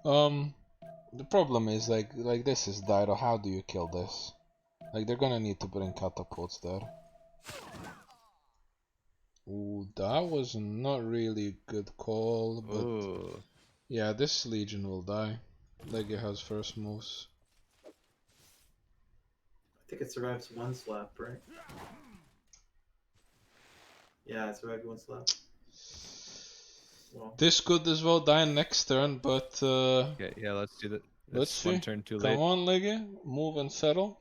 The problem is like this is Dido. How do you kill this? Like they're gonna need to bring catapults there. Ooh, that was not really a good call, but Ooh. yeah, this Legion will die. Legi has first moves. I think it survives 1 slap, right? Yeah, it survived 1 slap. Well, This could as well die next turn, but Okay, yeah, let's do that. let's It's one see. turn too Come late. on, Legi, move and settle.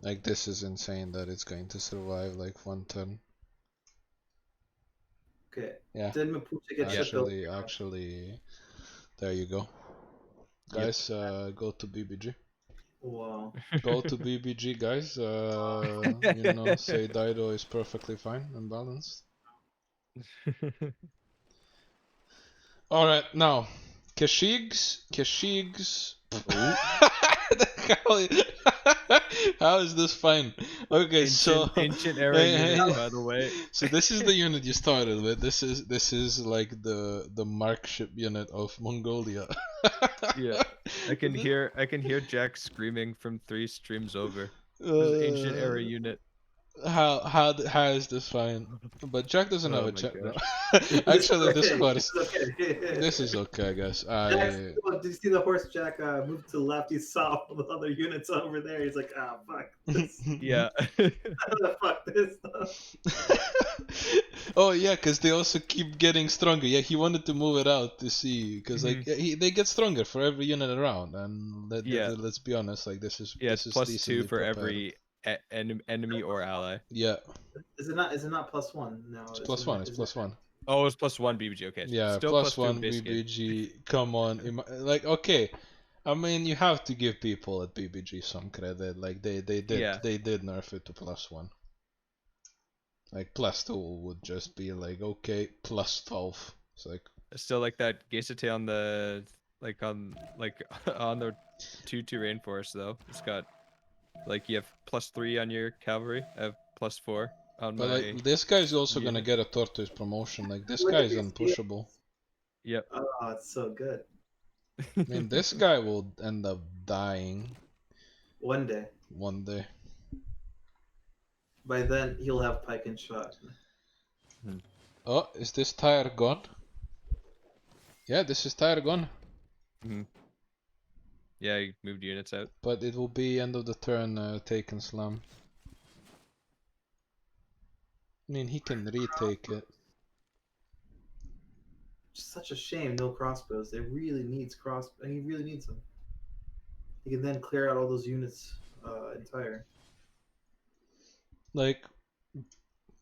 Like this is insane that it's going to survive like 1 turn. okay. Yeah. Did Mapuche get shipped over? Actually, there you go. Yep. Guys, go to BBG. Wow. Go to BBG, guys. You know, say Dido is perfectly fine and balanced. Alright, now, Kashyyyks. How is this fine? Okay, so ancient era unit, by the way. So this is the unit you started with. This is like the markship unit of Mongolia. Yeah, I can hear Jack screaming from 3 streams over. This is ancient era unit. How is this fine? But Jack doesn't have Oh a my chat. No. gosh. Actually, this course, This is okay. this is okay, I guess. Did you see the horse Jack moved to the left? He saw all the other units over there. He's like, ah, fuck this. Yeah. Fuck this stuff. Oh yeah, because they also keep getting stronger. Yeah, he wanted to move it out to see, because like they get stronger for every unit around, and let's be honest, like this is Yeah, this it's is plus 2 decently for prepared. every enemy or ally. Yeah, Is it not +1? No, it's plus 1. It's plus 1. Oh, it's plus 1 BBG. Okay, Yeah, still plus +2 1 base game. BBG. Come on, like okay. I mean, you have to give people at BBG some credit. Like they did nerf it to plus 1. Like plus 2 would just be like okay, plus 12. It's like It's still like that Geisate on the on the 2/2 rainforest though. It's got like you have +3 on your cavalry. I have +4 on but my. like this guy's also gonna unit. get a tortoise promotion. Like this Look guy at is these unpushable. Yep. Oh, it's so good. I mean, this guy will end up dying One day. one day. By then, he'll have pike and shot. Oh, is this tire gone? Yeah, this is tire gone. Yeah, you moved units out. But it will be end of the turn taken slam. I mean, he can retake it. Just such a shame, no crossbows. They really needs he really needs them. He can then clear out all those units entire. Like,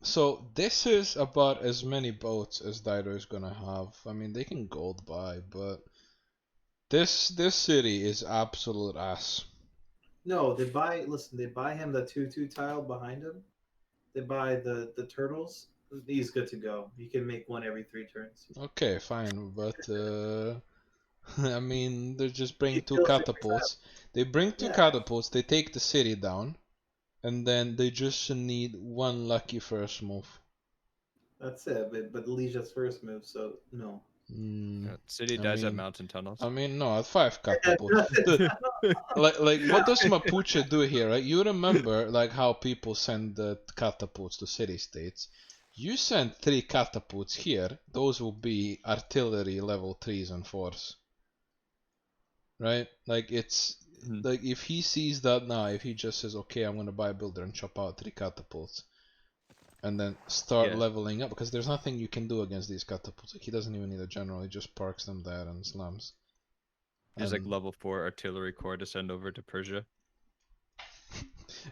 so this is about as many boats as Dido is gonna have. I mean, they can gold buy, but this city is absolute ass. No, they buy him the 2/2 tile behind him. They buy the turtles. He's good to go. He can make one every 3 turns. Okay, fine, but I mean, they just bring He 2 kills catapults. They bring 2 Yeah. catapults. They take the city down, and then they just need 1 lucky first move. That's it. But Legion's first move, so no. Mm, City I does have mean- mountain tunnels. I mean, no, at 5 catapults. like what does Mapuche do here, right? You remember like how people send the catapults to city states. You send 3 catapults here, those will be artillery level 3s and 4s. Right? Like it's Mhm. like if he sees that now, if he just says, okay, I'm gonna buy a builder and chop out 3 catapults and then start Yeah. leveling up, because there's nothing you can do against these catapults. Like he doesn't even need a general, he just parks them there and slams. He's like And- level 4 artillery corps to send over to Persia.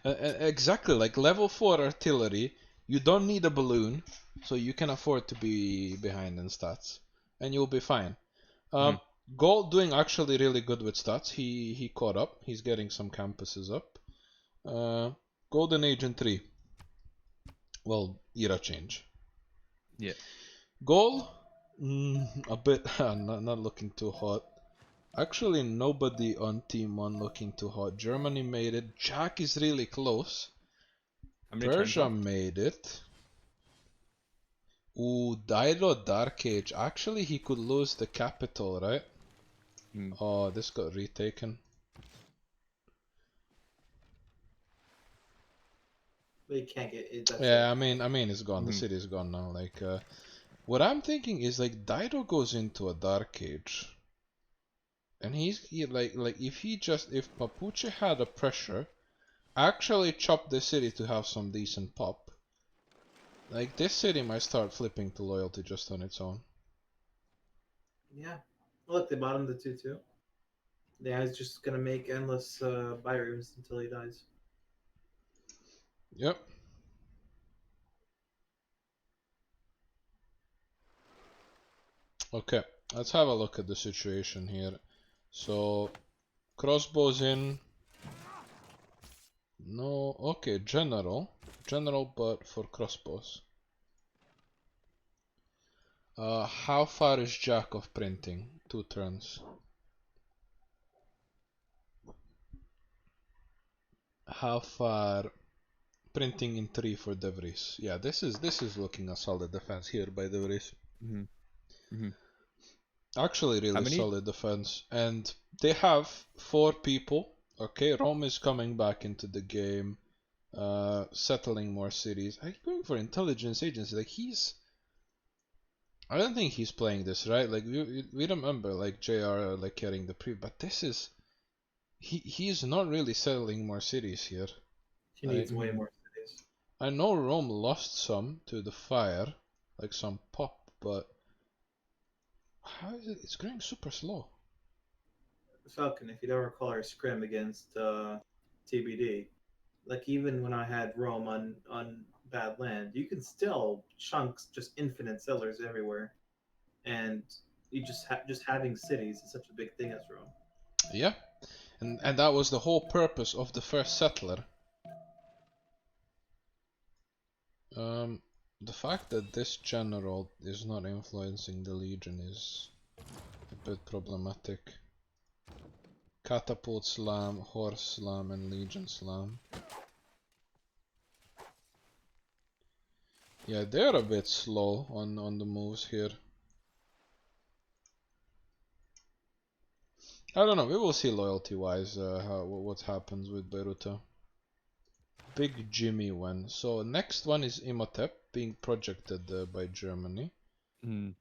Exactly, like level 4 artillery, you don't need a balloon, so you can afford to be behind in stats, and you'll be fine. Gold doing actually really good with stats. He caught up. He's getting some campuses up. Golden Agent 3. Well, era change. Yeah. Goal, a bit not looking too hot. Actually, nobody on Team 1 looking too hot. Germany made it. Jack is really close. How many turns Persia left? made it. Ooh, Dido Dark Age. Actually, he could lose the capital, right? Hmm. Oh, this got retaken. But you can't get it. That's Yeah, it. I mean, it's gone. The Mhm. city is gone now. Like, what I'm thinking is like Dido goes into a Dark Age, and like if Mapuche had a pressure, actually chop the city to have some decent pop. Like this city might start flipping to loyalty just on its own. Yeah. Look, they bought him the 2-2. The guy's just gonna make endless buy rooms until he dies. Yep. Okay, let's have a look at the situation here. So, crossbows in. No, okay, general, but for crossbows. How far is Jack of printing? 2 turns. How far printing in 3 for De Vries? Yeah, this is looking a solid defense here by De Vries. Mhm. Mhm. Actually, really many- solid defense, and they have 4 people. Okay, Rome is coming back into the game, settling more cities. I'm going for intelligence agency. Like I don't think he's playing this right. Like we remember like JR like carrying the pre, but this is he's not really settling more cities here. He needs way more cities. I know Rome lost some to the fire, like some pop, but how is it? It's going super slow. Falcon, if you don't recall our scrim against TBD, like even when I had Rome on bad land, you can still chunks just infinite settlers everywhere, and you just having cities is such a big thing as Rome. Yeah, and that was the whole purpose of the first settler. The fact that this general is not influencing the legion is a bit problematic. Catapult slam, horse slam, and legion slam. Yeah, they're a bit slow on the moves here. I don't know. We will see loyalty-wise what happens with Beruta. Big Jimmy win. So next one is Imhotep being projected by Germany. Mhm.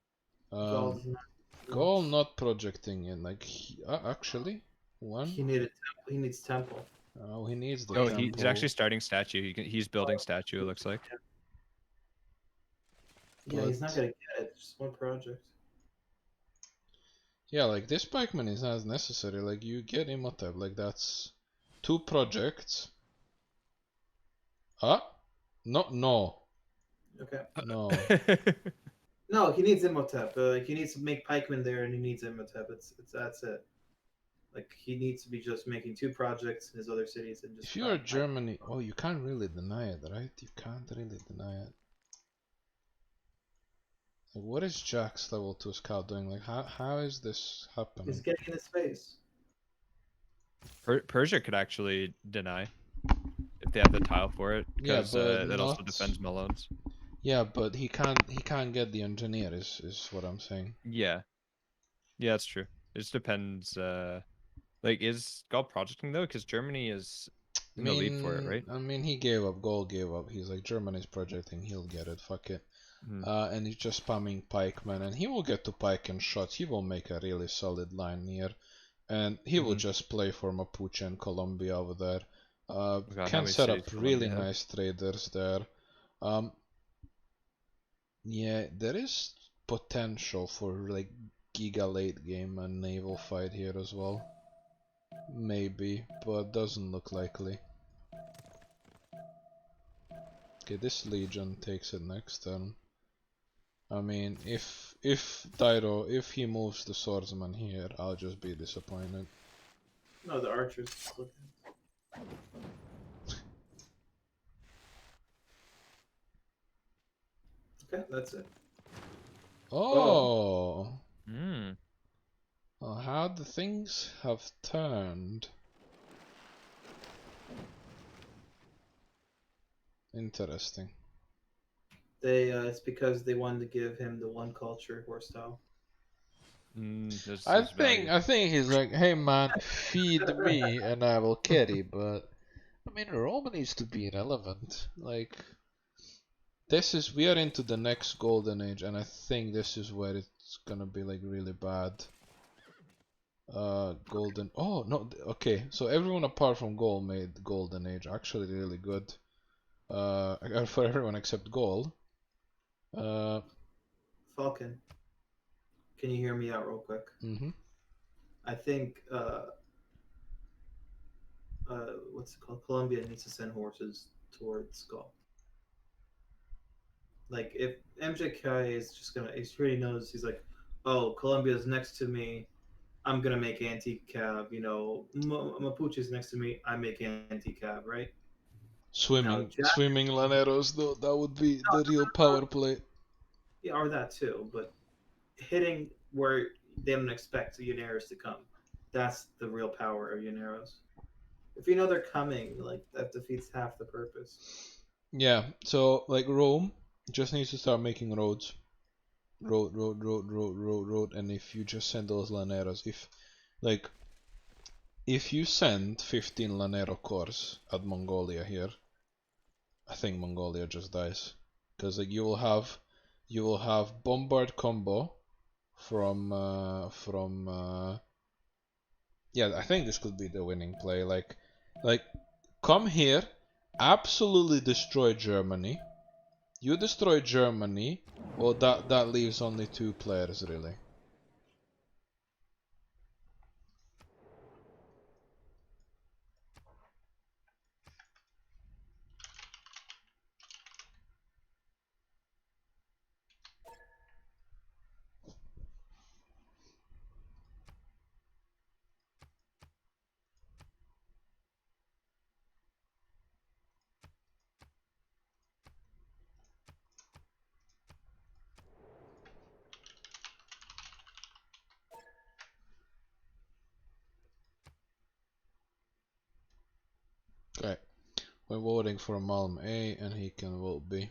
Gaul's not, Gaul not projecting in. Like actually one. he needs temple. Oh, he needs the Oh, temple. he's actually starting statue. He's building statue. It looks like. Yeah, he's not But- gonna get it. Just one project. Yeah, like this pikeman is not as necessary. Like you get Imhotep. Like that's 2 projects. Ah, no. Okay. No. No, he needs Imhotep. Like he needs to make pikemen there, and he needs Imhotep. It's that's it. Like he needs to be just making 2 projects in his other cities and just. If you are Germany, oh, you can't really deny it, right? You can't really deny it. Like, what is Jack's level 2 scout doing? Like, how is this happening? He's getting in his face. Persia could actually deny if they have the tile for it, Yeah, because but that also not- defends Malones. Yeah, but he can't get the engineer. Is what I'm saying. Yeah, that's true. It just depends. Like, is Gaul projecting though? Because Germany is in the lead for it, right? I mean, he gave up. Gaul gave up. He's like, Germany's projecting. He'll get it. Fuck it. And he's just spamming pikemen, and he will get to pike and shots. He will make a really solid line here, and he will just play for Mapuche and Colombia over there. God, how Can many set up cities really Colombia have? nice traders there. Yeah, there is potential for like giga late game and naval fight here as well. Maybe, but doesn't look likely. Okay, this Legion takes it next turn. I mean, if Dairo, if he moves the swordsman here, I'll just be disappointed. No, the archers. Okay, that's it. Oh! Hmm. Well, how the things have turned. Interesting. It's because they wanted to give him the one culture horse style. I think he's like, hey man, feed me and I will carry, but I mean Rome needs to be irrelevant. Like we are into the next golden age, and I think this is where it's gonna be like really bad. Golden. Oh no. Okay, so everyone apart from Gaul made golden age actually really good. For everyone except Gaul. Falcon, can you hear me out real quick? Mm-hmm. I think what's it called? Colombia needs to send horses towards Gaul. Like if MJK is just gonna, he already knows. He's like, oh, Colombia's next to me. I'm gonna make anti-cab. You know, Mapuche's next to me. I make anti-cab, right? Swimming Jack, Laneros though, that would be the real power play. yeah, or that too. But hitting where they don't expect the Uneros to come, that's the real power of Uneros. If you know they're coming, like that defeats half the purpose. Yeah, so like Rome just needs to start making roads. Road, and if you just send those Laneros, if you send 15 Lanero cores at Mongolia here, I think Mongolia just dies. Because like you will have bombard combo from yeah, I think this could be the winning play. Like come here, absolutely destroy Germany. You destroy Germany, well that leaves only two players really. Okay, we're voting for Malm A and he can vote B.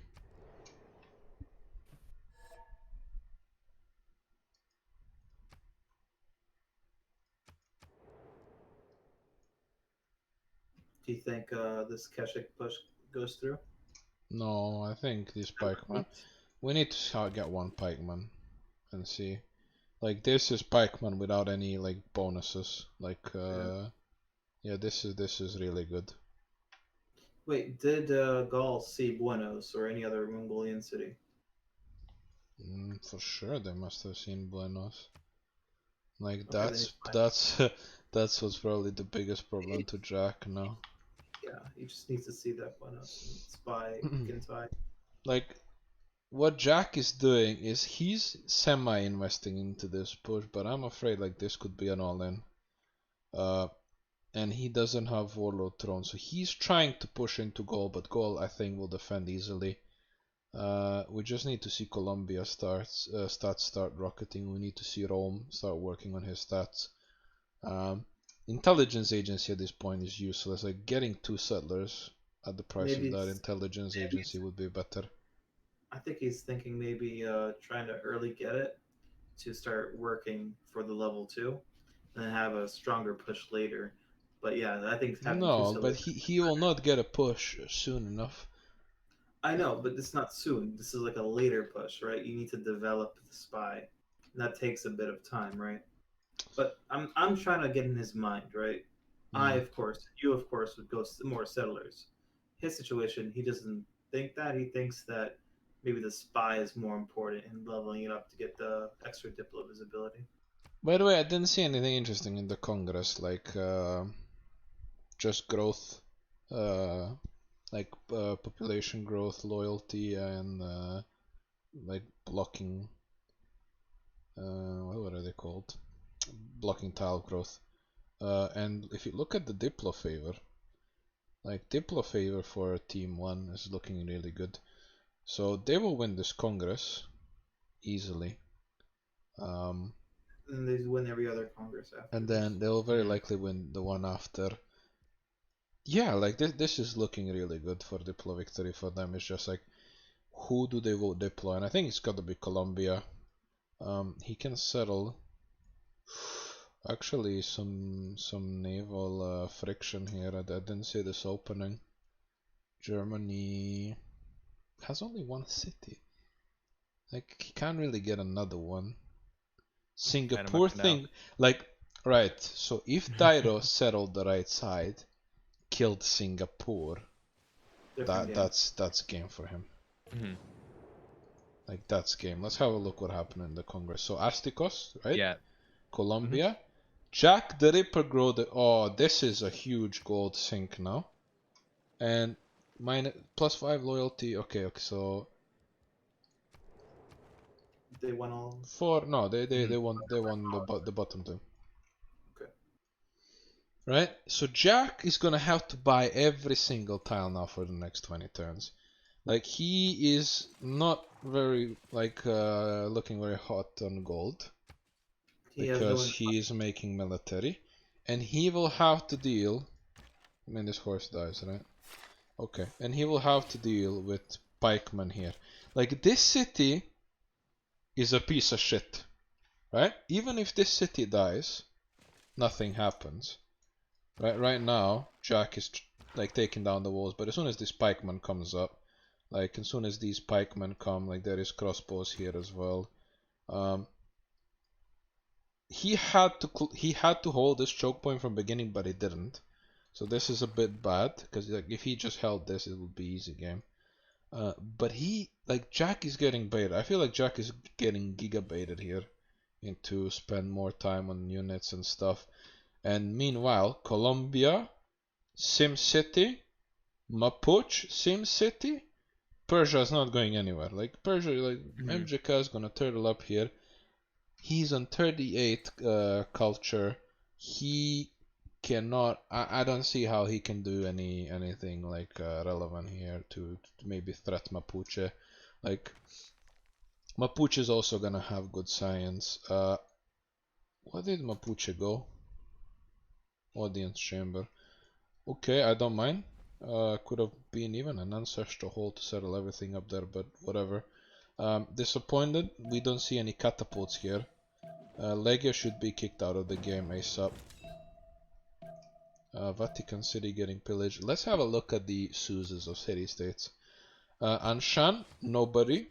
Do you think this Keshik push goes through? No, I think this pikeman. We need to get one pikeman and see. Like this is pikeman without any like bonuses. Like yeah, this is really good. Wait, did Gaul see Buenos or any other Mongolian city? For sure, they must have seen Buenos. Like Okay, that's that's what's probably the biggest problem to Jack now. yeah, he just needs to see that Buenos and spy, get spy. Like what Jack is doing is he's semi-investing into this push, but I'm afraid like this could be an all-in. And he doesn't have Warlord Throne, so he's trying to push into Gaul, but Gaul I think will defend easily. We just need to see Colombia stats start rocketing. We need to see Rome start working on his stats. Intelligence agency at this point is useless. Like getting 2 settlers at the price Maybe of that intelligence agency would be better. I think he's thinking maybe trying to early get it to start working for the level 2. and have a stronger push later. But yeah, I think having two No, but settlers. he will not get a push soon enough. I know, but it's not soon. This is like a later push, right? You need to develop the spy, and that takes a bit of time, right? But I'm trying to get in his mind, right? I Mm. of course, you of course would go more settlers. His situation, he doesn't think that. He thinks that maybe the spy is more important in leveling it up to get the extra Diplo visibility. By the way, I didn't see anything interesting in the Congress, like just growth, uh, like population growth, loyalty, and like blocking. What are they called? Blocking tile growth. And if you look at the Diplo favor, like Diplo favor for Team 1 is looking really good. So they will win this Congress easily. And they win every other Congress after. And then they'll very Mhm. likely win the one after. Yeah, like this is looking really good for Diplo victory for them. It's just like, who do they vote Diplo? And I think it's got to be Colombia. He can settle. Actually, some naval friction here. I didn't see this opening. Germany has only one city. Like he can't really get another one. Singapore Canal. thing, like right. So if Dairo settled the right side, killed Singapore, Different game. that's game for him. Mhm. Like that's game. Let's have a look what happened in the Congress. So Asticos, right? Yeah. Colombia. Jack the Ripper grow the. Oh, this is a huge gold sink now. And minus +5 loyalty. Okay, so They won all. 4. No, they Mhm. won the bottom two. Okay. Right? So Jack is gonna have to buy every single tile now for the next 20 turns. Like he is not very looking very hot on gold He has no. because he is making military, and he will have to deal. I mean, this horse dies, right? Okay, and he will have to deal with pikemen here. Like this city is a piece of shit, right? Even if this city dies, nothing happens. Right now, Jack is like taking down the walls, but as soon as this pikeman comes up, like as soon as these pikemen come, like there is crossbows here as well. He had to hold this choke point from beginning, but he didn't. So this is a bit bad because like if he just held this, it would be easy game. But Jack is getting baited. I feel like Jack is getting giga baited here into spend more time on units and stuff. And meanwhile, Colombia, Sim City, Mapuche, Sim City, Persia is not going anywhere. Like Persia, like MJK is gonna turtle up here. He's on 38 culture. He cannot. I don't see how he can do anything like relevant here to maybe threat Mapuche. Like Mapuche is also gonna have good science. What did Mapuche go? Audience chamber. Okay, I don't mind. Could have been even an ancestral hole to settle everything up there, but whatever. Disappointed. We don't see any catapults here. Legia should be kicked out of the game ASAP. Vatican City getting pillaged. Let's have a look at the Suzes of city-states. Anshan, nobody.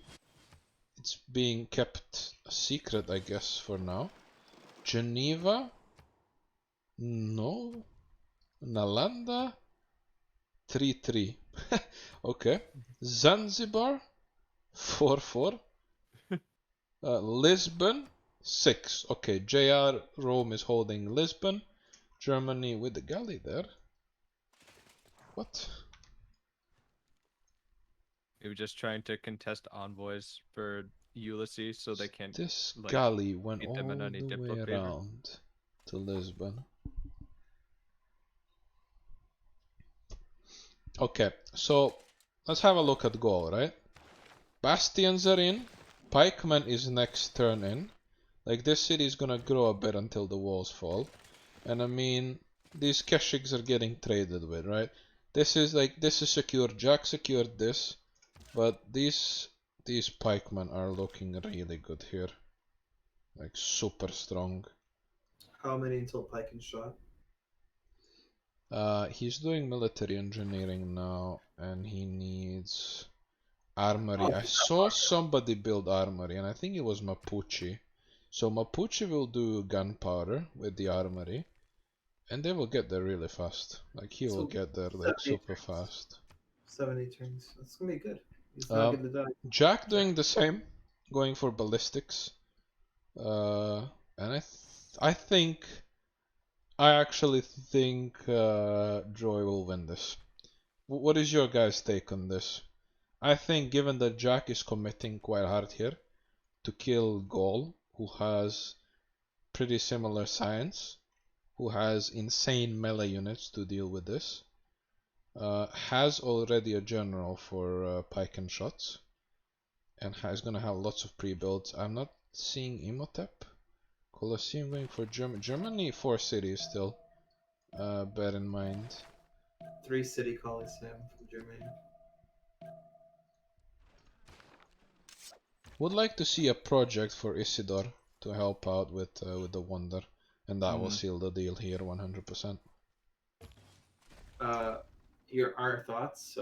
It's being kept a secret, I guess, for now. Geneva, no. Nalanda, 3-3. Okay. Zanzibar, 4-4. Lisbon, 6. Okay, JR Rome is holding Lisbon. Germany with the galley there. What? They were just trying to contest envoys for Ulysses so they can't This like galley went beat all them in any the way Diplo favor. around to Lisbon. Okay, so let's have a look at goal, right? Bastions are in. Pikeman is next turn in. Like this city is gonna grow a bit until the walls fall. And I mean, these Keshiks are getting traded with, right? This is secure. Jack secured this, but these pikemen are looking really good here. Like super strong. How many until Pike and shot? He's doing military engineering now, and he needs armory. I saw somebody build armory, and I think it was Mapuche. So Mapuche will do gunpowder with the armory, and they will get there really fast. Like he will So, get there like 70 super turns. fast. 70 turns. That's gonna be good. He's not Um, gonna die. Jack doing the same, going for ballistics. And I actually think Joy will win this. What is your guys' take on this? I think given that Jack is committing quite hard here to kill Gaul, who has pretty similar science, who has insane melee units to deal with this, has already a general for pike and shots, and is gonna have lots of pre-builds. I'm not seeing Imhotep. Colosseum going for Germany. Germany 4 cities still. Bear in mind. 3 city Coliseum from Germany. Would like to see a project for Isidore to help out with the Wonder, and that will seal the deal here 100%. Our thoughts.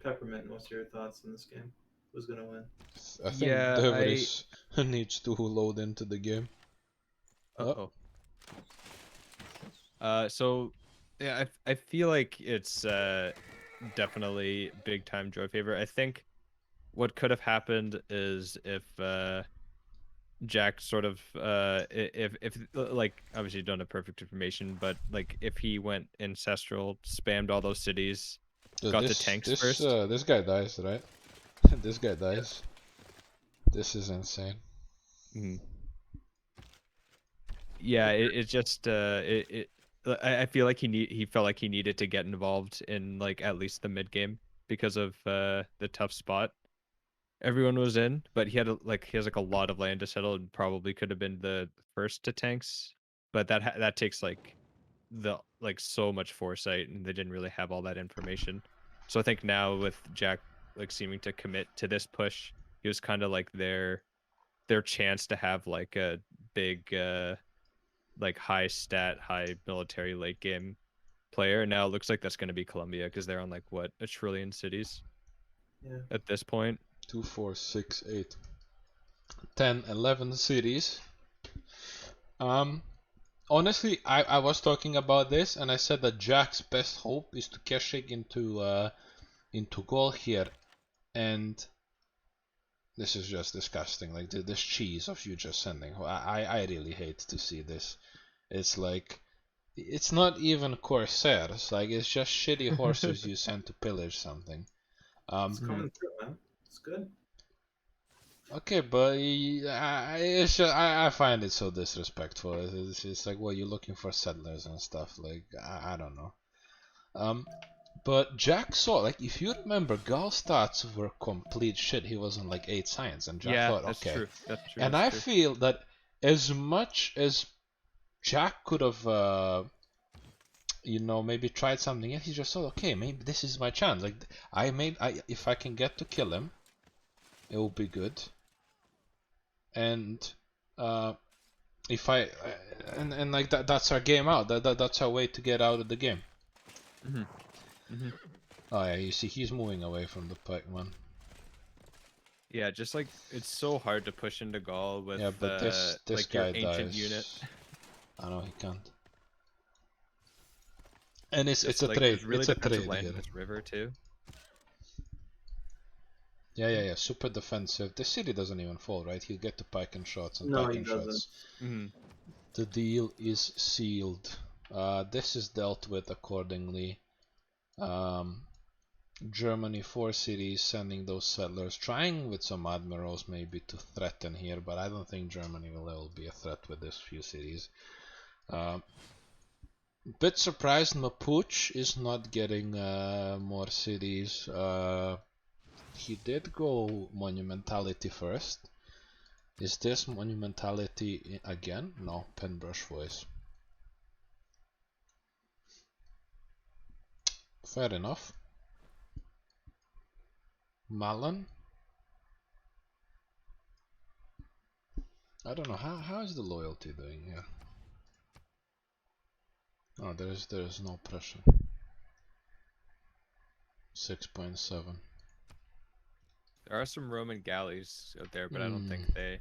Peppermint, what's your thoughts on this game? Who's gonna win? I think Yeah, De Vries needs to load into the game. Uh-oh. So yeah, I feel like it's definitely big time Joy favor. I think what could have happened is if Jack sort of if like obviously you don't have perfect information, but like if he went ancestral, spammed all those cities, got the tanks first. This guy dies, right? This guy dies. This is insane. Yeah, it just I feel like he felt like he needed to get involved in like at least the mid game because of the tough spot everyone was in, but he has like a lot of land to settle and probably could have been the first to tanks, but that takes like so much foresight, and they didn't really have all that information. So I think now with Jack like seeming to commit to this push, he was kind of like their chance to have like a big like high stat, high military late game player. Now it looks like that's going to be Colombia because they're on like what, 1 trillion cities at this point. 2, 4, 6, 8, 10, 11 cities. Honestly, I was talking about this, and I said that Jack's best hope is to cash it into goal here, and this is just disgusting. Like this cheese of you just sending. I really hate to see this. It's like it's not even corsairs. Like it's just shitty horses you send to pillage something. It's coming through, man. It's good. Okay, but I find it so disrespectful. It's like, well, you're looking for settlers and stuff. Like I don't know. But Jack saw, like, if you remember, Gal's stats were complete shit. He was on like 8 science, and Jack thought, that's okay. true. That's true. And I feel that as much as Jack could have, maybe tried something else, he just thought, okay, maybe this is my chance. Like, if I can get to kill him, it will be good. And if I and like that's our game out. That's our way to get out of the game. Oh yeah, you see, he's moving away from the pike, man. Yeah, just like it's so hard to push into Gaul with but this like guy your ancient dies. unit. I know he can't. And it's a like, trade. really It's a defensive trade land here. in this river too. Yeah. Super defensive. The city doesn't even fall, right? He'll get to pike and shots and No, pike he and doesn't. shots. The deal is sealed. This is dealt with accordingly. Germany 4 cities sending those settlers, trying with some admirals maybe to threaten here, but I don't think Germany will ever be a threat with this few cities. Bit surprised Mapuche is not getting more cities. He did go Monumentality first. Is this Monumentality again? No, Penbrush Voice. Fair enough. Malin? I don't know, how is the loyalty doing here? Oh, there is no pressure. 6.7. There are some Roman galleys out there, but I don't think they.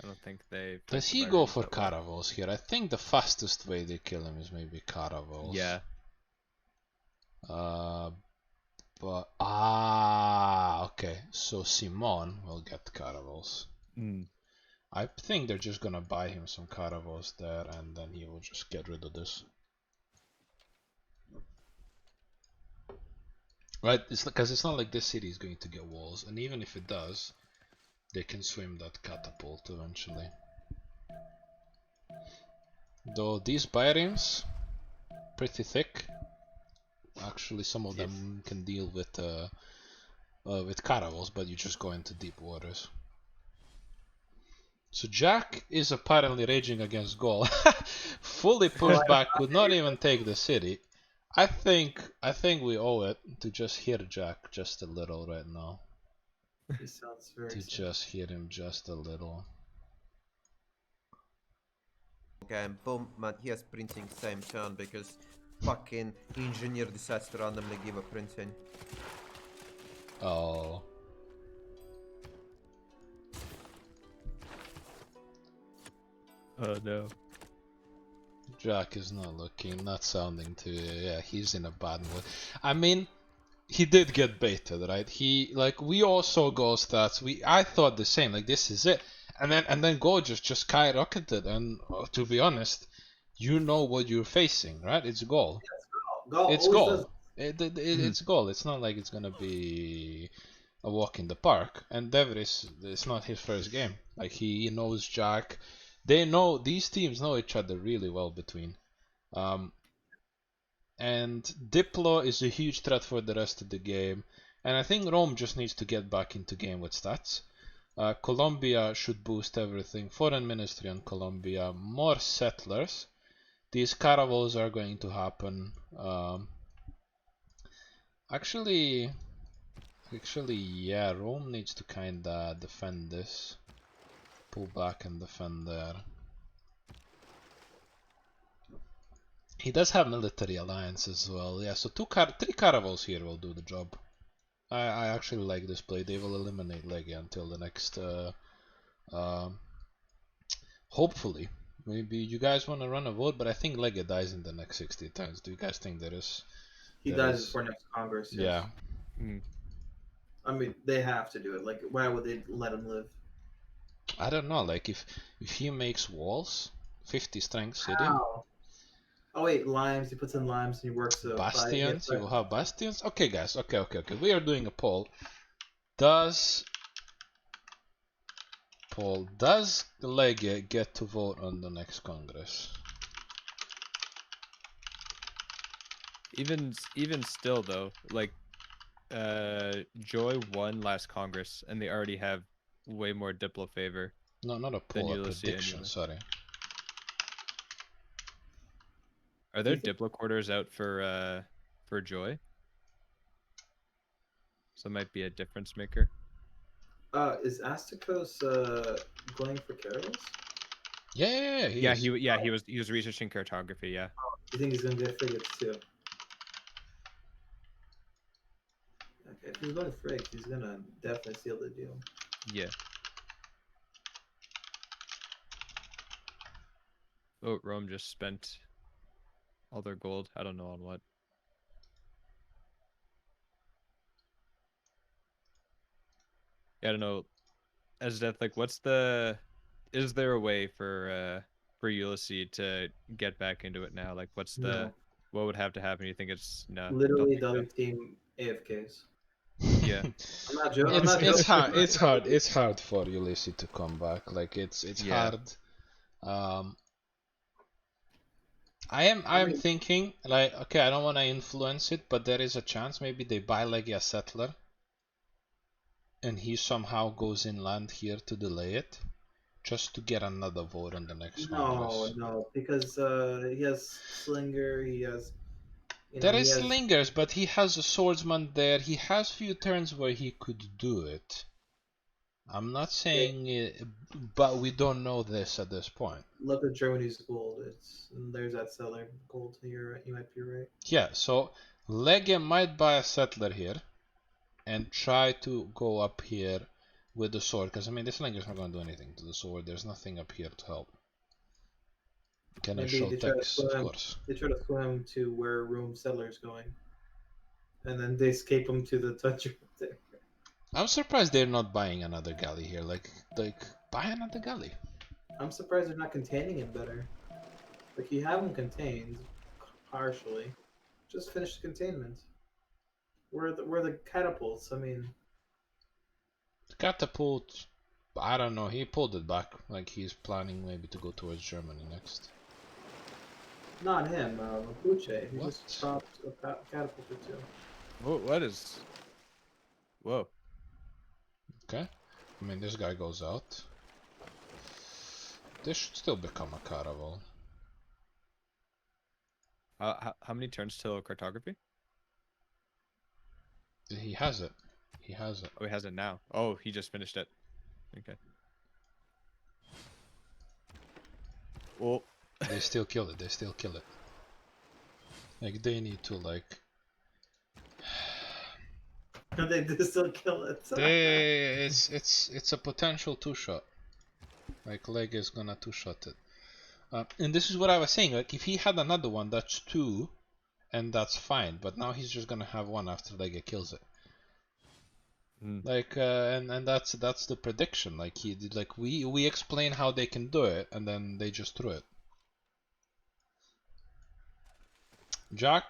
I don't think they. fight Does the he go Byrians for that well. caravels here? I think the fastest way they kill him is maybe caravels. Yeah. But okay. So Simon will get caravels. Mm. I think they're just gonna buy him some caravels there, and then he will just get rid of this. Right? It's because it's not like this city is going to get walls, and even if it does, they can swim that catapult eventually. Though these Byrians, pretty thick. Actually, some of them can deal with caravels, but you just go into deep waters. So Jack is apparently raging against Gaul. Fully pushed back, could not even take the city. I think we owe it to just hear Jack just a little right now. He sounds very To sad. just hear him just a little. Game, boom, man, he has printing same turn because fucking engineer decides to randomly give a printing. Oh. Oh no. Jack is not looking, not sounding too. Yeah, he's in a bad mood. I mean, he did get baited, right? He we all saw Goal stats. I thought the same. Like, this is it, and then Goal just skyrocketed. And to be honest, you know what you're facing, right? It's Goal. Gaul It's always Goal. does- It's Goal. It's not like it's gonna be a walk in the park. And Devris, it's not his first game. Like, he knows Jack. They know, these teams know each other really well between. And Diplo is a huge threat for the rest of the game. And I think Rome just needs to get back into game with stats. Colombia should boost everything. Foreign Ministry on Colombia. More settlers. These caravels are going to happen. Actually, yeah, Rome needs to kinda defend this. Pull back and defend there. He does have military alliance as well. Yeah, so 3 caravels here will do the job. I actually like this play. They will eliminate Legia until the next. Hopefully, maybe you guys want to run a vote, but I think Legia dies in the next 60 turns. Do you guys think there is? He dies before next Congress. Yes. Yeah. Mm. I mean, they have to do it. Like, why would they let him live? I don't know. Like, if he makes walls, 50 strength city. Wow. Oh wait, limes. He puts in limes and he works the Bastions, you will have bastions. Okay, guys. Okay. We are doing a poll. Does Legia get to vote on the next Congress? Even still though, like, Joy won last Congress, and they already have way more Diplo favor. No, not a poll, a Ulysse prediction. anyway. Sorry. Are there you think- Diplo quarters out for Joy? So it might be a difference maker. Is Asticos going for caravels? Yeah. He was researching cartography. Yeah. You think he's gonna get frigates too? Okay, if he's going to frigates, he's gonna definitely seal the deal. Yeah. Oh, Rome just spent all their gold. I don't know on what. Yeah, I don't know. As death, like, what's the? Is there a way for Ulysse to get back into it now? Like, what's the? No. What would have to happen? You think it's no? Literally, don't the other think team AFKs. so. Yeah. I'm not joking. It's hard. It's hard for Ulysse to come back. Like, it's Yeah. hard. I am thinking, like, okay, I don't want to influence it, but there is a chance maybe they buy Legia settler, and he somehow goes inland here to delay it, just to get another vote on the next Congress. No, because he has Slinger, he has. There is Slingers, but he has a swordsman there. He has few turns where he could do it. I'm not saying it, but we don't know this at this point. Look at Germany's gold. There's that settler gold. You might be right. Yeah, so Lege might buy a settler here and try to go up here with the sword, because I mean this Lege's not going to do anything to the sword. There's nothing up here to help. Can I Maybe show they try to text? Of swim. course. They try to swim to where Rome settler's going, and then they escape them to the touch. I'm surprised they're not buying another galley here. Like buy another galley. I'm surprised they're not containing it better. Like you have them contained partially. Just finish the containment. Where the catapults? I mean, Catapult, I don't know. He pulled it back. Like he's planning maybe to go towards Germany next. not him. Mapuche. He What? just dropped a catapult or two. What is? Whoa. Okay. I mean this guy goes out. This should still become a caravel. How many turns till cartography? He has it. He has it. Oh, he has it now. Oh, he just finished it. Okay. Well, They still kill it. They still kill it. Like they need to like. They just still kill it. It's a potential two-shot. Like Leg is gonna two-shot it. And this is what I was saying. Like if he had another one, that's two, and that's fine. But now he's just gonna have one after Leg kills it. Like and that's the prediction. Like he did. Like we explain how they can do it, and then they just threw it. Jack,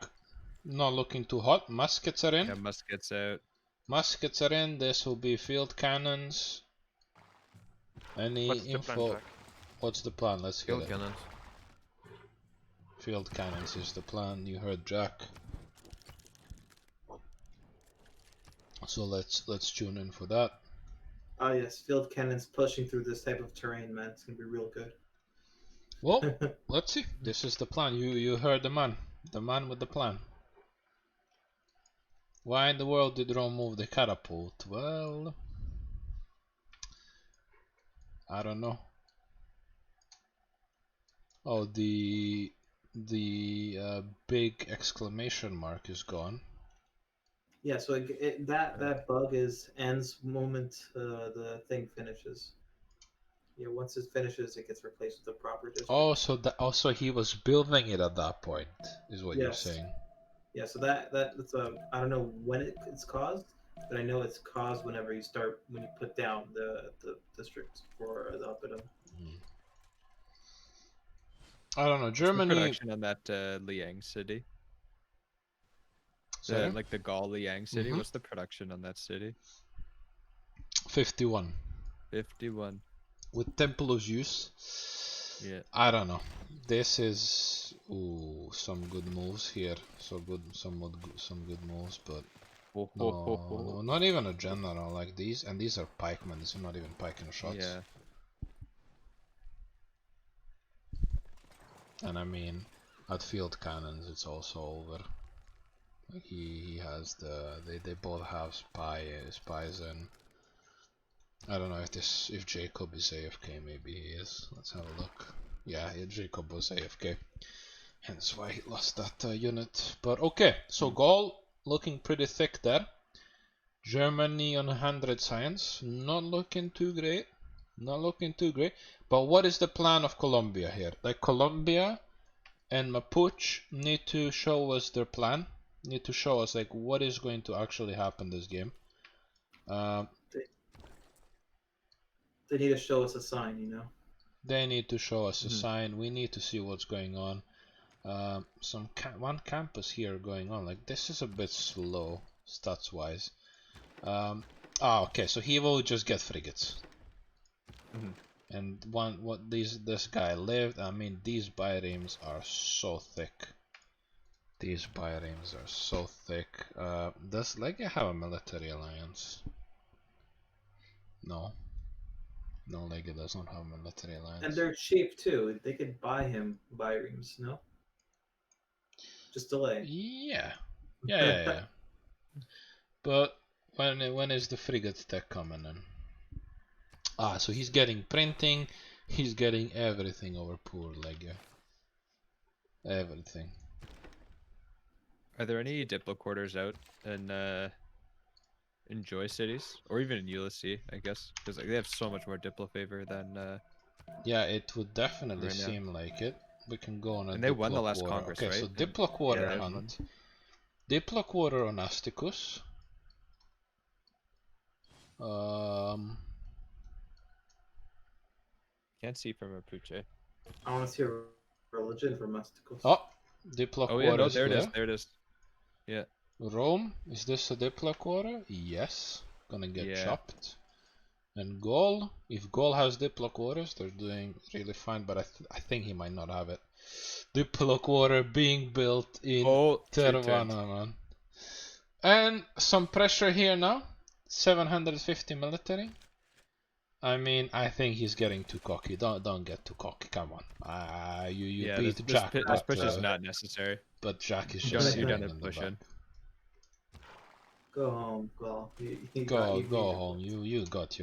not looking too hot. Muskets are in. yeah, muskets out. Muskets are in. This will be field cannons. Any What's the info? plan, Jack? What's the plan? Let's hear Field it. cannons. Field cannons is the plan. You heard Jack. So let's tune in for that. Oh yes, field cannons pushing through this type of terrain, man. It's gonna be real good. Well, let's see. This is the plan. You heard the man with the plan. Why in the world did Rome move the catapult? Well, I don't know. Oh, the big exclamation mark is gone. Yeah, so that bug ends moment the thing finishes. Yeah, once it finishes, it gets replaced with the proper district. Oh, so that also he was building it at that point, is what you're Yes. saying. Yeah, so that's I don't know when it's caused, but I know it's caused when you put down the district for the Alpidum. I don't know. What's the Germany. production on that Liang city? Sorry? Like the Gaul Liang city. Mhm. What's the production on that city? 51. 51. With Temple's use. Yeah. I don't know. This is some good moves here. Some good moves, but no, not even a general like these. And these are pikemen. These are not even pikeman shots. Yeah. And I mean, at field cannons, it's also over. Like he has they both have spies in. I don't know if Jacob is AFK. Maybe he is. Let's have a look. Yeah, Jacob was AFK. Hence why he lost that unit. But okay, so Gaul looking pretty thick there. Germany on 100 science, not looking too great. Not looking too great. But what is the plan of Colombia here? Like Colombia and Mapuche need to show us their plan. Need to show us like what is going to actually happen this game. They need to show us a sign, you know. They need to show us a sign. We need to see what's going on. One campus here going on. Like this is a bit slow stats wise. Okay, so he will just get frigates. And this guy lived. I mean, these biremes are so thick. These biremes are so thick. Does Lega have a military alliance? No. No, Lega does not have a military alliance. And they're cheap too. They could buy him biremes, no? Just delay. Yeah. But when is the frigate tech coming in? Ah, so he's getting printing, he's getting everything over poor Lega. Everything. Are there any Diplo quarters out in Joy cities, or even in Ulysse, I guess, because like, they have so much more Diplo favor than Yeah, it would definitely right now. seem like it. We can go on a And they won the Diplo last quarter. Congress, Okay, right? so And- Diplo quarter they've hunt. Diplo quarter on Asticus. Can't see from Mapuche. I want to see a religion for Mysticals. Oh, Diplo Oh yeah, no, quarter is there it is. there. There it is. Yeah. Rome, is this a Diplo quarter? Yes. Gonna get Yeah. chopped. And Gaul, if Gaul has Diplo quarters, they're doing really fine, but I think he might not have it. Diplo quarter being built in Oh, two turns. Tervana, man. And some pressure here now. 750 military. I mean, I think he's getting too cocky. Don't get too cocky. Come on. You Yeah, beat this Jack, push but, is not necessary. but Jack is You just don't you sitting don't have in to the push back. in. Go home, go. Go home. You got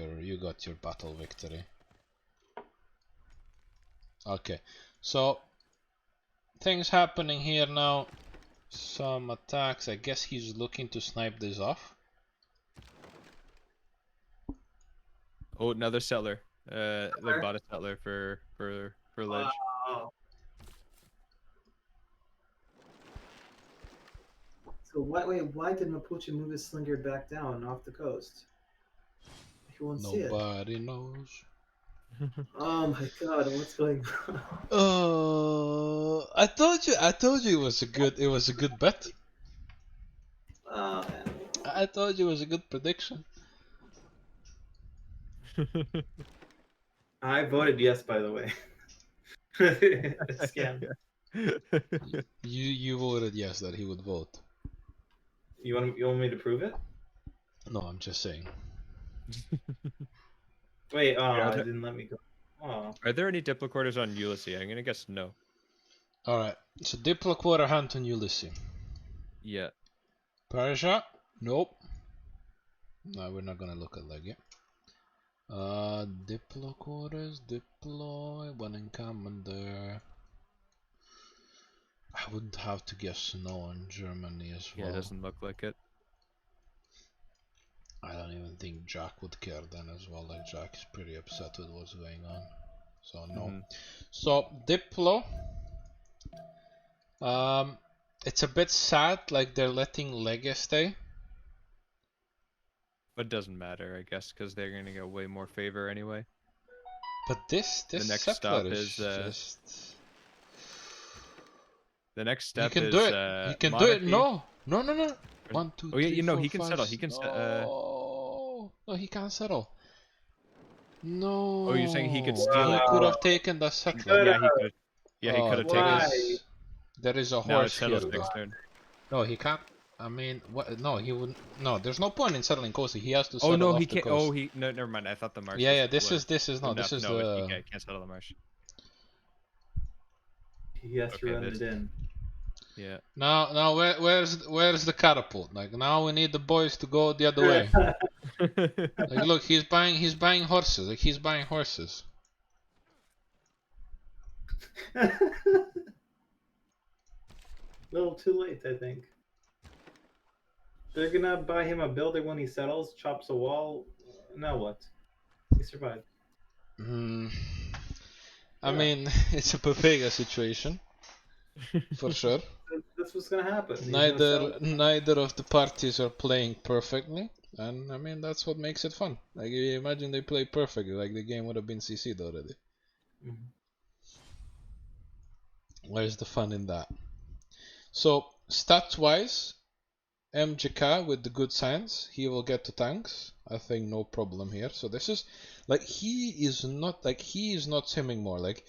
your battle victory. Okay, so things happening here now. Some attacks. I guess he's looking to snipe this off. Oh, another settler. They bought a settler for Ledge. Wow. So why did Mapuche move his slinger back down off the coast? He won't see it. Nobody knows. Oh my god, what's going on? I told you it was a good bet. Oh man. I told you it was a good prediction. I voted yes, by the way. Scam. You voted yes that he would vote. You want me to prove it? No, I'm just saying. Wait, Yeah, it didn't let me go. Oh. Are there any Diplo quarters on Ulysse? I'm gonna guess no. Alright, so Diplo quarter hunt on Ulysse. Yeah. Persia? Nope. No, we're not gonna look at Legia. Diplo quarters, deploy, one in commander. I would have to guess no on Germany as well. Yeah, it doesn't look like it. I don't even think Jack would care then as well. Like Jack is pretty upset with what's going on. So no. So Diplo. It's a bit sad, like they're letting Lega stay. But it doesn't matter, I guess, because they're gonna get way more favor anyway. But this The next settler stop is just. the next You step can is do it. You can do it. monarchy. No. 1, 2, Oh yeah, 3, you know 4, he can 5, settle. He can No, he can't settle. No. Oh, you're saying he could steal He it? could have taken the settler. Yeah, he could. Yeah, he Oh, could have there taken it. is- There is a Now horse it's here. settles next Though. turn. No, he can't. I mean, what? No, he wouldn't. No, there's no point in settling coast. He has to Oh settle no, off he the can't. coast. Oh, he no. Never mind. I thought the marsh. Yeah, was yeah. This was is no. enough. This is no, the. he can't settle the marsh. He has to Okay, run this- it in. Yeah. Now, where's the catapult? Like now, we need the boys to go the other way. Like, look, he's buying horses. Like he's buying horses. Little too late, I think. They're gonna buy him a builder when he settles, chops a wall. Now what? He survived. I Yeah. mean, it's a Papega situation, for sure. That's what's gonna happen. He's gonna settle. Neither of the parties are playing perfectly, and I mean that's what makes it fun. Like you imagine they play perfectly, like the game would have been CC'd already. Mhm. Where's the fun in that? So stats wise, MJK with the good science, he will get to tanks. I think no problem here. So this is like he is not simming more. Like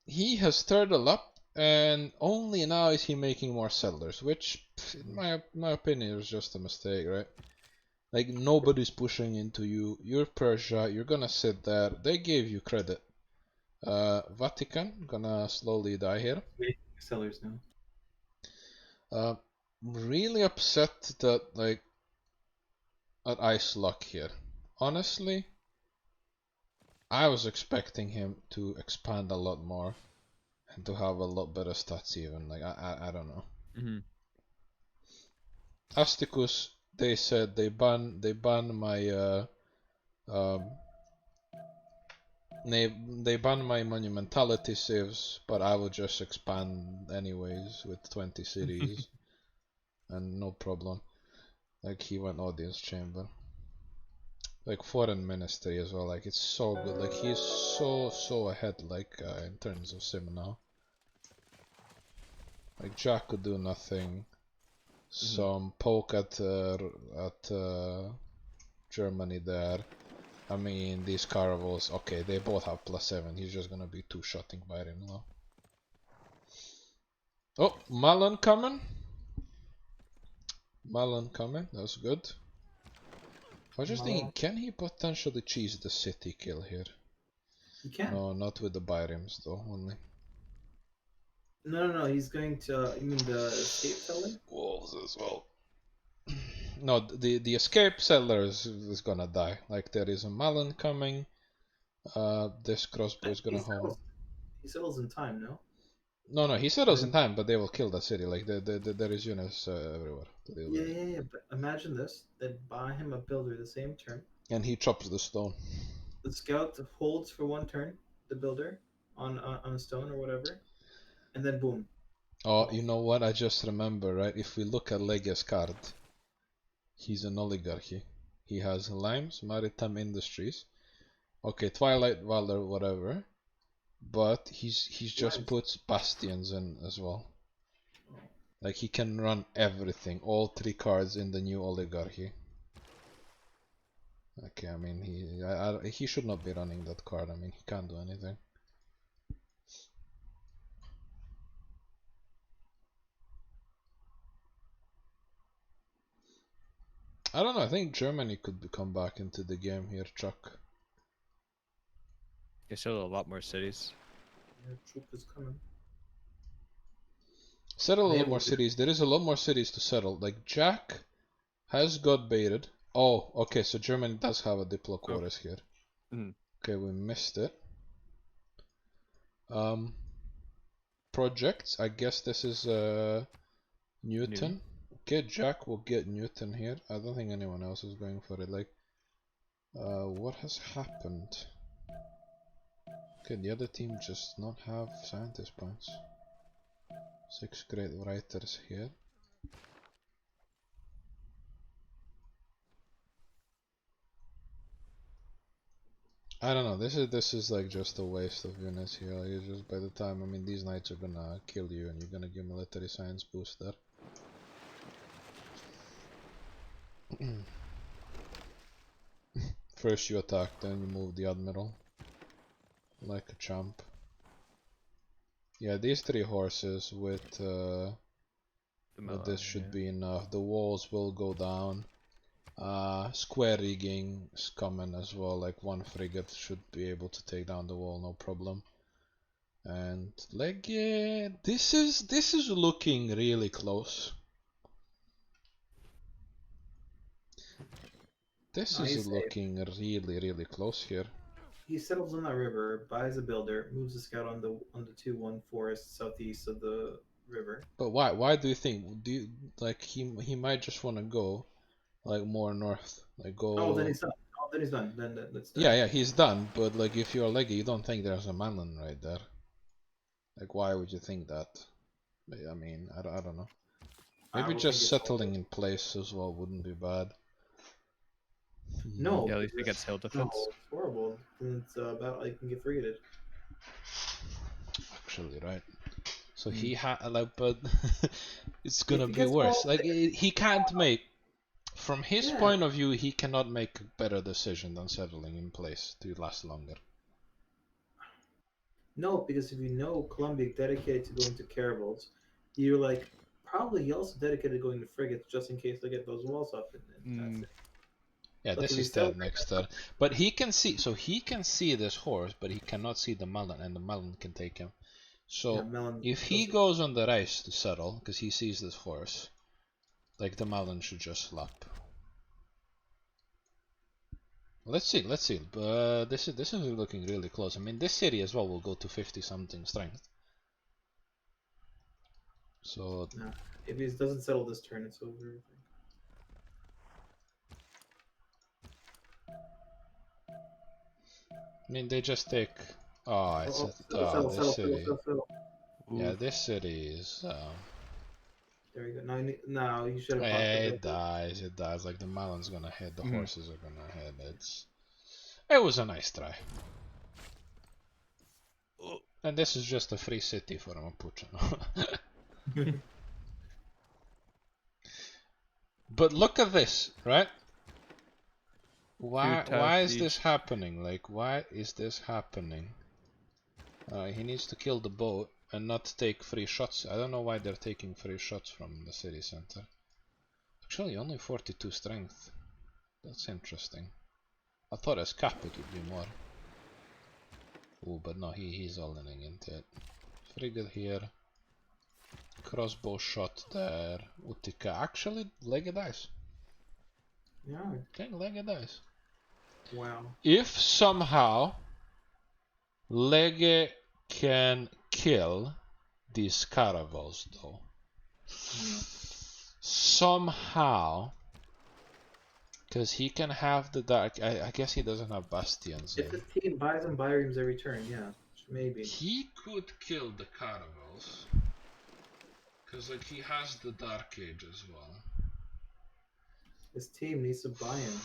he has turtled up, and only now is he making more settlers, which in my opinion is just a mistake, right? Like nobody's pushing into you. You're Persia. You're gonna sit there. They gave you credit. Vatican gonna slowly die here. Sellers now. Really upset that like at Ice Luck here. Honestly, I was expecting him to expand a lot more and to have a lot better stats even. Like I don't know. Mm-hmm. Asticus, they said they ban my they ban my monumentality saves, but I will just expand anyways with 20 cities and no problem. Like he went audience chamber. Like foreign ministry as well, like it's so good. Like he's so ahead like in terms of sim now. Like Jack could do nothing. Some poke at Germany there. I mean, these caravels, okay, they both have +7. He's just gonna be two-shotting by him now. Oh, Malon coming. Malon coming, that's good. I was just thinking, can he potentially cheese the city kill here? You can. No, not with the Byrims though, only. No. He's going to. You mean the escape seller? Wolves as well. No, the escape seller is gonna die. Like there is a Malon coming. This crossbow is gonna home. He settles in time, no? No, he settles in time, but they will kill the city. Like there is units everywhere to deal with. Yeah. But imagine this: they buy him a builder the same turn. And he chops the stone. The scout holds for one turn, the builder on a stone or whatever, and then boom. Oh, you know what? I just remember, right? If we look at Legia's card, he's an oligarchy. He has Limes, Maritime Industries. Okay, Twilight Valor, whatever. But he's just puts bastions in as well. Like he can run everything, all 3 cards in the new oligarchy. Okay, I mean he should not be running that card. I mean he can't do anything. I don't know. I think Germany could come back into the game here, Chuck. There's still a lot more cities. Yeah, troop is coming. Settle a lot Maybe. more cities. There is a lot more cities to settle. Like Jack has got baited. Oh, okay. So Germany does have a Diploquartus here. Okay, we missed it. Projects. I guess this is Newton. Okay, Jack will get Newton here. I don't think anyone else is going for it. Like, what has happened? Okay, the other team just not have scientist points. 6 great writers here. I don't know. This is like just a waste of units here. Like, it's just by the time, I mean, these knights are gonna kill you, and you're gonna give military science boost there. First you attack, then you move the admiral like a champ. Yeah, these 3 horses with this should be enough. The walls will go down. Square rigging is coming as well. Like 1 frigate should be able to take down the wall, no problem. And like yeah, this is looking really close. This is looking really close here. He settles on that river, buys a builder, moves a scout on the 2-1 forest southeast of the river. But why do you think? Do you like he might just want to go like more north, like go. Oh, then he's done. Then that's done. Yeah, he's done. But like if you're Leggy, you don't think there's a Manlan right there. Like why would you think that? I mean, I don't know. Maybe just settling in place as well wouldn't be bad. No. Yeah, at least he gets hill defense. No, it's horrible. It's about like can get frigated. Actually, right. So he had like, but it's gonna be worse. Like he can't make. From his point of view, he cannot make a better decision than settling in place to last longer. No, because if you know Columbia dedicated to going to caravels, you're like probably he also dedicated to going to frigates just in case they get those walls up. And that's it. Yeah, this is dead next turn. But he can see, so he can see this horse, but he cannot see the melon, and the melon can take him. So if he goes on the race to settle, because he sees this horse, like the melon should just slap. Let's see. This is looking really close. I mean, this city as well will go to 50 something strength. So No, if he doesn't settle this turn, it's over. I think. I mean, they just take. Oh, it's Settle, this city. settle. Yeah, this city is. There we go. Now you should have popped It dies. It dies. Like the melon's gonna hit. The horses are gonna hit. It was a nice try. And this is just a free city for a Mapuche. But look at this, right? Why is this happening? Like, why is this happening? He needs to kill the boat and not take free shots. I don't know why they're taking free shots from the city center. Actually, only 42 strength. That's interesting. I thought as cap it would be more. Oh, but no, he's all in into it. Frigate here. Crossbow shot there. Utica. Actually, Lega dies. Yeah. Okay, Lega dies. Wow. If somehow Lege can kill these caravels, though, somehow, because he can have the dark. I guess he doesn't have bastions. If his team buys him biremes every turn, yeah, maybe. He could kill the caravels, because like he has the dark age as well. His team needs to buy him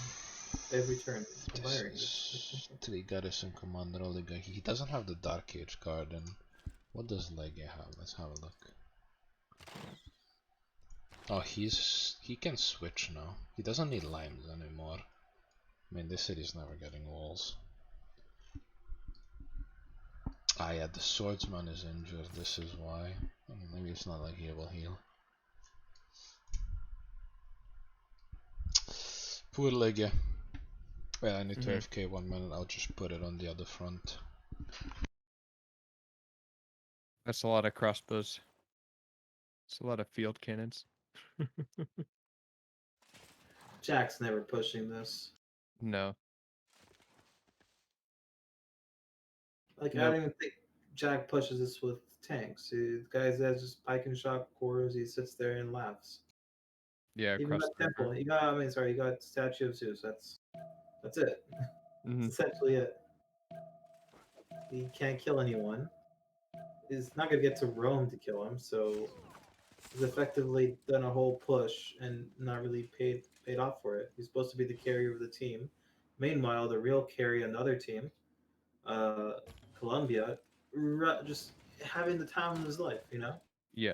every turn. This is 3 garrison commander Oliga. He doesn't have the dark age card. And what does Lege have? Let's have a look. Oh, he can switch now. He doesn't need limes anymore. I mean, this city's never getting walls. Ah, yeah, the swordsman is injured. This is why. I mean, maybe it's not like he will heal. Poor Lege. Well, I need to AFK 1 minute. I'll just put it on the other front. That's a lot of crossbows. It's a lot of field cannons. Jack's never pushing this. No. Like, Nope. I don't even think Jack pushes this with tanks. The guys has just pike and shot cores. He sits there and laughs. Yeah, Even cross that temple. You got Statue of Zeus. That's it. That's essentially it. He can't kill anyone. He's not gonna get to Rome to kill him, so he's effectively done a whole push and not really paid off for it. He's supposed to be the carrier of the team. Meanwhile, the real carry another team, Colombia, just having the time of his life, you know? Yeah.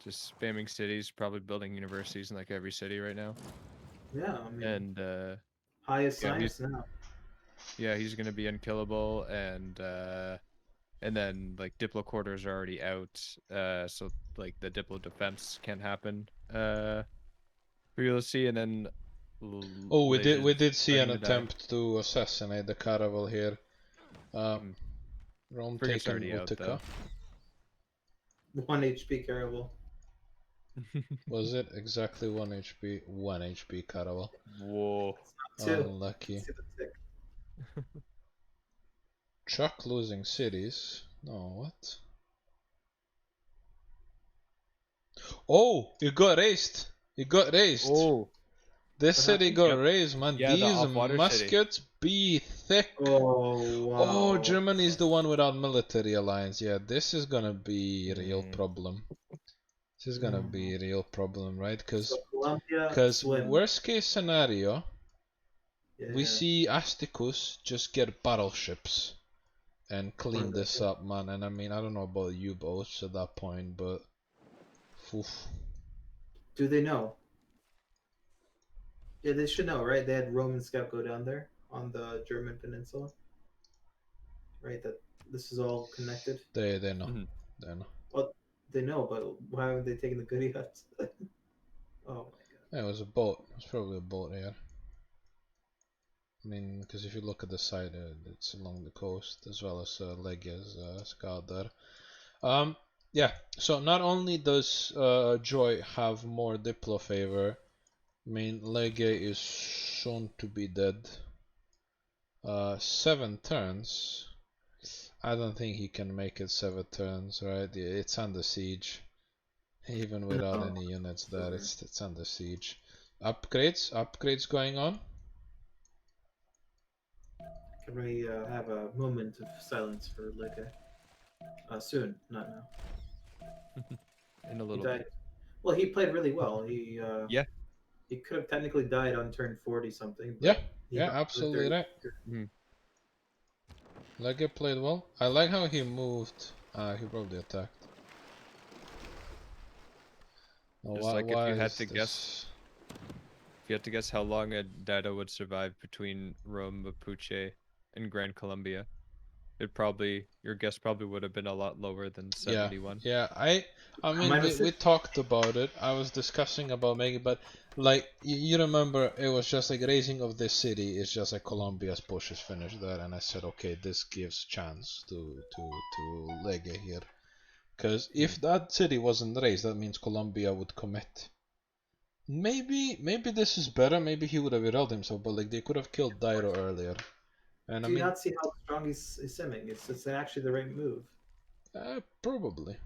Just spamming cities, probably building universities in like every city right now. Yeah, I mean, And highest yeah, science now. yeah, he's gonna be unkillable, and then like Diplo quarters are already out, so like the Diplo defense can't happen for Ulysse, and then Oh, we did see an starting to die. attempt to assassinate the caravel here. Rome Frigate's taking already out, Utica. 1 HP caravel. Was it exactly 1 HP? 1 HP caravel. Whoa. Two. Unlucky. See the tick. Chuck losing cities. No, what? Oh, it got raised. It got raised. Oh. This What city happened? got Yep. raised, man. Yeah, the These off-water muskets be thick. Oh, wow. Oh, Germany's the one without military alliance. Yeah, this is gonna be a real Mm. problem. This is gonna be a real problem, right? Because So Colombia swim. worst case scenario, we Yeah. see Asticus just get battleships and clean this up, man. And I mean, I don't know about U-boats at that point, but oof. Do they know? Yeah, they should know, right? They had Roman scout go down there on the German peninsula, right? That this is all connected. They know. Mhm. They know. Well, they know, but why haven't they taken the goodie huts? Oh my god! Yeah, it was a boat. It was probably a boat here. I mean, because if you look at the side, it's along the coast as well as Legia's scout there. Yeah. So not only does Joy have more Diplo favor, I mean Legia is shown to be dead. 7 turns. I don't think he can make it 7 turns, right? It's under siege. Even without any units there, it's under siege. Upgrades going on. Can we have a moment of silence for Lega? Soon, not now. In a He little died. bit. Well, he played really well. Yeah. He could have technically died on turn 40 something. But Yeah, he yeah, got absolutely right. Legge played well. I like how he moved. He probably attacked. Oh, Just like if you had is to guess, if you had to guess how long a Dado would survive between Rome, Mapuche, and Gran Colombia, your guess probably would have been a lot lower than 71. Yeah. I mean, Minus we 6? talked about it. I was discussing about making, but like you remember, it was just like raising of this city is just like Colombia's push is finished there, and I said, okay, this gives chance to Lege here, because if that city wasn't raised, that means Colombia would commit. Maybe this is better. Maybe he would have irrelled himself, but like they could have killed Dairo earlier. And Do I you mean, not see how strong he's simming? It's actually the right move. probably.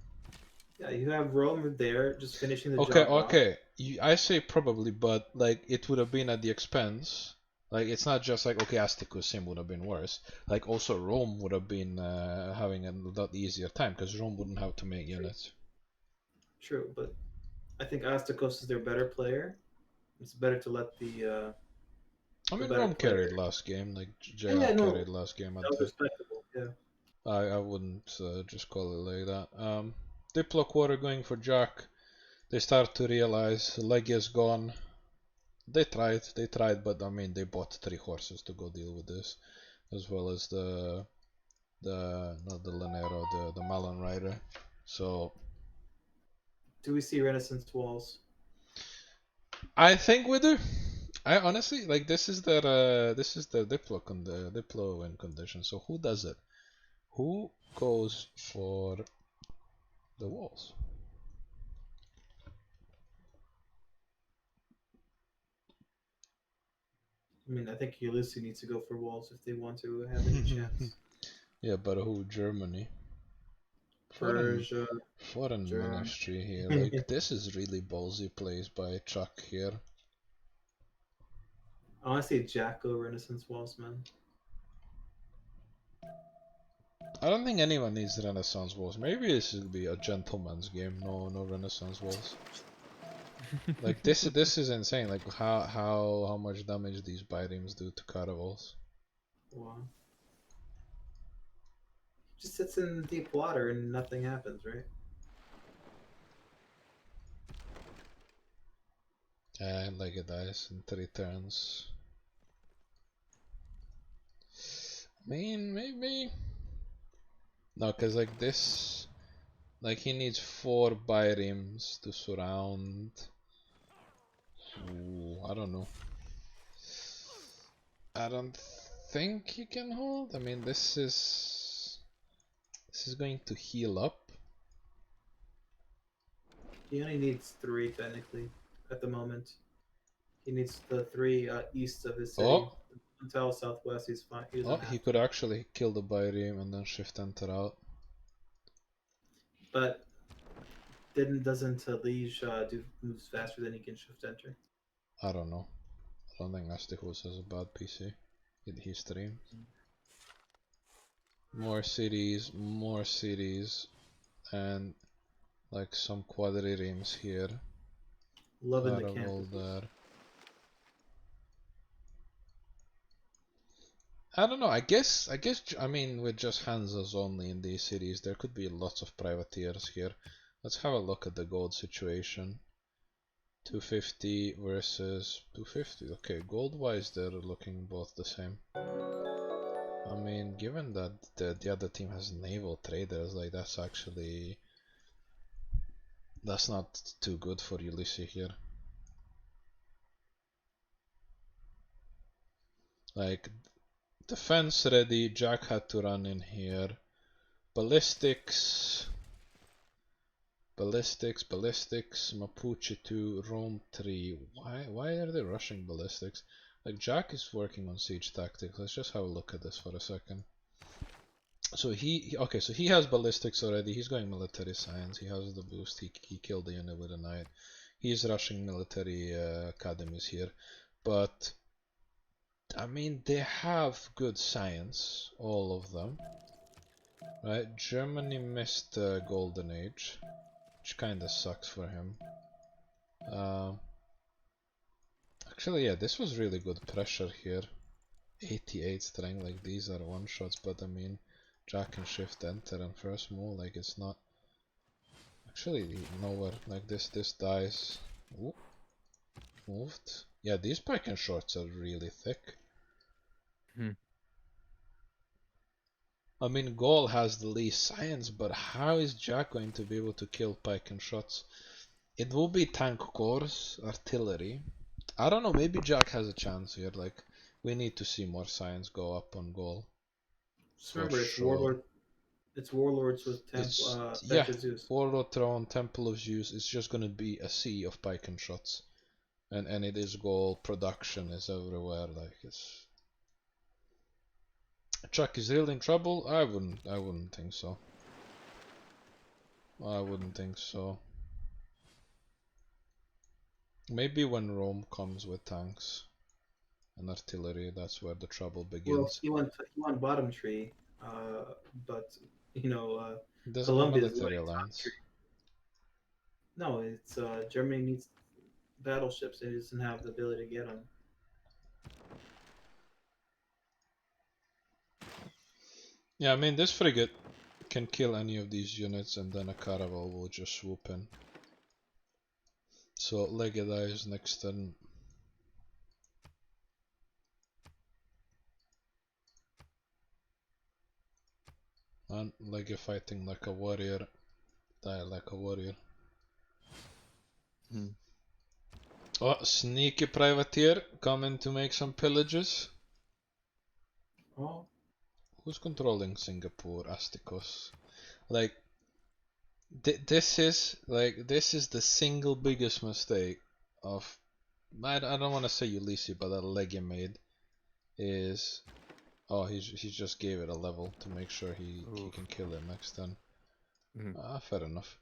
Yeah, you have Rome there, just finishing the Okay, job off. okay. I say probably, but like it would have been at the expense. Like it's not just like okay, Aztecus Sim would have been worse. Like also Rome would have been having a lot easier time because Rome wouldn't have to make units. True, but I think Aztecos is their better player. It's better to let the I mean, better Rome player. carried last game. Like JR Yeah, no, carried last game. that was respectable. Yeah. I wouldn't just call it like that. Diplo quarter going for Jack. They start to realize Leg is gone. They tried, but I mean they bought 3 horses to go deal with this, as well as the not the Linero, the Malon Rider. So Do we see Renaissance walls? I think we do. I honestly like this is their Diplo win condition. So who does it? Who goes for the walls? I mean, I think Ulysse needs to go for walls if they want to have any chance. Yeah, but who? Germany. Persia. Foreign Germany. ministry here. Like this is really ballsy plays by Chuck here. I want to see Jacko Renaissance walls, man. I don't think anyone needs Renaissance walls. Maybe this will be a gentleman's game. No Renaissance walls. Like this is insane. Like how much damage these bireams do to caravels. Wow. Just sits in deep water and nothing happens, right? And like it dies in 3 turns. I mean, maybe. No, cause like this, like he needs 4 bireams to surround. Ooh, I don't know. I don't think he can hold. I mean, this is going to heal up. He only needs 3 technically at the moment. He needs the 3 east of his city. Oh. Until southwest, he's fine. He, Oh, he could actually kill the biream and then shift enter out. But doesn't Liege do moves faster than he can shift enter? I don't know. I don't think Asticus has a bad PC in his stream. More cities, and like some quadriremes here. Loving the Caravel campus. there. I don't know. I mean, with just Hanzas only in these cities, there could be lots of privateers here. Let's have a look at the gold situation. 250 versus 250. Okay, gold wise, they're looking both the same. I mean, given that the other team has naval traders, like that's not too good for Ulysse here. Like, defense ready, Jack had to run in here. Ballistics, Mapuche 2, Rome 3. Why are they rushing ballistics? Like Jack is working on siege tactics. Let's just have a look at this for a second. So okay, so he has ballistics already. He's going military science. He has the boost. He killed the unit with a knight. He's rushing military academies here, but I mean they have good science, all of them, right? Germany missed the golden age, which kind of sucks for him. Actually, yeah, this was really good pressure here. 88 strength, like these are one shots, but I mean, Jack can shift enter and first move, like it's not actually nowhere. Like this dies. Ooh, moved. Yeah, these pike and shorts are really thick. I mean, Gaul has the least science, but how is Jack going to be able to kill pike and shots? It will be tank cores, artillery. I don't know, maybe Jack has a chance here. Like, we need to see more science go up on Gaul. Just remember, it's Warlord. It's Warlords with yeah, Zeus. Warlord Throne, Temple of Zeus. It's just gonna be a sea of pike and shots, and it is Gaul. Production is everywhere. Like it's. Chuck is really in trouble. I wouldn't think so. I wouldn't think so. Maybe when Rome comes with tanks and artillery, that's where the trouble begins. Well, he won bottom tree, but you know, doesn't have military alliance. No, it's Germany needs battleships. It doesn't have the ability to get them. Yeah, I mean this frigate can kill any of these units, and then a caravel will just swoop in. So Lega dies next turn. And Lega fighting like a warrior, die like a warrior. Oh, sneaky privateer coming to make some pillages. Oh. Who's controlling Singapore? Asticos. Like, this is the single biggest mistake of I don't want to say Ulysse, but that Lega made is he just gave it a level to make sure he can kill it next turn. Fair enough.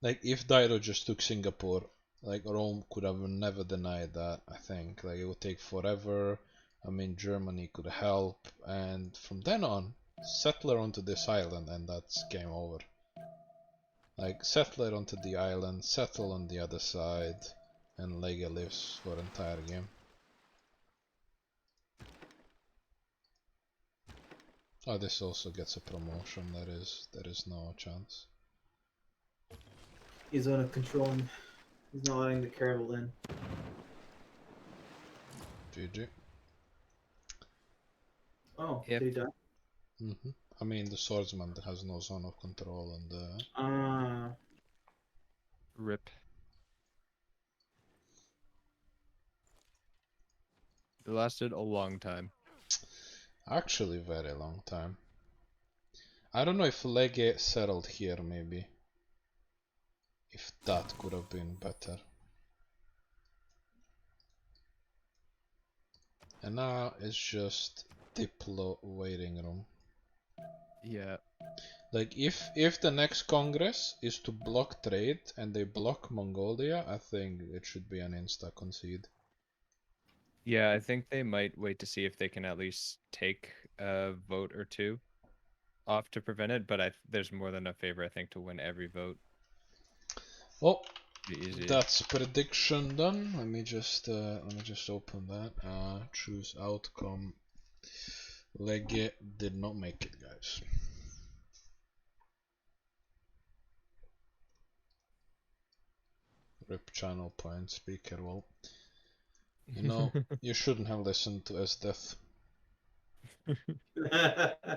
Like if Dairo just took Singapore, like Rome could have never denied that. I think like it would take forever. I mean Germany could help, and from then on, settler onto this island, and that's game over. Like settler onto the island, settle on the other side, and Lega lives for entire game. Oh, this also gets a promotion. There is no chance. He's on a control. He's not letting the caravel in. GG. Oh, Yep. did he die? I mean, the swordsman has no zone of control, and Rip. It lasted a long time. actually very long time. I don't know if Lega settled here, maybe. If that could have been better. And now it's just Diplo waiting room. Yeah. Like if the next Congress is to block trade and they block Mongolia, I think it should be an insta concede. Yeah, I think they might wait to see if they can at least take a vote or two off to prevent it, but there's more than enough favor, I think, to win every vote. Oh, Easy. that's prediction done. Let me just open that. Choose outcome. Lega did not make it, guys. Rip channel point speaker. Well, you know, you shouldn't have listened to his death. I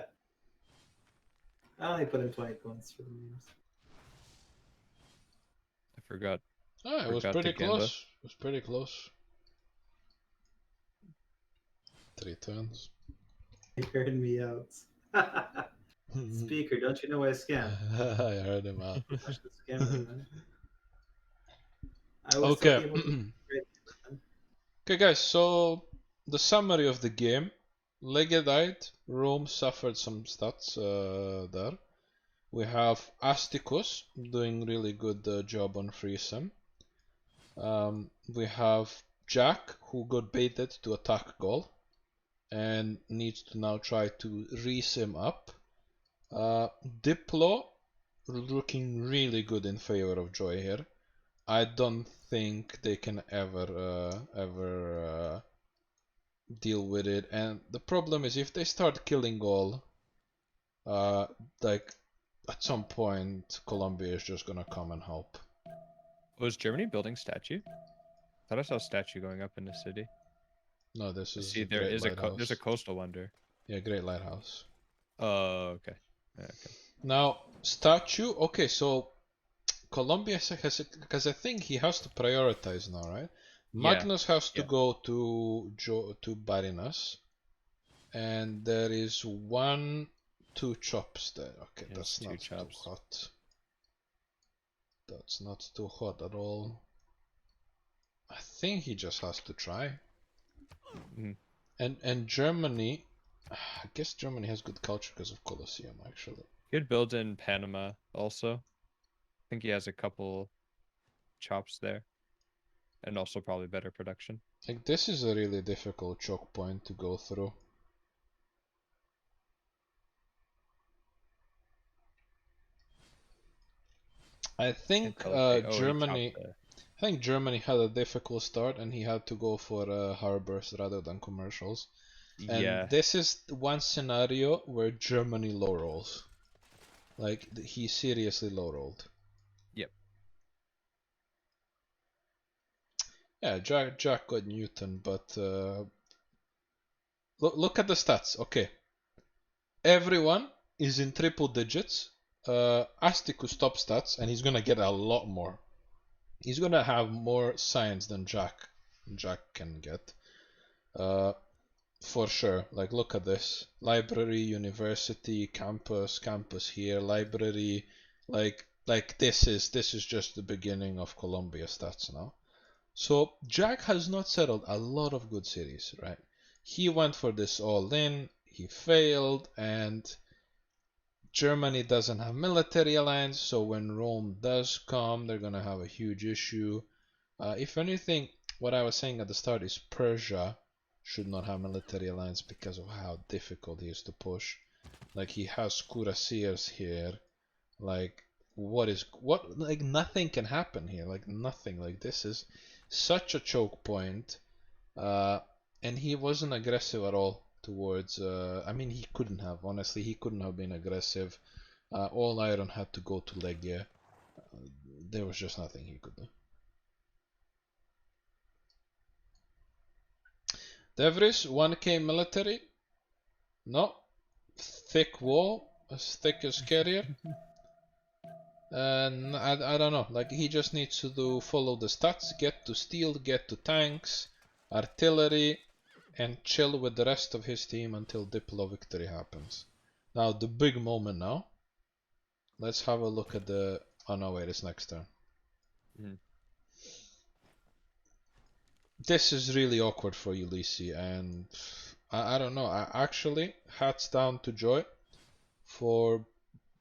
only put in 20 points for the memes. I forgot. Ah, it was Forgot pretty the Gamba. close. It was pretty close. 3 turns. He heard me out. Speaker, don't you know I scam? I heard him out. I was Okay. talking about Okay, guys. So the summary of the game: Lega died. Rome suffered some stats there. We have Asticus doing really good job on Freesome. We have Jack, who got baited to attack goal and needs to now try to resim up. Diplo looking really good in favor of Joy here. I don't think they can ever deal with it. And the problem is if they start killing all, like at some point Colombia is just gonna come and help. Was Germany building statue? Thought I saw a statue going up in the city. No, this is See, a there great is lighthouse. there's a coastal wonder. Yeah, great lighthouse. Oh, okay. Okay. Now statue. Okay, so Colombia has because I think he has to prioritize now, right? Magnus has to go to Barinas, and there is 2 chops there. Okay, Yes, that's 2 not chops. too hot. That's not too hot at all. I think he just has to try. Mhm. And Germany, I guess Germany has good culture because of Colosseum, actually. He'd build in Panama also. I think he has a couple chops there. And also probably better production. Like, this is a really difficult choke point to go through. I think Germany had a difficult start and he had to go for harbors rather than commercials. And this is one scenario where Germany low rolls. Like, he seriously low rolled. Yep. Yeah, Jack got Newton, but look at the stats. Okay, everyone is in triple digits. Asticus top stats, and he's gonna get a lot more. He's gonna have more science than Jack can get. For sure. Like, look at this: library, university, campus here, library. Like this is just the beginning of Colombia stats now. So Jack has not settled a lot of good cities, right? He went for this all in, he failed, and Germany doesn't have military alliance, so when Rome does come, they're gonna have a huge issue. If anything, what I was saying at the start is Persia should not have military alliance because of how difficult he is to push. Like, he has cuirassiers here. Like, like, nothing can happen here. Like, nothing. Like, this is such a choke point. And he wasn't aggressive at all towards I mean, he couldn't have, honestly, he couldn't have been aggressive. All iron had to go to Legia. There was just nothing he could do. Devris, 1k military. No. Thick wall, as thick as carrier. And I don't know, like, he just needs to follow the stats, get to steel, get to tanks, artillery, and chill with the rest of his team until Diplo victory happens. Now, the big moment now. Let's have a look at the... Oh no, wait, it's next turn. This is really awkward for Ulysse, and I don't know. Actually, hats down to Joy for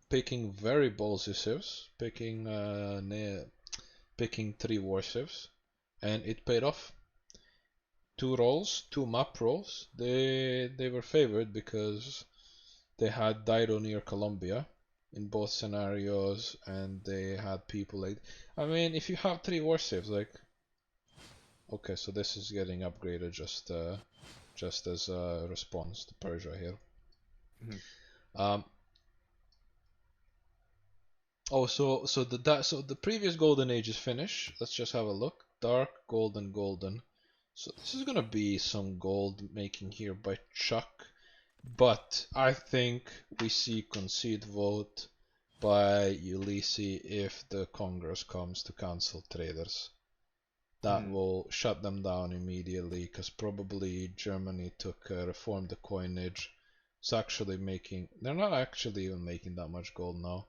picking very ballsy civs, picking 3 war civs, and it paid off. 2 rolls, 2 map rolls. They were favored because they had Dido near Colombia in both scenarios, and they had people like... I mean, if you have 3 war civs, like... Okay, so this is getting upgraded just as a response to Persia here. Oh, so the previous golden age is finished. Let's just have a look. Dark, golden. So this is gonna be some gold making here by Chuck, but I think we see concede vote by Ulysse if the Congress comes to cancel traders. That will shut them down immediately, because probably Germany reformed the coinage. It's actually making... They're not actually even making that much gold now.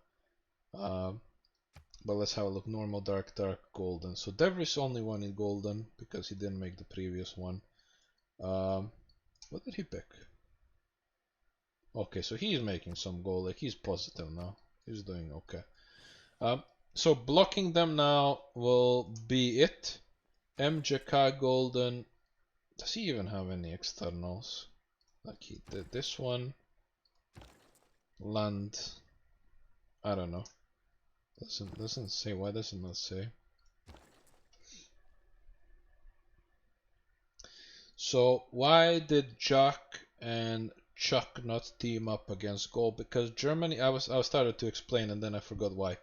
But let's have a look. Normal, dark, golden. So Devris only one in golden because he didn't make the previous one. What did he pick? Okay, so he's making some gold. Like he's positive now. He's doing okay. So blocking them now will be it. MJK golden. Does he even have any externals? Like he did this one. Land. I don't know. Doesn't say. Why does it not say? So why did Jack and Chuck not team up against gold? Because Germany. I started to explain and then I forgot why.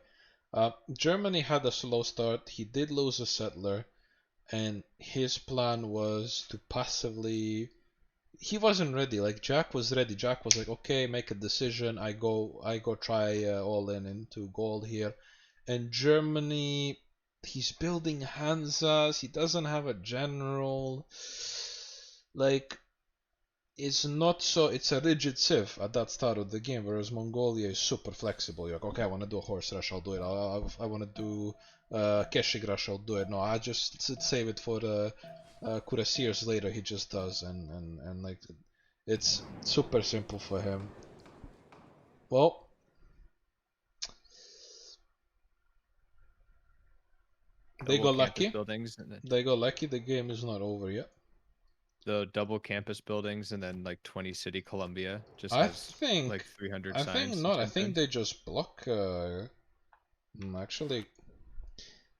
Germany had a slow start. He did lose a settler, and his plan was to passively. He wasn't ready. Like Jack was ready. Jack was like, okay, make a decision. I go try all in into gold here. And Germany, he's building Hansas. He doesn't have a general. Like, it's not so. It's a rigid civ at that start of the game, whereas Mongolia is super flexible. You're like, okay, I want to do a horse rush, I'll do it. I want to do Keshig rush, I'll do it. No, I just save it for Cuirassiers later. He just does, and like, it's super simple for him. Well, they Double got campus lucky. buildings and then They got lucky. The game is not over yet. the double campus buildings and then like 20 city Columbia just I has think. like 300 I signs. think and not. I think something. they just block. Actually,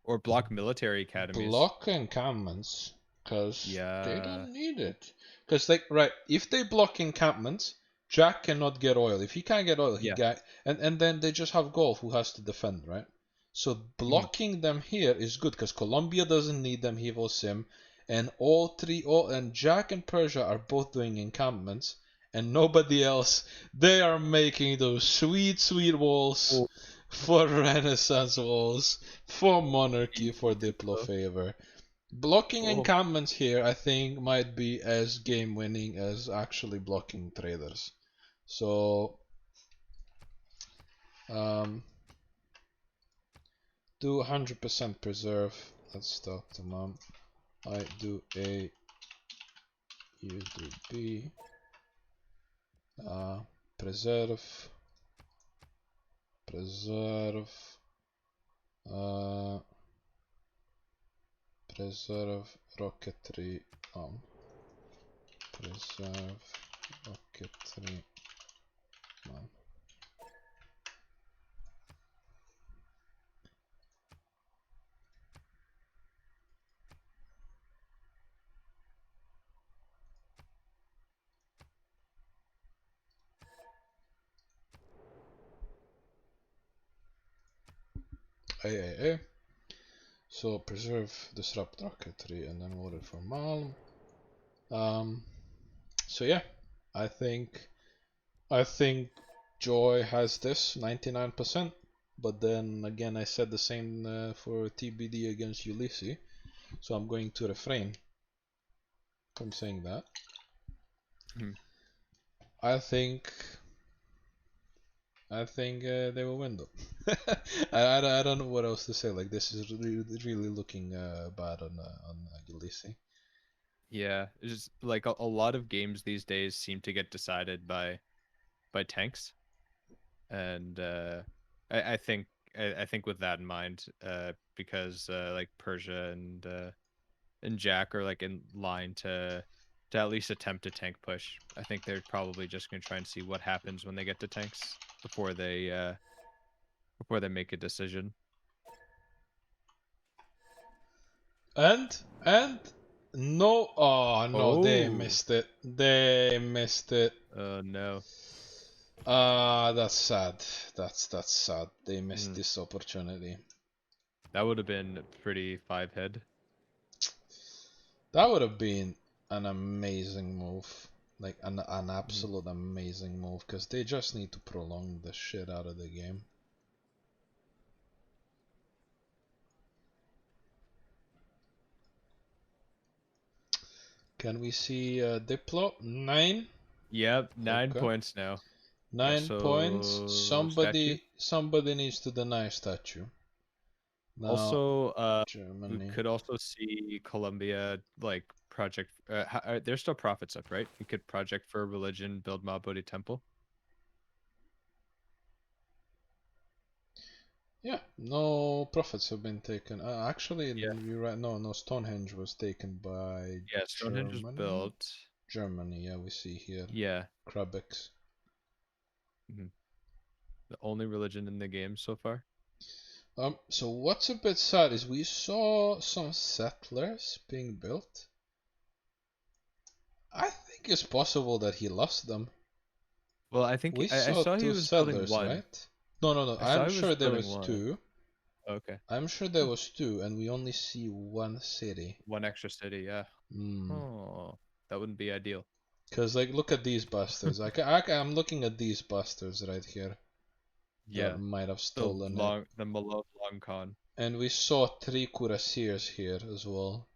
Or block military academies. block encampments because they Yeah. don't need it. Because like right, if they block encampments, Jack cannot get oil. If he can't get oil, he Yeah. get and then they just have Golf who has to defend, right? So blocking them here is good because Colombia doesn't need them. He will sim, and and Jack and Persia are both doing encampments, and nobody else. They are making those sweet walls. Oh. For Renaissance walls, for monarchy, for Diplo favor. Blocking Oh. encampments here, I think, might be as game winning as actually blocking traders. So, do 100% preserve. Let's stop the mom. I do A, you do B. Preserve. Preserve rocketry on. Preserve rocketry on. A. So preserve disrupt rocketry and then order for Malm. So yeah, I think Joy has this 99%, but then again I said the same for TBD against Ulysse, so I'm going to refrain from saying that. I think they will win though. I don't know what else to say. Like this is really looking bad on Ulysse. Yeah, it's just like a lot of games these days seem to get decided by tanks, and I think with that in mind, because like Persia and Jack are like in line to at least attempt a tank push. I think they're probably just gonna try and see what happens when they get to tanks before they make a decision. And no, oh no, they Oh. missed it. They missed it. No. That's sad. That's sad. They missed this opportunity. That would have been pretty 5-head. That would have been an amazing move. Like an absolute amazing move, because they just need to prolong the shit out of the game. Can we see Diplo? 9? Yep, 9 Okay. points now. 9 Also, points. Somebody needs to deny statue. Now, Also, we Germany. could also see Colombia like project. There's still profits up, right? We could project for religion, build Ma Bodhi temple. Yeah, no profits have been taken. Actually, Yeah. you're right. No, Stonehenge was taken by Yeah, Stonehenge was Germany. built. Germany, yeah, we see here. Yeah, Krabix. the only religion in the game so far. So what's a bit sad is we saw some settlers being built. I think it's possible that he lost them. Well, I think We I saw saw he two was building settlers, one. right? No. I saw I'm he was sure there building was one. two. Okay. I'm sure there was two, and we only see one city. One extra city, yeah. Oh, that wouldn't be ideal. Cause like, look at these bastards. I'm looking at these bastards right here. Yeah. That might have stolen it. The Malone long con. And we saw 3 cuirassiers here as well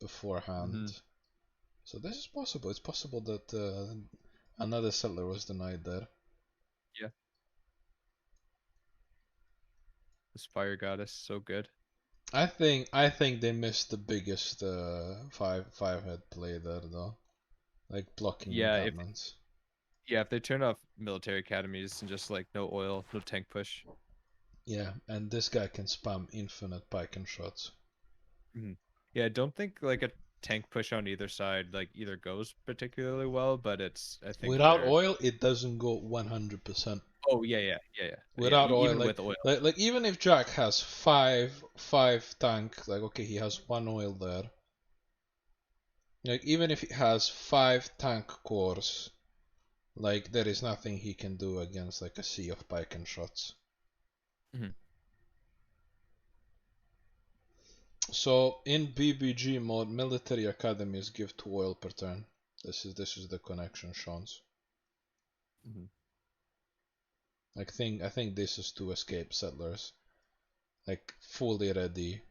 beforehand. So this is possible. It's possible that another settler was denied there. Yeah. This fire goddess, so good. I think they missed the biggest five head play there though, like blocking encampments. If they turn off military academies and just like no oil, no tank push. Yeah, and this guy can spam infinite pike and shots. Yeah, I don't think like a tank push on either side like either goes particularly well, but it's I think Without oil, it doesn't go 100%. Oh yeah. Without oil, even like, with oil. like even if Jack has five tank, like okay, he has 1 oil there. Like even if he has 5 tank cores, like there is nothing he can do against like a sea of pike and shots. So in BBG mode, military academies give 2 oil per turn. This is the connection, Sean's. I think this is to escape settlers, like fully ready.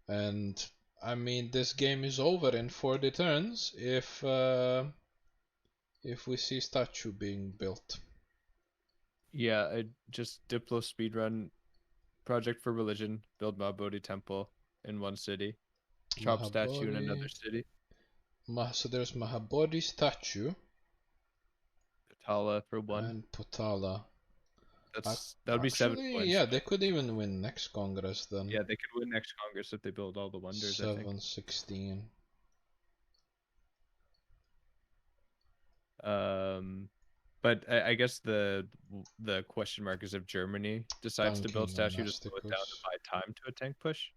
And I mean this game is over in 40 turns if we see statue being built. Yeah, I just Diplo speedrun project for religion, build Ma Bodhi temple in one city, chop statue in another city. So there's Mahabodhi statue. Potala for one. And Potala. That would be 7 points. Yeah, they could even win next Congress then. Yeah, they could win next Congress if they build all the wonders. 7-16. But I guess the question mark is if Germany decides to build statue to slow it down to buy time to a tank push.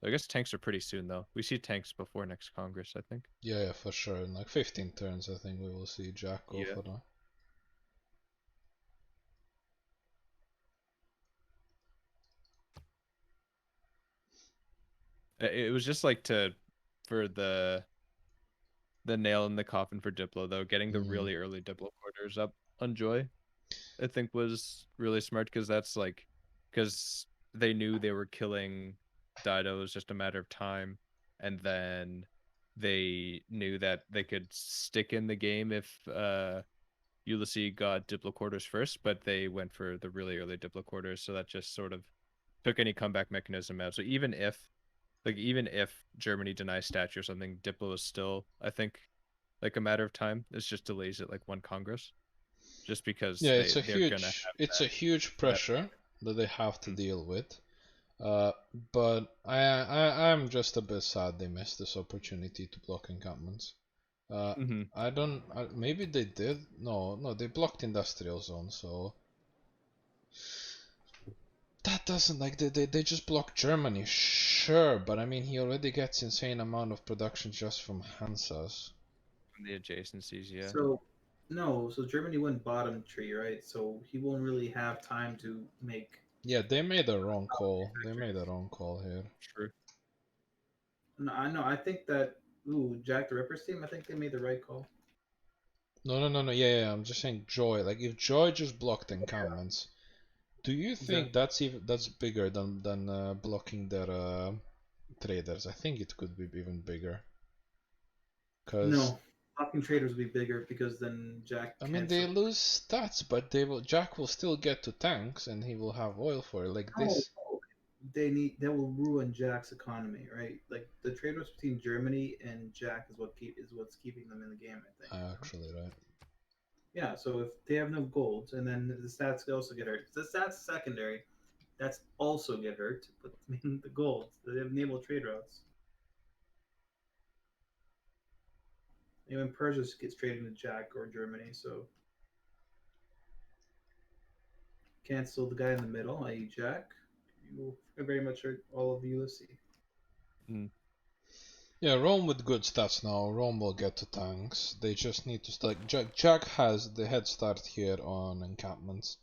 I guess tanks are pretty soon though. We see tanks before next Congress, I think. Yeah, for sure. In like 15 turns, I think we will see Jack go for that. It was just like for the nail in the coffin for Diplo though, getting the really early Diplo quarters up on Joy, I think was really smart because that's like because they knew they were killing Dido. It was just a matter of time, and then they knew that they could stick in the game if Ulysse got Diplo quarters first, but they went for the really early Diplo quarters, so that just sort of took any comeback mechanism out. So even if Germany denies statue or something, Diplo is still, I think, like a matter of time. It's just delays it like one Congress, just because it's a huge pressure that they have to deal with. But I'm just a bit sad they missed this opportunity to block encampments. Maybe they did. No, they blocked industrial zone, so that doesn't like they just blocked Germany, sure, but I mean he already gets insane amount of production just from Hansas. From the adjacencies, yeah. So Germany went bottom tree, right? So he won't really have time to make. Yeah, they made a wrong call. They made a wrong call here. True. No, I know. I think that Jack the Ripper's team. I think they made the right call. No. Yeah. I'm just saying Joy. Like if Joy just blocked encampments, do you think that's bigger than blocking their traders? I think it could be even bigger. No. Locking traders will be bigger because then Jack. I mean, can't they sup- lose stats, but Jack will still get to tanks, and he will have oil for it. Like No, this. no. They will ruin Jack's economy, right? Like the trade wars between Germany and Jack is what's keeping them in the game. I think. Actually, right. Yeah. So if they have no gold, and then the stats also get hurt. The stats secondary, that's also get hurt. But I mean the gold, they have naval trade routes. Even Persia gets traded to Jack or Germany, so cancel the guy in the middle, i.e. Jack. You will very much hurt all of Ulysse. Yeah, Rome with good stats now. Rome will get to tanks. They just need to start. Jack has the head start here on encampments,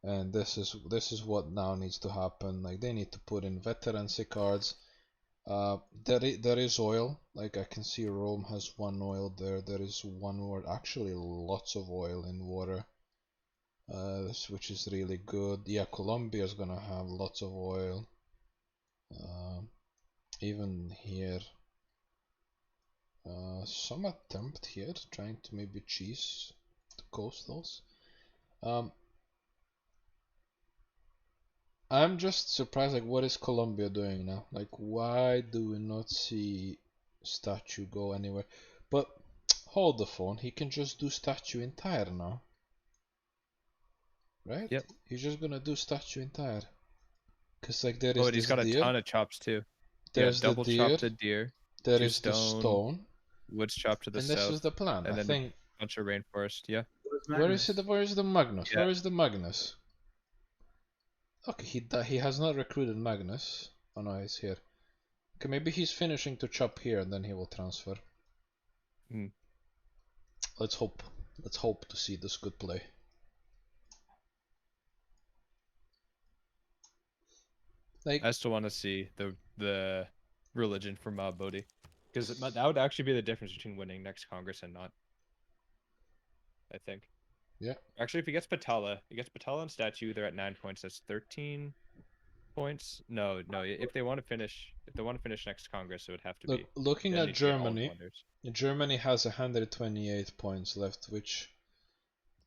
and this is what now needs to happen. Like they need to put in veterancy cards. There is oil. Like I can see Rome has one oil there. There is one more. Actually, lots of oil in water. Which is really good. Yeah, Colombia is gonna have lots of oil. Even here. Some attempt here, trying to maybe cheese the coastals. I'm just surprised, like, what is Colombia doing now? Like, why do we not see statue go anywhere? But hold the phone, he can just do statue entire now. Right? Yep. He's just gonna do statue entire. Cause like there Oh, is and he's this got a deer, ton of chops too. there's the double deer, chop the deer, there two is the stone, woods chop to the and this south, is the plan. and I then think. a bunch of rainforest. Yeah. Where is it? Where is the Magnus? Yeah. Where is the Magnus? Okay, he has not recruited Magnus. Oh no, he's here. Okay, maybe he's finishing to chop here and then he will transfer. Let's hope. Let's hope to see this good play. Like, I still want to see the religion for Mob Bodhi, because that would actually be the difference between winning next Congress and not. I think. Yeah. Actually, if he gets Patala and statue, they're at 9 points. That's 13 points. No. If they want to finish next Congress, it would have to look, be. looking they'd at need to get all Germany, wonders. Germany has 128 points left, which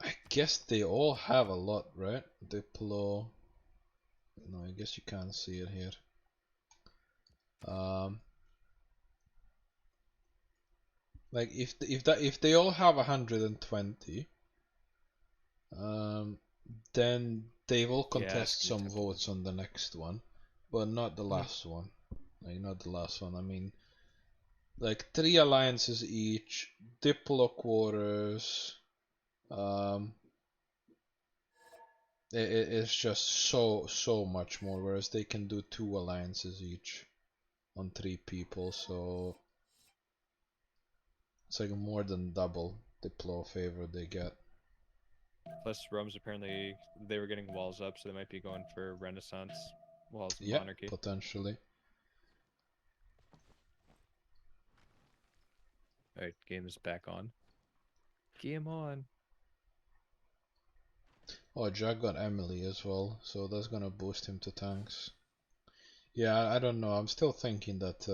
I guess they all have a lot, right? Diplo. No, I guess you can't see it here. Like if they all have 120, then they will contest some votes on the next one, but not the last one. Like not the last one. I mean, like 3 alliances each, Diplo quarters. It's just so much more. Whereas they can do 2 alliances each on 3 people, so it's like more than double Diplo favor they get. Plus, Rome's apparently they were getting walls up, so they might be going for Renaissance walls of Yeah, monarchy. potentially. Alright, game is back on. Game on. Oh, Jack got Emily as well, so that's gonna boost him to tanks. Yeah, I don't know. I'm still thinking that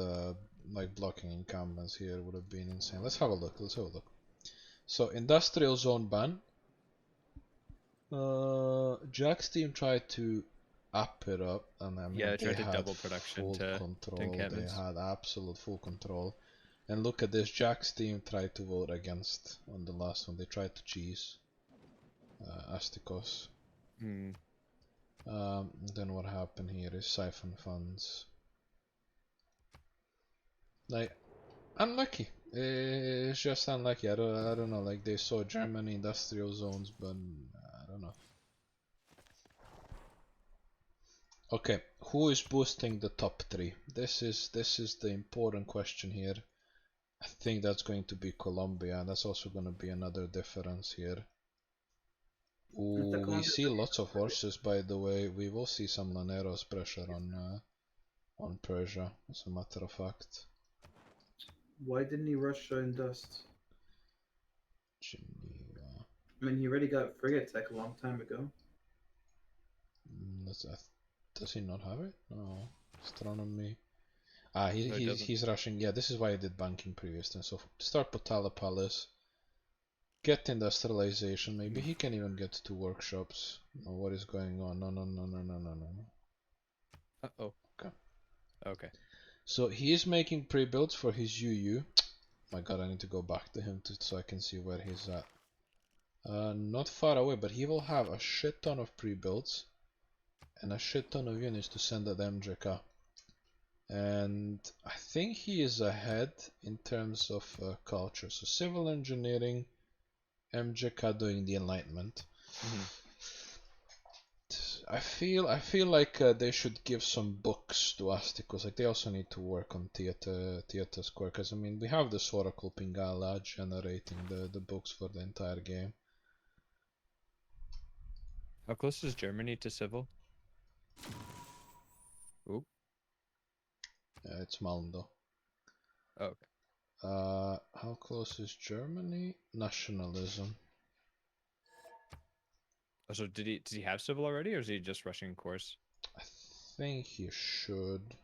like blocking incumbents here would have been insane. Let's have a look. So industrial zone ban. Jack's team tried to up it up, and I mean Yeah, they tried to had double production full to control. encampments. They had absolute full control. And look at this. Jack's team tried to vote against on the last one. They tried to cheese Astikos. Then what happened here is siphon funds. Like, unlucky. It's just unlucky. I don't know. Like they saw Germany industrial zones, but I don't know. Okay, who is boosting the top 3? This is the important question here. I think that's going to be Colombia. That's also going to be another difference here. Ooh, we see lots of horses, by the way. We will see some Laneros pressure on Persia, as a matter of fact. Why didn't he rush in dust? Geneva. I mean, he already got frigate tech a long time ago. Does he not have it? No. Astronomy. So it doesn't. He's rushing. Yeah, this is why I did banking previous turn. So start Potala Palace. Get industrialization. Maybe he can even get 2 workshops. Oh, what is going on? No. Uh-oh. Okay. Okay. So he is making pre-builds for his UU. My god, I need to go back to him so I can see where he's at. Not far away, but he will have a shit ton of pre-builds and a shit ton of units to send at MJK. And I think he is ahead in terms of culture. So civil engineering, MJK doing the Enlightenment. I feel like they should give some books to Asticus. Like they also need to work on Theater Square, because I mean we have this Oracle Pingala generating the books for the entire game. How close is Germany to civil? Ooh. It's Malmö. Oh, okay. How close is Germany? Nationalism. Oh, so does he have civil already, or is he just rushing course? I think he should.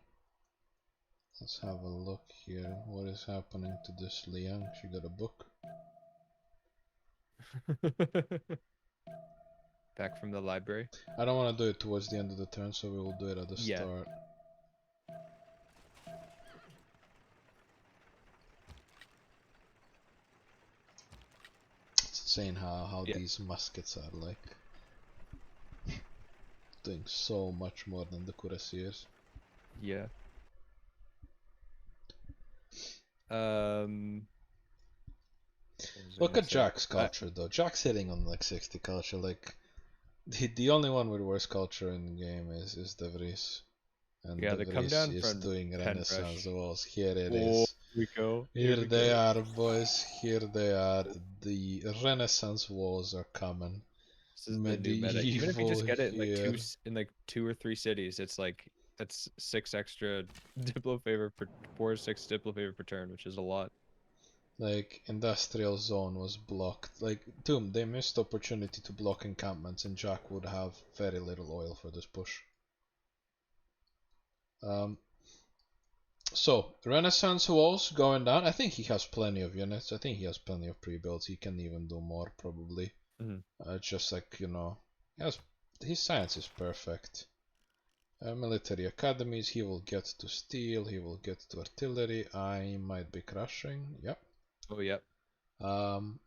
Let's have a look here. What is happening to this Liang? She got a book. Back from the library. I don't want to do it towards the end of the turn, so we will do it at the start. It's insane how these muskets are like doing so much more than the cuirassiers. Yeah. Look at Jack's culture though. Jack's hitting on like 60 culture. Like the only one with worse culture in the game is De Vries. And yeah, De they come Vries down is from doing Renaissance Penrush. walls. Here it Oh, is. we go. Here we they go. are, boys. Here they are. The Renaissance walls are coming. This is the new meta. Even if you Medieval just get it in like here. in like 2 or 3 cities, it's like that's 6 extra Diplo favor per 4 or 6 Diplo favor per turn, which is a lot. Like industrial zone was blocked. Like Doom, they missed opportunity to block encampments, and Jack would have very little oil for this push. So Renaissance walls going down. I think he has plenty of units. I think he has plenty of pre-builds. He can even do more probably. Just like his science is perfect. Military academies. He will get to steel. He will get to artillery. I might be crushing. Yep. Oh, yep. I'll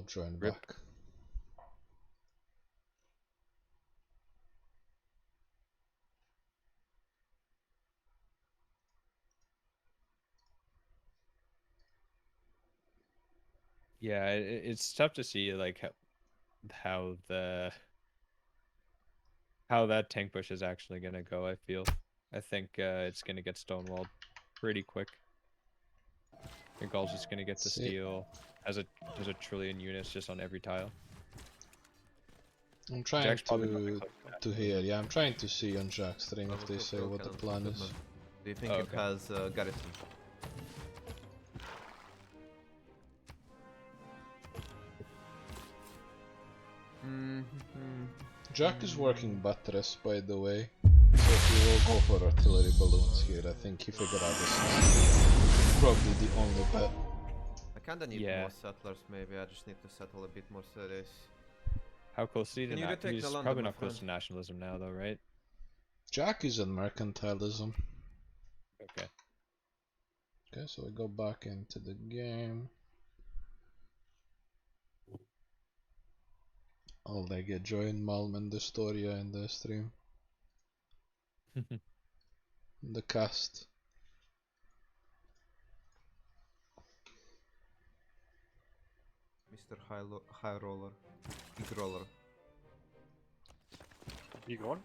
join Rip. back. Yeah, it's tough to see like how that tank push is actually gonna go. I think it's gonna get stonewalled pretty quick. I think Gaul's just gonna get to steal. Has a trillion units just on every tile. I'm trying Jack's probably not gonna to hear. Yeah, I'm trying to see on Jack's stream if they say what the plan is. Do you think it has garrison? Jack is working buttress, by the way, so he will go for artillery balloons here. I think he figured out this is probably the only bet. I kinda need more settlers, maybe. I just need to settle a bit more cities. How close is he to Can you retake He's the London, probably my not close to friend? nationalism now, though, right? Jack is in mercantilism. Okay. Okay, so we go back into the game. I'll like join Malm and Destoria in the stream. The cast. Mr. High Roller. Big Roller. Big roll?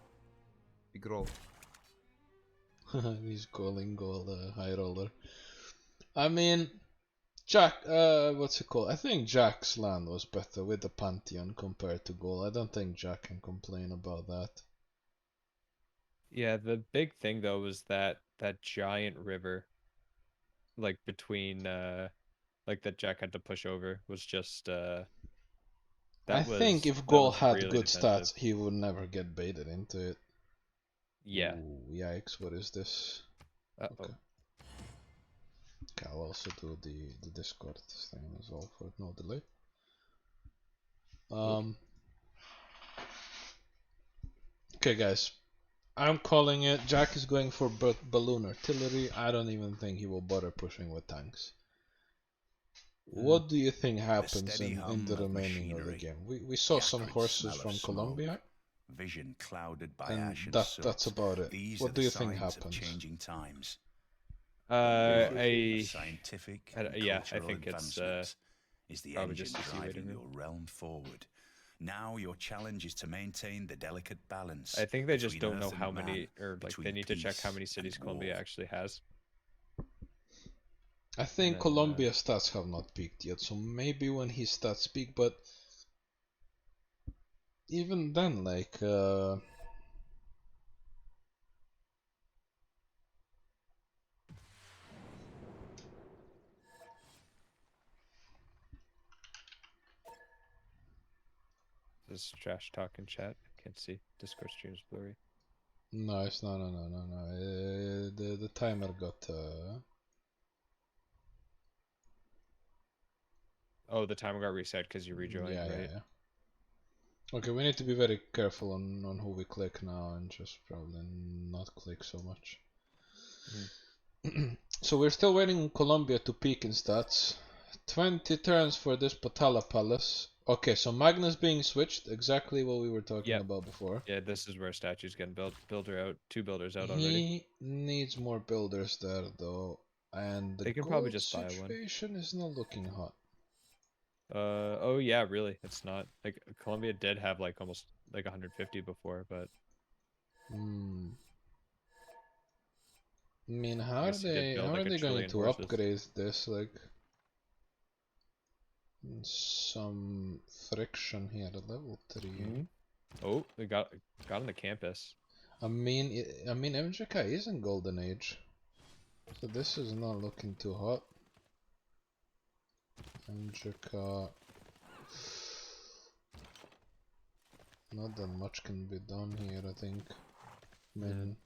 Big Roll. He's calling Goal high roller. I mean, Jack, what's it called? I think Jack's land was better with the Pantheon compared to Goal. I don't think Jack can complain about that. Yeah, the big thing though was that giant river, like between like that Jack had to push over was just I think if Goal had good stats, he would never get baited into it. Yeah. Ooh, yikes! What is this? Uh-oh. Okay. Okay, I'll also do the Discord thing as well for no delay. Okay, guys. I'm calling it. Jack is going for balloon artillery. I don't even think he will bother pushing with tanks. What do you think happens steady in hum the of remaining of the machinery, game? We saw the some acrid horses smell of from smoke, Colombia, vision clouded by and ash and that's soot. about it. These What are do the you think signs of happens? changing times. I Scientific I- and yeah, I cultural think it's, advancement is the probably engine just a C waiting driving room. your realm forward. Now your challenge is to maintain the delicate balance. I think they just between don't know Earth how and many, man, or like they between need to check how peace many cities and Colombia war. actually has. I think then, Colombia's stats have not peaked yet, so maybe when his stats peak, but even then, like, This is trash talk in chat. I can't see. Discord stream is blurry. no, it's no. The timer got. Oh, the timer got reset because you rejoined, right? Yeah. Okay, we need to be very careful on who we click now and just probably not click so much. So we're still waiting on Colombia to peak in stats. 20 turns for this Patala Palace. Okay, so Magnus being switched, exactly what we were talking about before. Yeah, this is where statues getting built. Builder out, 2 builders out already. He needs more builders there though, and the They can probably gold just buy one. situation is not looking hot. Oh yeah, really. It's not like Colombia did have like almost like 150 before, but I mean, how I are guess he did they build like a going trillion to horses. upgrade this? Like some friction here at level 3. Oh, they got on the campus. I mean MJK is in golden age, so this is not looking too hot. MJK, not that much can be done here, I think. I mean,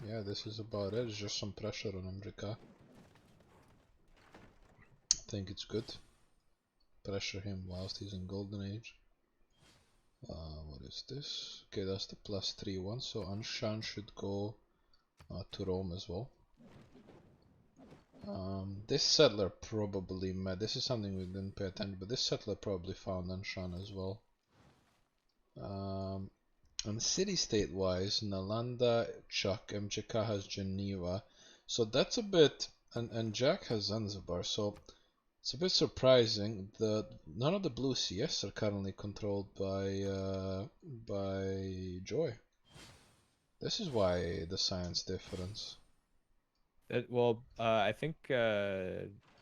yeah, this is about it. It's just some pressure on MJK. I think it's good. Pressure him whilst he's in golden age. What is this? Okay, that's the +3 one, so Anshan should go to Rome as well. This settler probably met. This is something we didn't pay attention, but this settler probably found Anshan as well. And city-state wise, Nalanda, Chuck, MJK has Geneva, so that's a bit, and Jack has Zanzibar, so it's a bit surprising that none of the blue CS are currently controlled by Joy. This is why the science difference. I think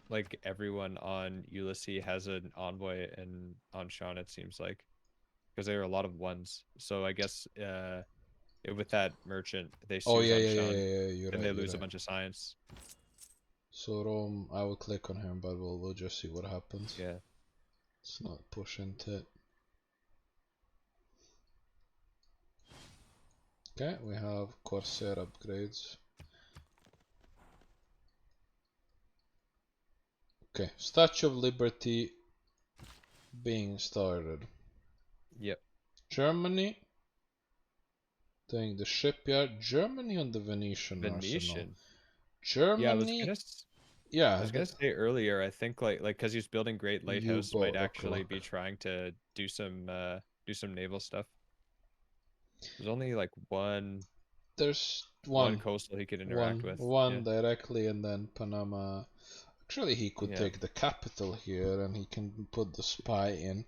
like everyone on Ulysse has an envoy and on Sean, it seems like, because there are a lot of ones. So I guess with that merchant, they Oh seize yeah, on yeah, Sean, you're and right. they lose you're a right. bunch of science. So Rome, I will click on him, but we'll just see what happens. Yeah. Let's not push into it. Okay, we have Corsair upgrades. Okay, Statue of Liberty being started. Yep. Germany doing the shipyard. Germany on the Venetian arsenal. Germany. I was gonna say earlier. I think like because he's building Great Lighthouse might actually be trying to do some naval stuff. There's only like one. There's one coastal he could interact with. One directly, and then Panama. Actually, he could take the capital here, and he can put the spy in.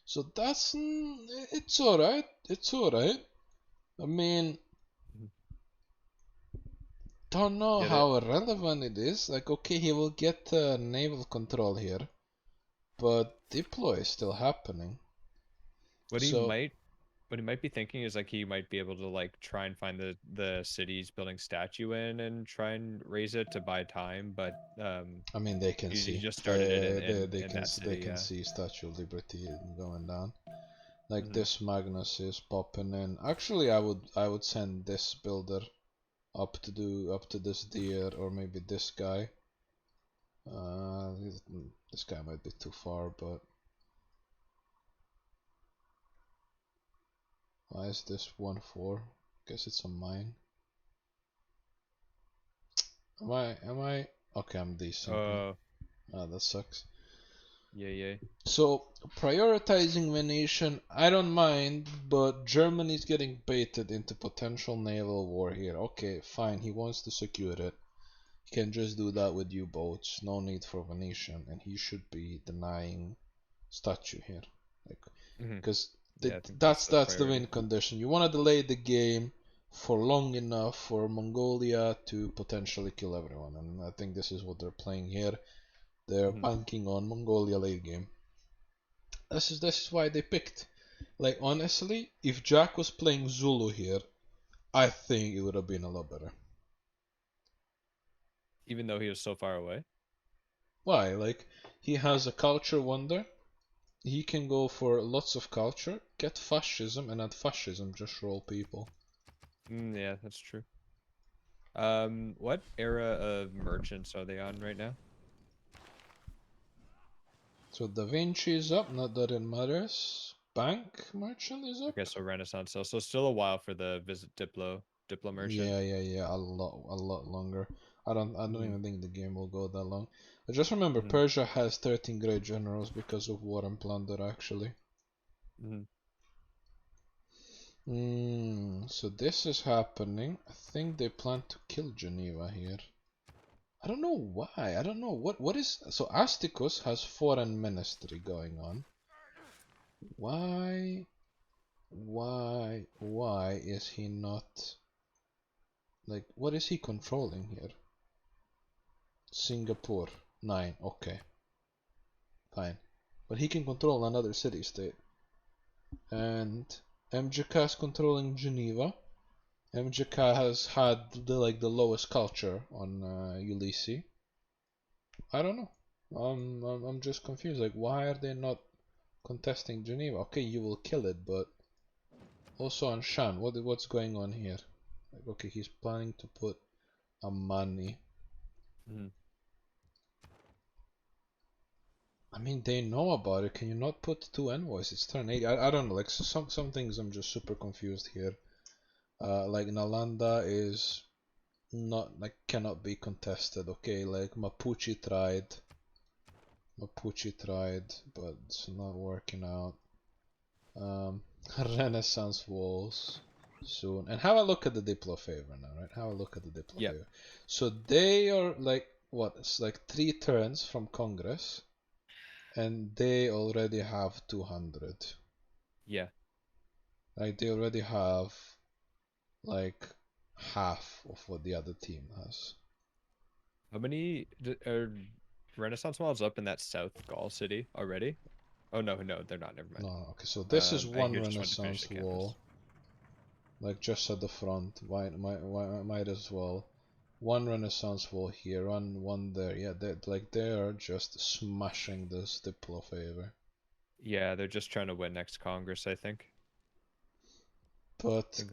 So that's it's alright. It's alright. I mean, don't know how relevant it is. Like, okay, he will get naval control here, but deploy is still happening. What he might be thinking is like he might be able to like try and find the cities building statue in and try and raise it to buy time, but I mean they can see. He just started it in they that city. They can see Statue of Liberty going down. Like this Magnus is popping in. Actually, I would send this builder up to this deer, or maybe this guy. This guy might be too far, but why is this 1-4? Guess it's a mine. Am I? Okay, I'm decent. Oh, That sucks. yeah. So prioritizing Venetian, I don't mind, but Germany's getting baited into potential naval war here. Okay, fine, he wants to secure it. He can just do that with U-boats. No need for Venetian, and he should be denying statue here, like, because that's the win condition. You want to delay the game for long enough for Mongolia to potentially kill everyone, and I think this is what they're playing here. They're banking on Mongolia late game. This is why they picked. Like, honestly, if Jack was playing Zulu here, I think it would have been a lot better. Even though he was so far away. Why? Like, he has a culture wonder. He can go for lots of culture, get fascism, and at fascism just roll people. Yeah, that's true. What era of merchants are they on right now? So Da Vinci is up, not that it matters. Bank merchant is up. Okay, so Renaissance, so still a while for the visit Diplo merchant. Yeah, a lot longer. I don't even think the game will go that long. I just remember Persia has 13 great generals because of war and plunder, actually. So this is happening. I think they plan to kill Geneva here. I don't know why. I don't know what is. So Asticus has foreign ministry going on. Why is he not, like, what is he controlling here? Singapore 9. Okay, fine, but he can control another city-state. And MGK is controlling Geneva. MGK has had the lowest culture on Ulysse. I don't know. I'm just confused. Like, why are they not contesting Geneva? Okay, you will kill it, but also on Shan, what's going on here? Like, okay, he's planning to put a money. I mean, they know about it. Can you not put 2 envoys? It's turn 8. I don't know. Like, some things I'm just super confused here. Like, Nalanda is not, like, cannot be contested. Okay, like Mapuche tried, but it's not working out. Renaissance walls soon, and have a look at the Diplo favor now, right? Have a look at the Diplo favor. So they are like, what? It's like 3 turns from Congress, and they already have 200. Yeah. Like, they already have like half of what the other team has. How many are Renaissance walls up in that South Gaul city already? Oh no, they're not. Never mind. No, okay. So this is one Renaissance wall, like just at the front. Might as well. One Renaissance wall here, one there. Yeah, they are just smashing this Diplo favor. Yeah, they're just trying to win next Congress, I think. But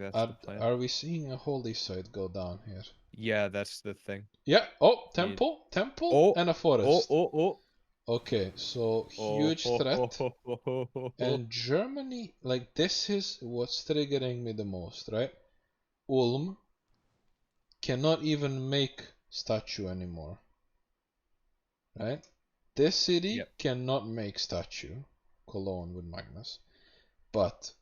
are we seeing a holy site go down here? Yeah, that's the thing. Yeah. Oh, temple, and a forest. Okay, so huge threat. And Germany, like, this is what's triggering me the most, right? Ulm cannot even make statue anymore, right? This city cannot make statue, Cologne with Magnus, but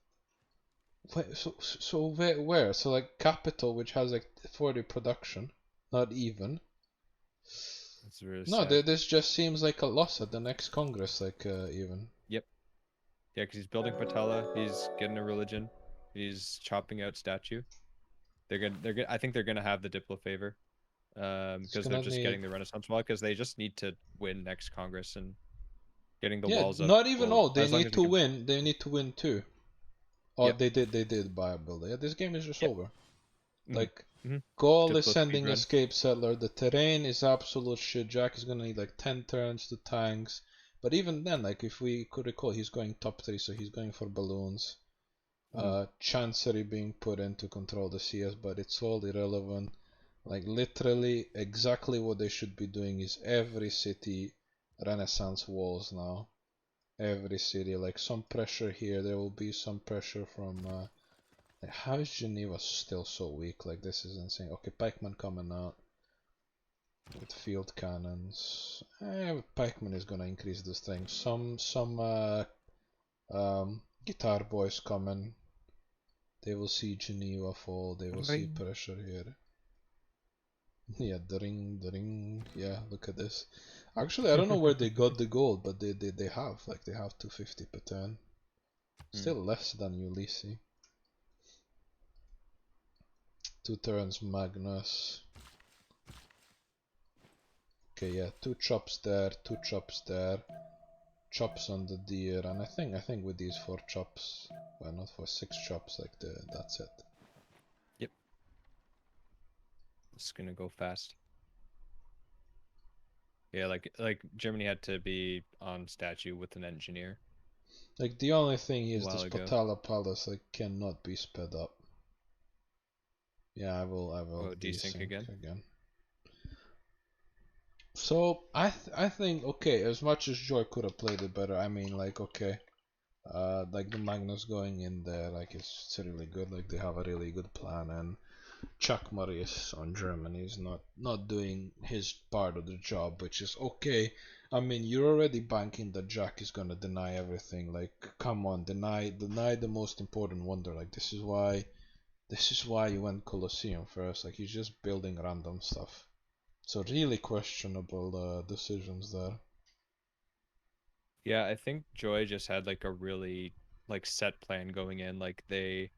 so where? So like capital, which has like 40 production, not even. That's really no, sad. this just seems like a loss at the next Congress, like even. Yep. Yeah, because he's building Patella. He's getting a religion. He's chopping out statue. I think they're gonna have the Diplo favor, because they're just getting the Renaissance wall. Because they just need to win next Congress and getting the walls up. Not even all. They need to win. They need to win too. Oh, they did buy a builder. Yeah, this game is just over. Like, Gaul is sending escape settler. The terrain is absolute shit. Jack is gonna need like 10 turns to tanks. But even then, like if we could recall, he's going top 3, so he's going for balloons. Chancery being put in to control the CS, but it's all irrelevant. Like literally, exactly what they should be doing is every city Renaissance walls now. Every city, like some pressure here. There will be some pressure from. Like, how is Geneva still so weak? Like this is insane. Okay, pikeman coming out with field cannons. Pikeman is gonna increase this thing. Some guitar boys coming. They will see Geneva fall. They will see pressure here. Yeah, the ring. Yeah, look at this. Actually, I don't know where they got the gold, but they have. Like, they have 250 per turn. Still less than Ulysse. 2 turns Magnus. Okay, yeah, 2 chops there, 2 chops there. Chops on the deer, and I think with these 4 chops, well, not for 6 chops, like that's it. Yep. It's gonna go fast. Yeah, like Germany had to be on statue with an engineer. Like the only thing is this While ago. Patala Palace like cannot be sped up. Yeah, I will desync again. So I think okay, as much as Joy could have played it better, I mean like okay. Like the Magnus going in there, like it's really good. Like they have a really good plan, and Chuck Marius on Germany is not doing his part of the job, which is okay. I mean, you're already banking that Jack is gonna deny everything. Like, come on, deny the most important wonder. Like this is why you went Colosseum first. Like he's just building random stuff. So really questionable decisions there. Yeah, I think Joy just had like a really like set plan going in. Like they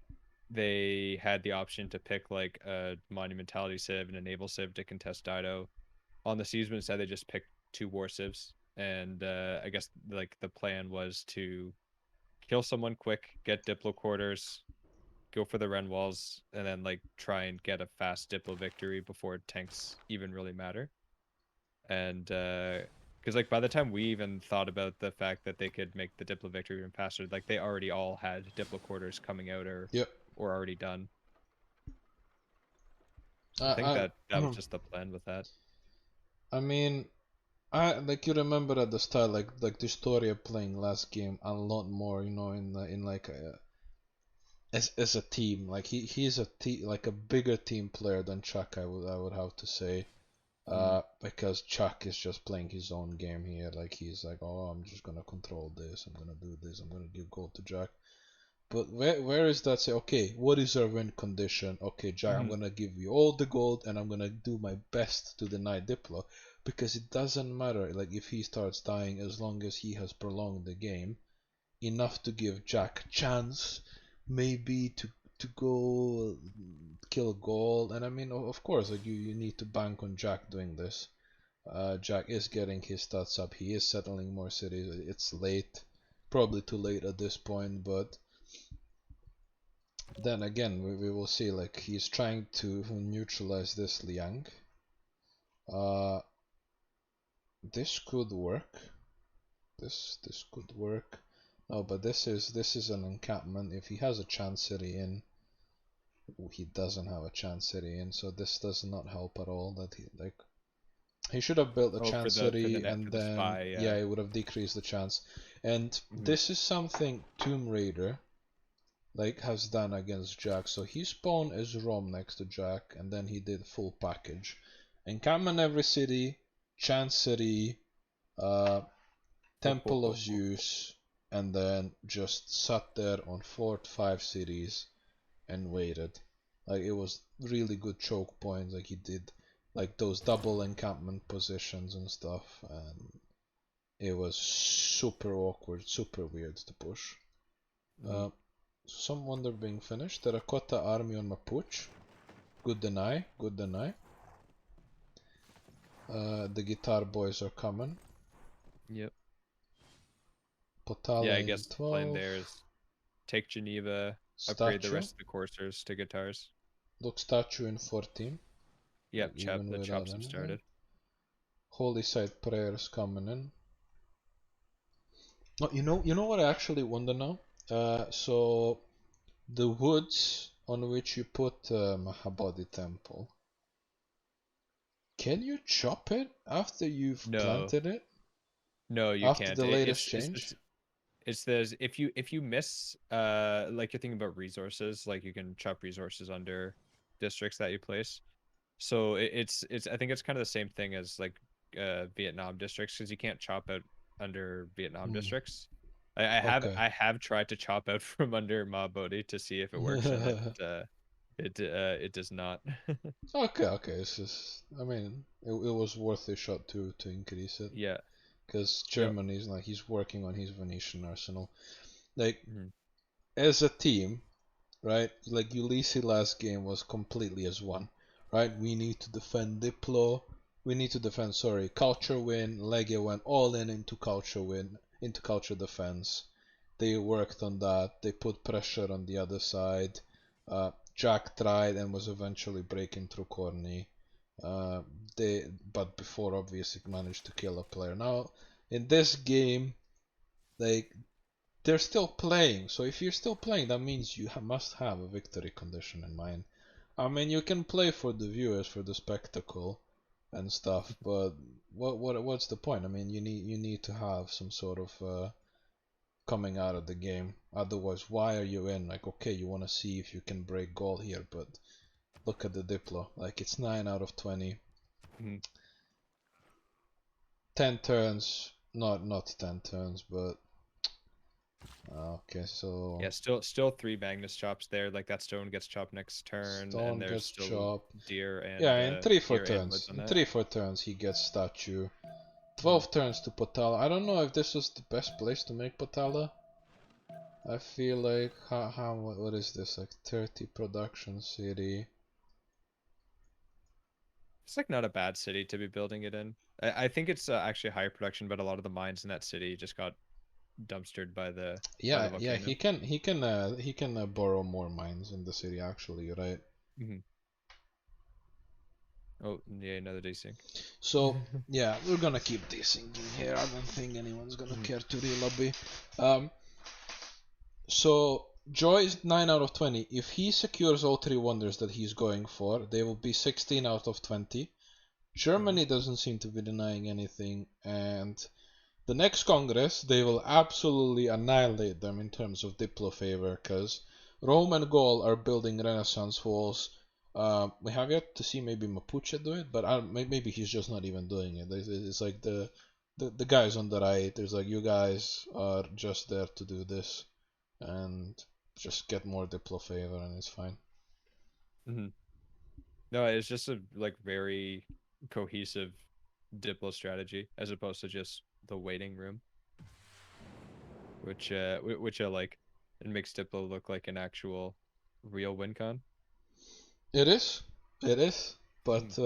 had the option to pick like a monumentality civ and a naval civ to contest Dido. On the Seasman side, they just picked 2 war civs, and I guess like the plan was to kill someone quick, get Diplo quarters, go for the Ren walls, and then like try and get a fast Diplo victory before tanks even really matter. And because like by the time we even thought about the fact that they could make the Diplo victory even faster, like they already all had Diplo quarters coming out or already done. I think that was just the plan with that. I mean, I like you remember at the start, like the Historia playing last game a lot more, you know, in like as a team. Like he's like a bigger team player than Chuck. I would have to say, because Chuck is just playing his own game here. Like he's like, oh, I'm just gonna control this. I'm gonna do this. I'm gonna give gold to Jack. But where is that say, okay, what is our win condition? Okay, Jack, I'm gonna give you all the gold and I'm gonna do my best to deny Diplo, because it doesn't matter like if he starts dying, as long as he has prolonged the game enough to give Jack a chance maybe to go kill gold. And I mean, of course, like you need to bank on Jack doing this. Jack is getting his stats up, he is settling more cities. It's late, probably too late at this point, but then again, we will see. Like he's trying to neutralize this Liang. This could work. This could work. No, but this is an encampment. If he has a Chancery in, he doesn't have a Chancery in, so this does not help at all. That he should have built a Chancery and then spy, yeah, it would have decreased the chance. And this is something Tomb Raider like has done against Jack. So he spawned as Rome next to Jack, and then he did full package. Encampment every city, Chancery, Temple of Zeus, and then just sat there on 4 to 5 cities and waited. Like it was really good choke points. Like he did like those double encampment positions and stuff, and it was super awkward, super weird to push. Some wonder being finished. Terracotta army on Mapuche. Good deny, good deny. The guitar boys are coming. Yep. Potala yeah, I guess the 12. plan there is take Geneva, upgrade the rest of the coursers to guitars. Look, statue in 14. Yep, like, the chops have started. Holy site prayers coming in. Oh, you know what I actually wonder now? So the woods on which you put Mahabodhi Temple, can you chop it after you've No, planted it? no, you After can't. the latest change? It's there's if you miss like you're thinking about resources, like you can chop resources under districts that you place. So it's I think it's kind of the same thing as like Vietnam districts, because you can't chop out under Vietnam Hmm. districts. Okay. I have tried to chop out from under Ma Bodhi to see if it works, and it does not. Okay. It's just, I mean, it was worth a shot to increase it, Yeah. because Yep. Germany's like he's working on his Venetian arsenal. Like Mhm. as a team, right? Like Ulysse last game was completely as one, right? We need to defend Diplo. We need to defend, sorry, culture win. Legia went all in into culture win, into culture defense. They worked on that. They put pressure on the other side. Jack tried and was eventually breaking through Corny. Uh, but before obviously managed to kill a player. Now in this game, like they're still playing. So if you're still playing, that means you must have a victory condition in mind. I mean, you can play for the viewers, for the spectacle and stuff, but what's the point? I mean, you need to have some sort of coming out of the game. Otherwise, why are you in? Like, okay, you want to see if you can break goal here, but look at the Diplo. Like, it's 9 out of 20. Mhm. 10 turns, not 10 turns, but okay, so Yeah, still three Magnus chops there. Like that stone gets chopped next turn, and stone there's gets still chopped. deer Yeah, and in 3 for deer and turns. woods on In that. 3 for turns, he gets statue. Mhm. 12 turns to Potala. I don't know if this was the best place to make Potala. I feel like what is this, like 30 production city? It's like not a bad city to be building it in. I think it's actually higher production, but a lot of the mines in that city just got dumpstered by the Yeah, volcano. he can borrow more mines in the city actually, right? Hmm. Oh yeah, another desync. So yeah, we're gonna keep desyncing here. I don't think anyone's gonna Mhm. care to re-lobby. So Joy is 9 out of 20. If he secures all 3 wonders that he's going for, they will be 16 out of 20. Germany doesn't seem to be denying anything, and the next Congress, they will absolutely annihilate them in terms of Diplo favor, because Rome and Gaul are building Renaissance walls. We have yet to see maybe Mapuche do it, but maybe he's just not even doing it. It's like the guys on the right, there's like, you guys are just there to do this and just get more Diplo favor, and it's fine. Hmm. No, it's just a like very cohesive Diplo strategy as opposed to just the waiting room, which I like. It makes Diplo look like an actual real win con. It is, it is, Mhm. but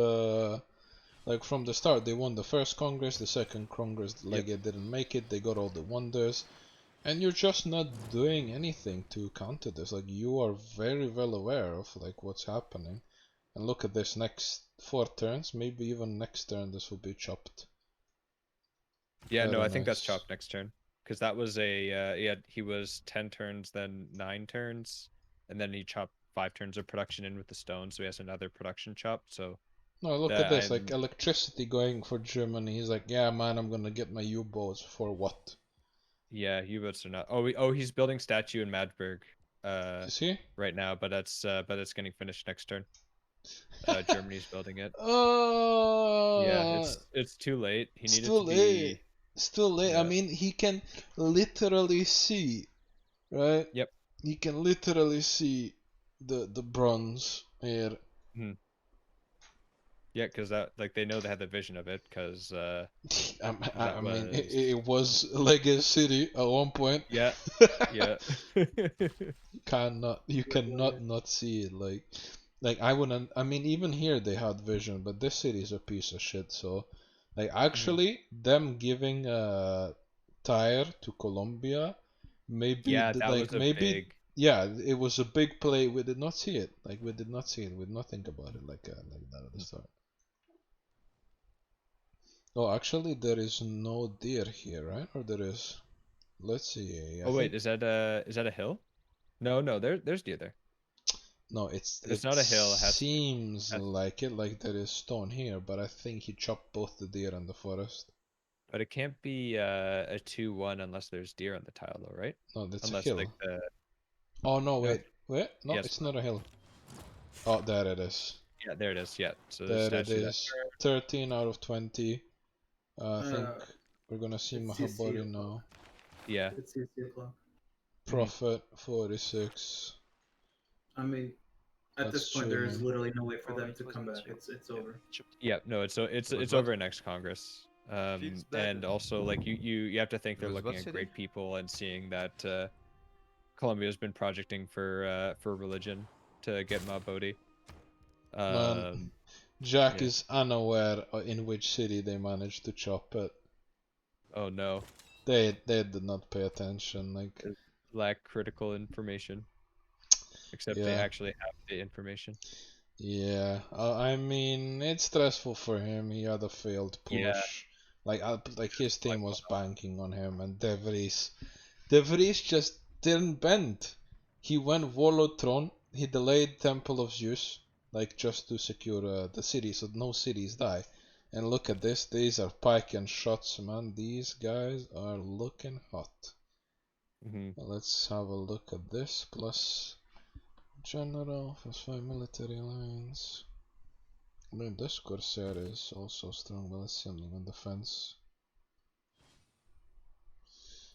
like from the start, they won the first Congress, the second Congress, Yep. Leggett didn't make it. They got all the wonders, and you're just not doing anything to counter this. Like you are very well aware of like what's happening. And look at this next 4 turns, maybe even next turn this will be chopped. Yeah, no, Very I think that's nice. chopped next turn because that was he was 10 turns, then 9 turns, and then he chopped 5 turns of production in with the stone, so he has another production chop. So No, look at that this, like I'm electricity going for Germany. He's like, yeah, man, I'm gonna get my U-boats for what? yeah, U-boats are not. Oh, he's building statue in Madberg, You see? right now, but that's getting finished next turn. Germany's building it. Yeah, Oh, it's too late. He it's needed too to late. be. It's too late. I Yeah. mean, he can literally see, right? Yep. You can literally see the bronze here. Mhm. Yeah, because that like they know they had the vision of it because I that mean, was it was Legacy City at one point. yeah. Yeah. You cannot not see it. Like I wouldn't. I mean, even here they had vision, but this city is a piece of shit. So, like, Mhm. actually, them giving tire to Colombia, maybe Yeah, that was a maybe big. yeah, it was a big play. We did not see it. Like we did not see it. We did not think about it like that at the start. Oh, actually, there is no deer here, right? Or there is? let's see. Oh wait, is that a hill? No, there's deer there. No, It's it not a hill, it has to be- seems has- like it, like there is stone here, but I think he chopped both the deer and the forest. But it can't be a 2-1 unless there's deer on the tile, though, right? No, that's Unless a hill. like the Oh no, No. wait, no, Yes. it's not a hill. Oh, there it is. yeah, there it is. Yeah, so there's There it statue is. 13 out of 20. I think Uh, we're gonna see it's Mahabori CC now. Yeah, It's 6 o'clock. Prophet 46. I mean, at this That's point, there is chilling. literally no way for them to come back. It's over. yeah. No, it's Was over what? next Congress. Feels bad. And also like you have to think they're Was looking what at city? great people and seeing that Colombia's been projecting for religion to get Mabodi. Man, Jack yeah. is unaware in which city they managed to chop it. Oh no, They did not pay attention. Like, lack critical information. Except they Yeah. actually have the information. yeah, I mean, it's stressful for him. He had a failed push. Yeah. Like his team was banking on him, and De Vries just didn't bend. He went Warlord Throne. He delayed Temple of Zeus, like just to secure the city, so no cities die. And look at this. These are pike and shots, man. These guys are looking hot. hmm Let's have a look at this. Plus General, +5 military lines. I mean, this Corsair is also strong, but let's see something on defense.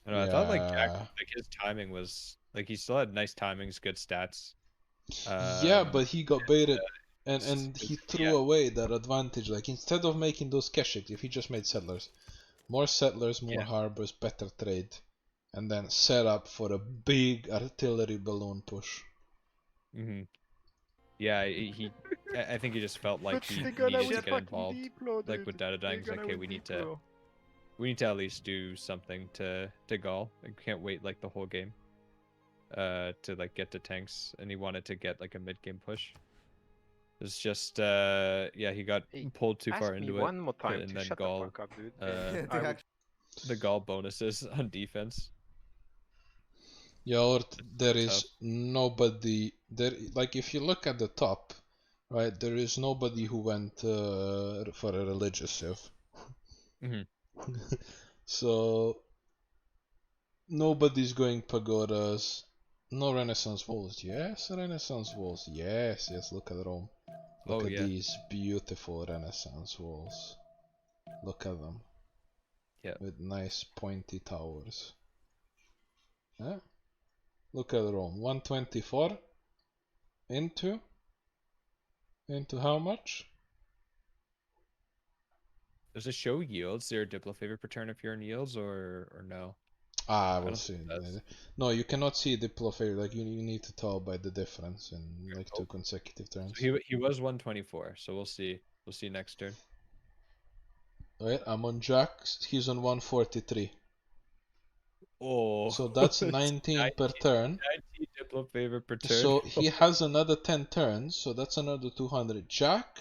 I don't know, I thought like Jack, Yeah. like his timing was like he still had nice timings, good stats. Yeah, but he got baited, and s- he yeah. threw away that advantage. Like, instead of making those Keshiks, if he just made settlers, more settlers, more Yeah. harbors, better trade, and then set up for a big artillery balloon push. hmm Yeah, I think he just felt like But he they're gonna needed to with get fucking involved. Diplo, Like dude. with Data Dying, he's They're like, gonna okay, with we need to at least do something to Gaul. Like, we can't wait like the whole game. To like get to tanks, and he wanted to get like a mid game push. It's just yeah, he got Hey, pulled too far Ask me into one it, more time and to then shut Gaul, the fuck up, dude. uh, and They I will act- the Gaul bonuses on defense. Yeah, or there It's is tough. nobody there. Like, if you look at the top, right, there is nobody who went for a religious civ. Mhm. So nobody's going pagodas. No Renaissance walls. Yes, Renaissance walls. Yes, yes. Look at Rome. Look Oh, at yeah. these beautiful Renaissance walls. Look at them. Yeah. With nice pointy towers. Huh? Look at Rome. 124 into how much? Does it show yields? Is there a Diplo favor per turn if you're in yields, or no? Ah, I we'll don't see. think it does. No, you cannot see Diplo favor. Like, you need to tell by the difference in like cool. 2 consecutive turns. So he was 124, so we'll see. We'll see next turn. Right, I'm on Jack. He's on 143. Oh, So that's it's 19 per turn. 19 Diplo favor per turn. So he has another 10 turns, so that's another 200. Jack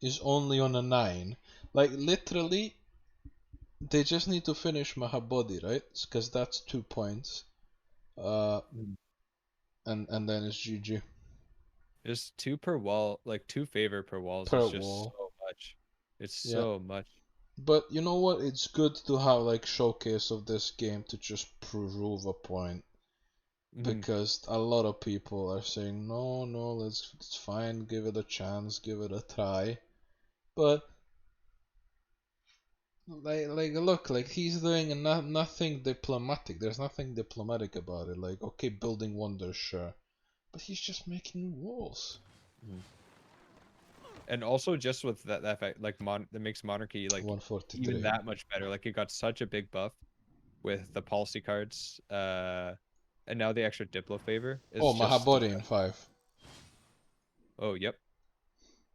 is only on a 9. Like, literally, they just need to finish Mahabodhi, right? Because that's 2 points. And then it's GG. Just 2 per wall, like 2 favor per walls Per is just wall. so much. It's Yeah. so much. But you know what? It's good to have like showcase of this game to just prove a point. Mhm. Because a lot of people are saying no, it's fine, give it a chance, give it a try. But like look, like he's doing nothing diplomatic. There's nothing diplomatic about it. Like, okay, building wonders, sure, but he's just making walls. And also just with that fact, like that makes monarchy like 143. even that much better. Like it got such a big buff with the policy cards, and now the extra Diplo favor is Oh, just, Mahabori in 5. Oh, yep.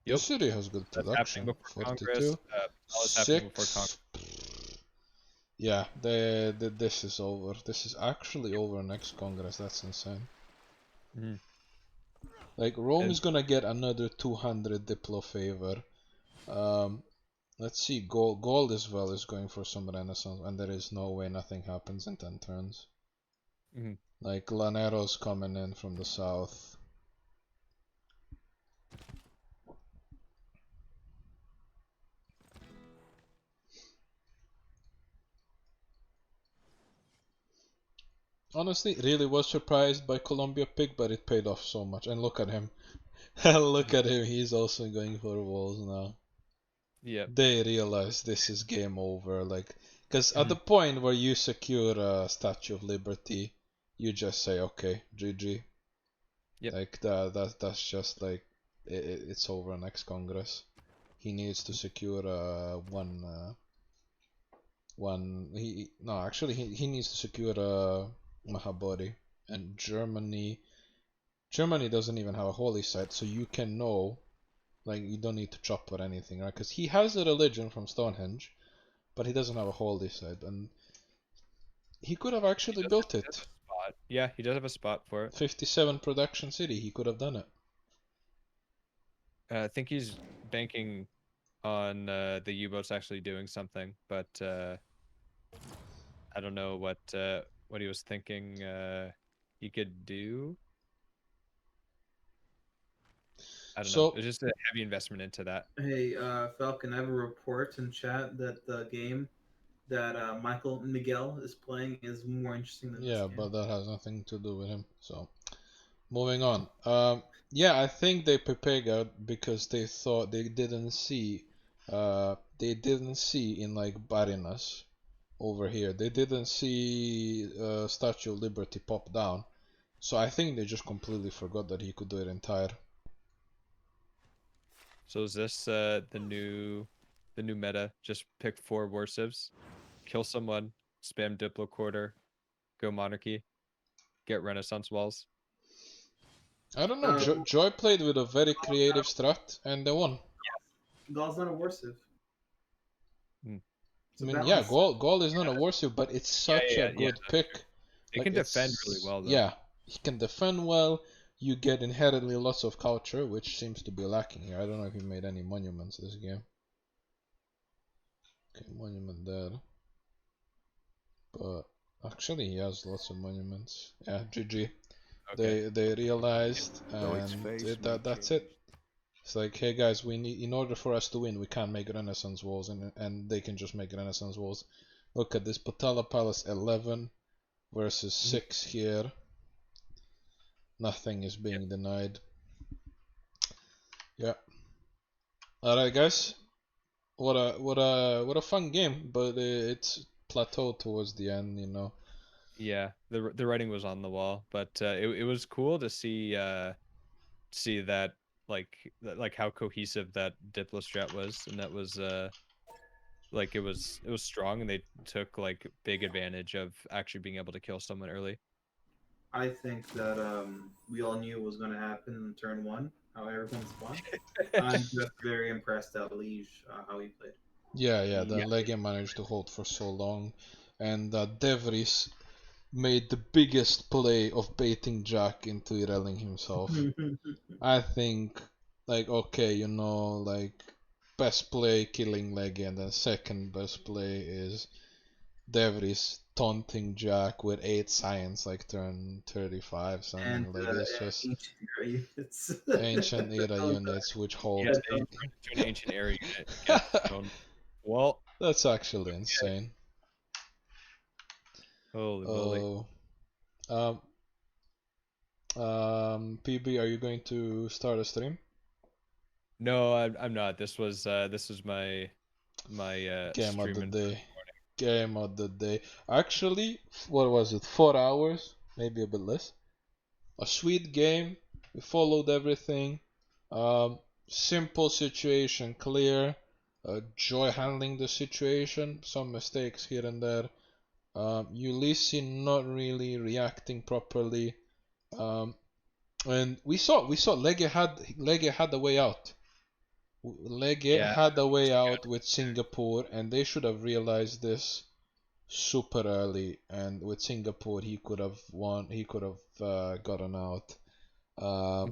This city has good That's production. happening before 42. Congress. All is happening before Congress. 6. Yeah, this is over. This is actually over next Congress. That's insane. Mhm. Like, Rome And- is gonna get another 200 Diplo favor. Let's see. Gold as well is going for some renaissance, and there is no way nothing happens in 10 turns. Mhm. Like Lanero's coming in from the south. Honestly, really was surprised by Colombia pick, but it paid off so much. And look at him. Look at him, he's also going for walls now. Yep. They realize this is game over, like, because at the point where you secure a Statue of Liberty, you just say, okay, GG. Yep. Like that's just like it's over next Congress. He needs to secure he needs to secure Mahabodhi, and Germany doesn't even have a holy site, so you can know, like, you don't need to chop or anything, right? Because he has a religion from Stonehenge, but he doesn't have a holy site, and he could have actually built He does have it. a spot. Yeah, he does have a spot for it. 57 production city, he could have done it. I think he's banking on the U-boats actually doing something, but I don't know what he was thinking he could do. I don't know. So It's just a heavy investment into that. Hey, Falcon, I have a report in chat that the game that Michael Miguel is playing is more interesting than this yeah, game. but that has nothing to do with him. So moving on. Yeah, I think they prepared because they thought they didn't see in like Barinas over here. They didn't see Statue of Liberty pop down. So I think they just completely forgot that he could do it entire. So is this the new meta? Just pick 4 war civs, kill someone, spam Diplo quarter, go monarchy, get Renaissance walls. I don't know. Joy played with a very creative strat and they won. Gaul's not a warsive. Hmm. It's I a mean, yeah, balance. Gaul is not a warsive, but it's such a good pick. He Like, can defend really well though. Yeah, he can defend well. You get inherently lots of culture, which seems to be lacking here. I don't know if he made any monuments this game. Okay, monument there. But actually, he has lots of monuments. Yeah, GG. Okay. They realized, Though its and face may that's change. it. It's like, hey guys, we need, in order for us to win, we can't make Renaissance walls, and they can just make Renaissance walls. Look at this, Patala Palace 11 versus 6 here. Nothing is being denied. Yeah. All right, guys. What a fun game, but it's plateaued towards the end, you know. Yeah, the writing was on the wall, but it was cool to see that like how cohesive that Diplo strat was, and that was like it was strong, and they took like big advantage of actually being able to kill someone early. I think that we all knew what was going to happen in turn one, how everyone spawned. I'm just very impressed at Liege, how he played. Yeah, the Legia managed to hold for so long, and Devries made the biggest play of baiting Jack into Ireling himself. I think, like, okay, you know, like, best play killing Legia, and then second best play is Devries taunting Jack with 8 science, like turn 35, something. And Like, it's just ancient era units. ancient era units which hold. Yeah, they turned to an ancient era unit. Get thrown. Well, That's actually insane. holy moly. Oh. PB, are you going to start a stream? No, I'm not. This was my Game of the streaming. day. Game of the day. Actually, what was it? 4 hours? Maybe a bit less. A sweet game. We followed everything. Simple situation, clear. Joy handling the situation. Some mistakes here and there. Ulysse not really reacting properly. And we saw Legia had a way out. Legia had a way out with Singapore, and they should have realized this super early. And with Singapore, he could have won. He could have gotten out. I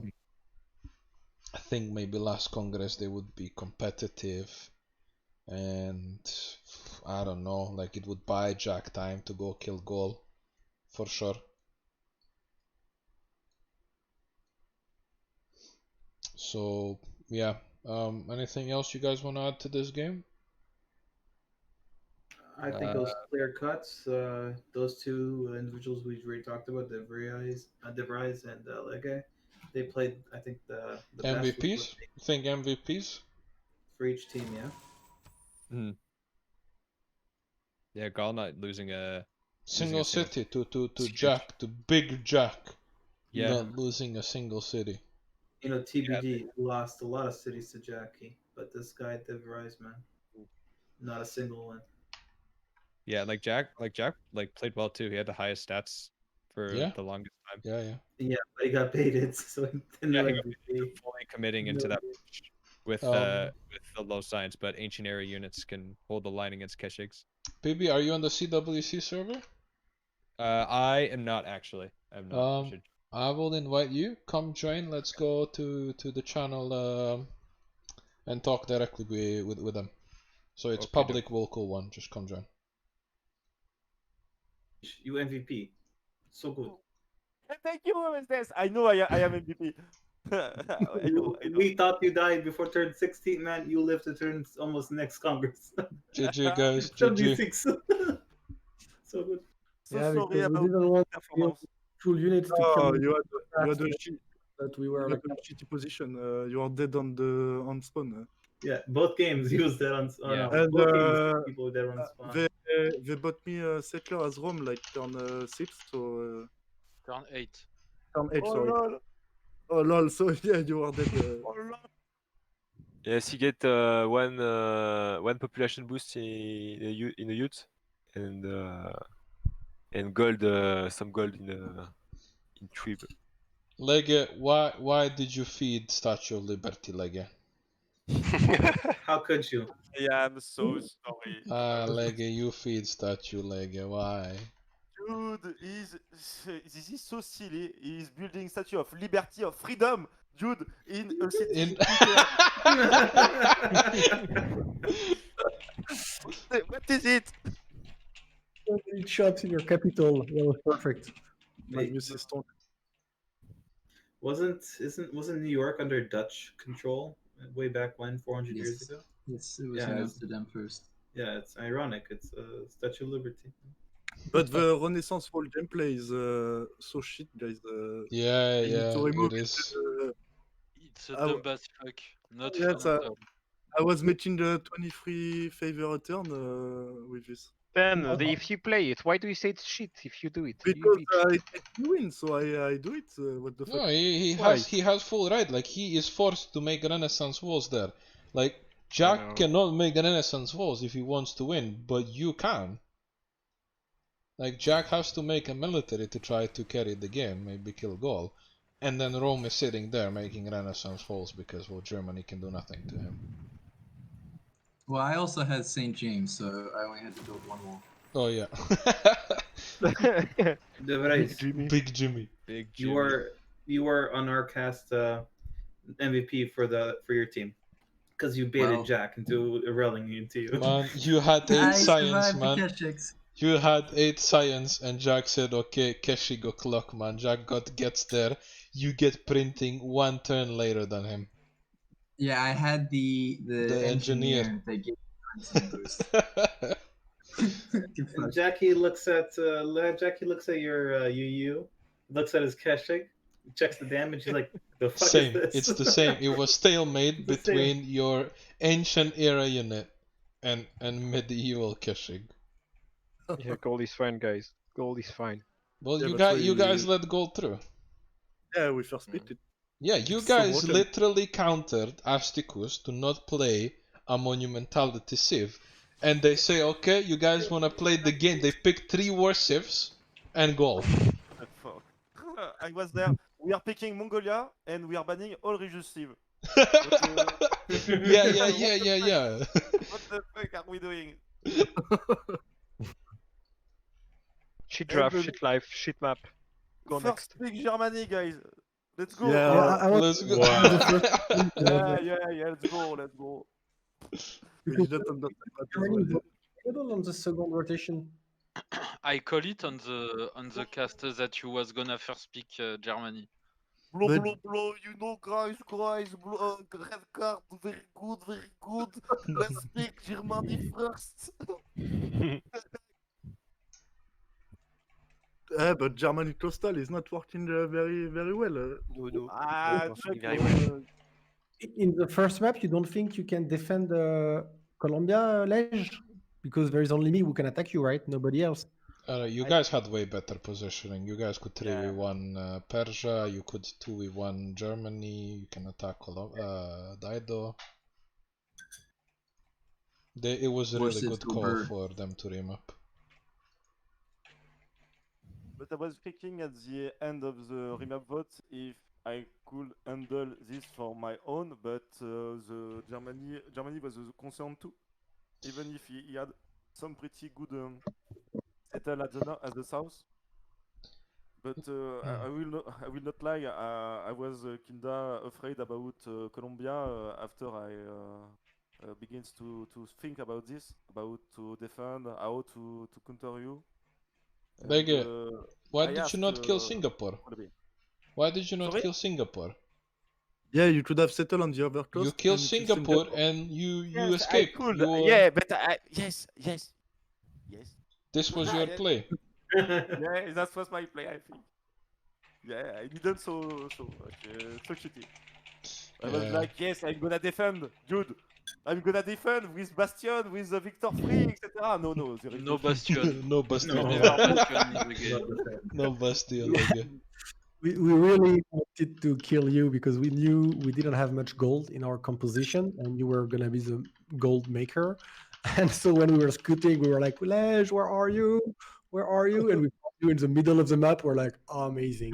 think maybe last Congress they would be competitive. and I don't know, like it would buy Jack time to go kill goal for sure. So yeah, anything else you guys want to add to this game? I think it was clear cuts. Those two individuals we already talked about, DeVries and Lege, they played. I think the best MVPs? You think MVPs? for each team. Yeah. Yeah, Gall not losing a Single single city to huge. Jack, to Big Jack. Yeah. Not losing a single city. You know, TBD lost a lot of cities to Jackie, but this guy DeVries, man, not a single one. Yeah, Jack played well too. He had the highest stats for the longest time. Yeah. Yeah, but he got baited, so He got fully committing into that push with the low science, but ancient area units can hold the line against Keshigs. BB, are you on the CWC server? I am not actually. I'm not. I will invite you. Come join. Let's go to the channel and talk directly with them. So it's public vocal one. Just come join. You MVP, so good. Thank you, Wednesdays. I know I am MVP. I know. We thought you died before turn 16, man. You live to turn almost next Congress. GG guys, GG. 76. So good. So Yeah, sorry because we about didn't want performance. full units to Oh, come. you had a that we were you like, had a shitty position. You are dead on spawn. Yeah, both games used that on. Yeah. No, And, both games people were dead on spawn. They bought me settler as Rome like turn 6, so Turn 8. turn 8. Oh Sorry. lol. Oh lol. So yeah, you are dead. Oh lol. Yes, you get one population boost in the youth, and gold, some gold in trib. Lege, why did you feed Statue of Liberty, Lege? How could you? Yeah, I'm so sorry. Lege, you feed Statue, Lege. Why? Dude, this is so silly. He's building statue of liberty, of freedom, dude, in a city. What is it? Each shot in your capital. That was perfect. Magnus is strong. Wasn't New York under Dutch control way back when, 400 years ago? Yes, it was Yeah, moved to them first. Yeah, it's ironic. It's a Statue of Liberty. But the Renaissance Wall gameplay is so shit, guys. Yeah, I need to remove it is. It's a dumb as fuck. Not Yes, fun at all. I was making the 23 favor return with this. Then if you play it, why do you say it's shit if you do it? Because it makes me win, so I do it. What the fuck? No, he has full right. Like he is forced to make Renaissance walls there. Like Jack cannot make the Renaissance walls if he wants to win, but you can. Like Jack has to make a military to try to carry the game, maybe kill goal, and then Rome is sitting there making Renaissance walls because Germany can do nothing to him. Well, I also had St. James, so I only had to build one wall. Oh yeah. Big Jimmy. You are on our cast MVP for your team because you baited Jack into railing into you. Man, you had 8 science, man. Keshigs. You had 8 science, and Jack said, "Okay, Keshig o'clock, man." Jack gets there. You get printing 1 turn later than him. Yeah, I had the engineer that gave me some boost. And Jackie looks at your UU, looks at his Keshig, checks the damage. He's like, "The fuck Same. is this?" It's the same. It was stalemate between your ancient era unit and medieval Keshig. Yeah, gold is fine, guys. Gold is fine. Well, Yeah, you guys let gold through. Yeah, we first picked it. Yeah, you It's so guys broken. literally countered Asticus to not play a Monumentality Civ. And they say, okay, you guys wanna play the game. They picked 3 war civs and gold. Fuck. I was there. We are picking Mongolia and we are banning all religious Civ. Yeah. What the fuck are we doing? Shit draft, shit life, shit map. Go next. First pick Germany, guys. Let's go. Yeah, Let's go. Yeah, let's go. You didn't understand that as Germany well. was available on the second rotation. I call it on the cast that you was gonna first pick Germany. Blow, But- blow, blow, you know, guys, blow, red card, very good, very good. Let's pick Germany first. But Germany coastal is not working very very well. No, no. Ah, Not check, very well. In the first map, you don't think you can defend Colombia, Lej? Because there is only me who can attack you, right? Nobody else. You guys had way better positioning. You guys could 3v1 Yeah. Persia, you could 2v1 Germany, you can attack Dido. It was a really Horses good go call bird. for them to remap. But I was thinking at the end of the remap vote if I could handle this for my own, but the Germany was a concern too, even if he had some pretty good settle at the south. But I will not lie. I was kinda afraid about Colombia after I begins to think about this, about to defend, how to counter you. And, Bege, why I did you asked, not kill Singapore? Ulysse. Why did you not Sorry? kill Singapore? Yeah, you could have settled on the other coast. You killed and Singapore and you Yes, escaped. I could. You were- Yeah, but yes. This was your Yeah. play. Yeah, that was my play, I think. Yeah, I didn't so shitty. I was Yeah. like, yes, I'm gonna defend, dude. I'm gonna defend with Bastion, with Victor Free, etc. No, there is No Bastion. No Bastion. Never Bastion in the game. No Bastion, Bege. We really wanted to kill you because we knew we didn't have much gold in our composition and you were going to be the gold maker. And so when we were scooting, we were like, Lej, where are you? Where are you? And we found you in the middle of the map. We're like, amazing.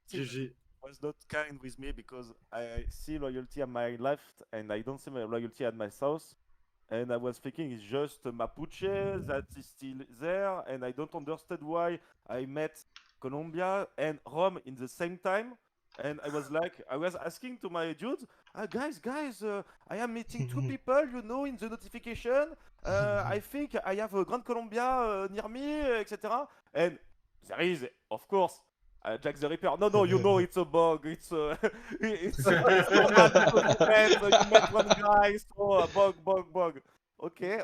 GG. was not kind with me because I see loyalty at my left and I don't see my loyalty at my south. And I was thinking it's just Mapuche that is still there, and I don't understand why I met Colombia and Rome in the same time. And I was like, I was asking to my dudes, guys, I am meeting two people, in the notification. I think I have a Grand Colombia near me, etc. And there is, of course, Jack the Ripper. No, it's a bug. It's normal because you met one guy, so bug. Okay.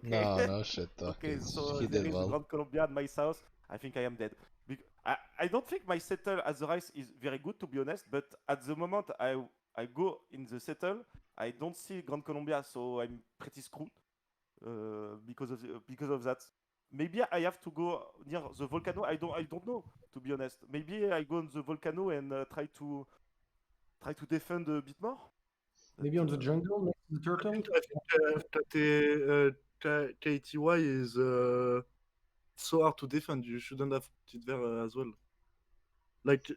No shit. Okay, so He there did is a well. Grand Colombia at my south. I think I am dead. I don't think my settle as the rice is very good, to be honest. But at the moment I go in the settle, I don't see Grand Colombia, so I'm pretty screwed because of that. Maybe I have to go near the volcano. I don't know, to be honest. Maybe I go on the volcano and try to defend a bit more. Maybe on the jungle next to the turtle? I think KTY is so hard to defend. You shouldn't have put it there as well. Like,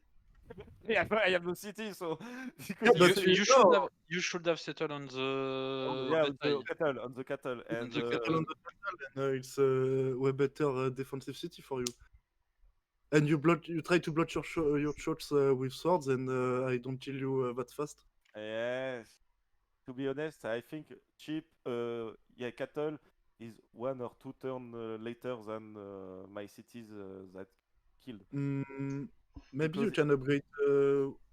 yeah, I have no city, so you should have settled on the on the cattle and it's a way better defensive city for you. And you try to block your shots with swords, and I don't kill you that fast. Yes. To be honest, I think cheap cattle is 1 or 2 turns later than my cities that killed. Maybe you can upgrade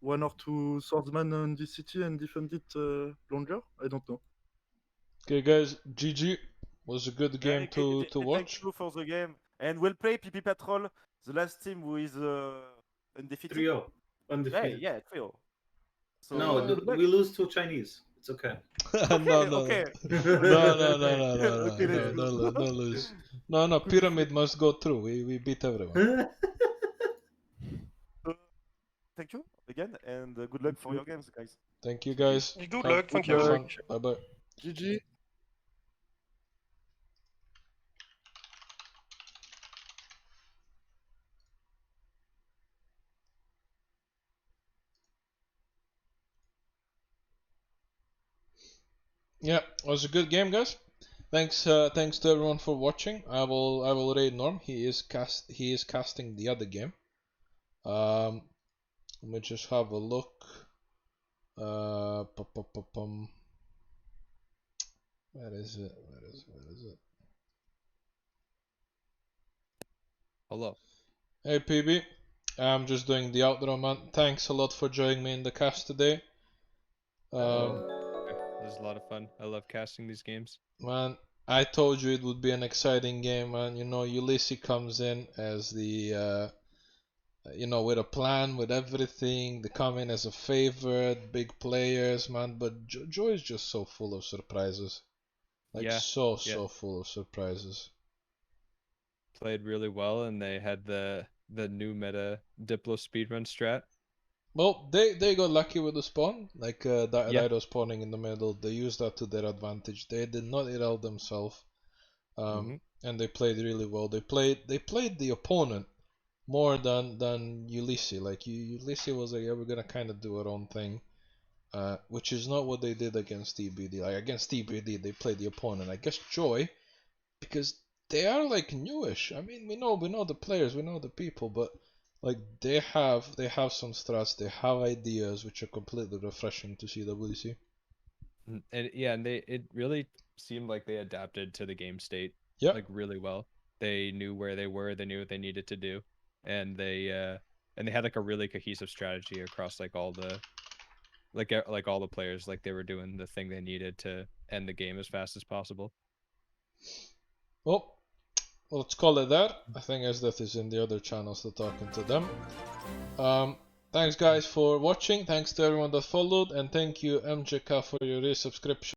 1 or 2 swordsmen on this city and defend it longer? I don't know. Okay guys, GG. Was a good game to watch. Thank you for the game. And we'll play PP Patrol, the last team who is undefeated. Trio. Undefeated. Yeah, trio. So, no, we lose to Chinese. It's okay. No. Okay. No lose. No, pyramid must go through. We beat everyone. Thank you again, and good luck for your games, guys. Thank you, guys. Good luck. Thank you. Bye bye. GG. Yeah, it was a good game, guys. Thanks to everyone for watching. I will raid Norm. He is casting the other game. Let me just have a look. Where is it? Where is it? Hello. Hey PB, I'm just doing the outro, man. Thanks a lot for joining me in the cast today. It was a lot of fun. I love casting these games. Man, I told you it would be an exciting game, man. You know, Ulysse comes in as the, with a plan, with everything. They come in as a favorite, big players, man. But Joy is just so full of surprises. Like, so full of surprises. Played really well, and they had the new meta Diplo speedrun strat. Well, they got lucky with the spawn, like Dido spawning in the middle. They used that to their advantage. They did not IRL themselves, and they played really well. They played the opponent more than Ulysse. Like Ulysse was like, yeah, we're gonna kind of do our own thing, which is not what they did against TBD. Like against TBD, they played the opponent. I guess Joy, because they are like newish. I mean, we know the players, we know the people, but like they have some strats, they have ideas which are completely refreshing to see WC. And it really seemed like they adapted to the game state like really well. They knew where they were, they knew what they needed to do, and they had like a really cohesive strategy across like all the all the players. Like they were doing the thing they needed to end the game as fast as possible. Well, let's call it that. I think as that is in the other channels, to talking to them. Thanks guys for watching. Thanks to everyone that followed, and thank you MJK for your resubscription.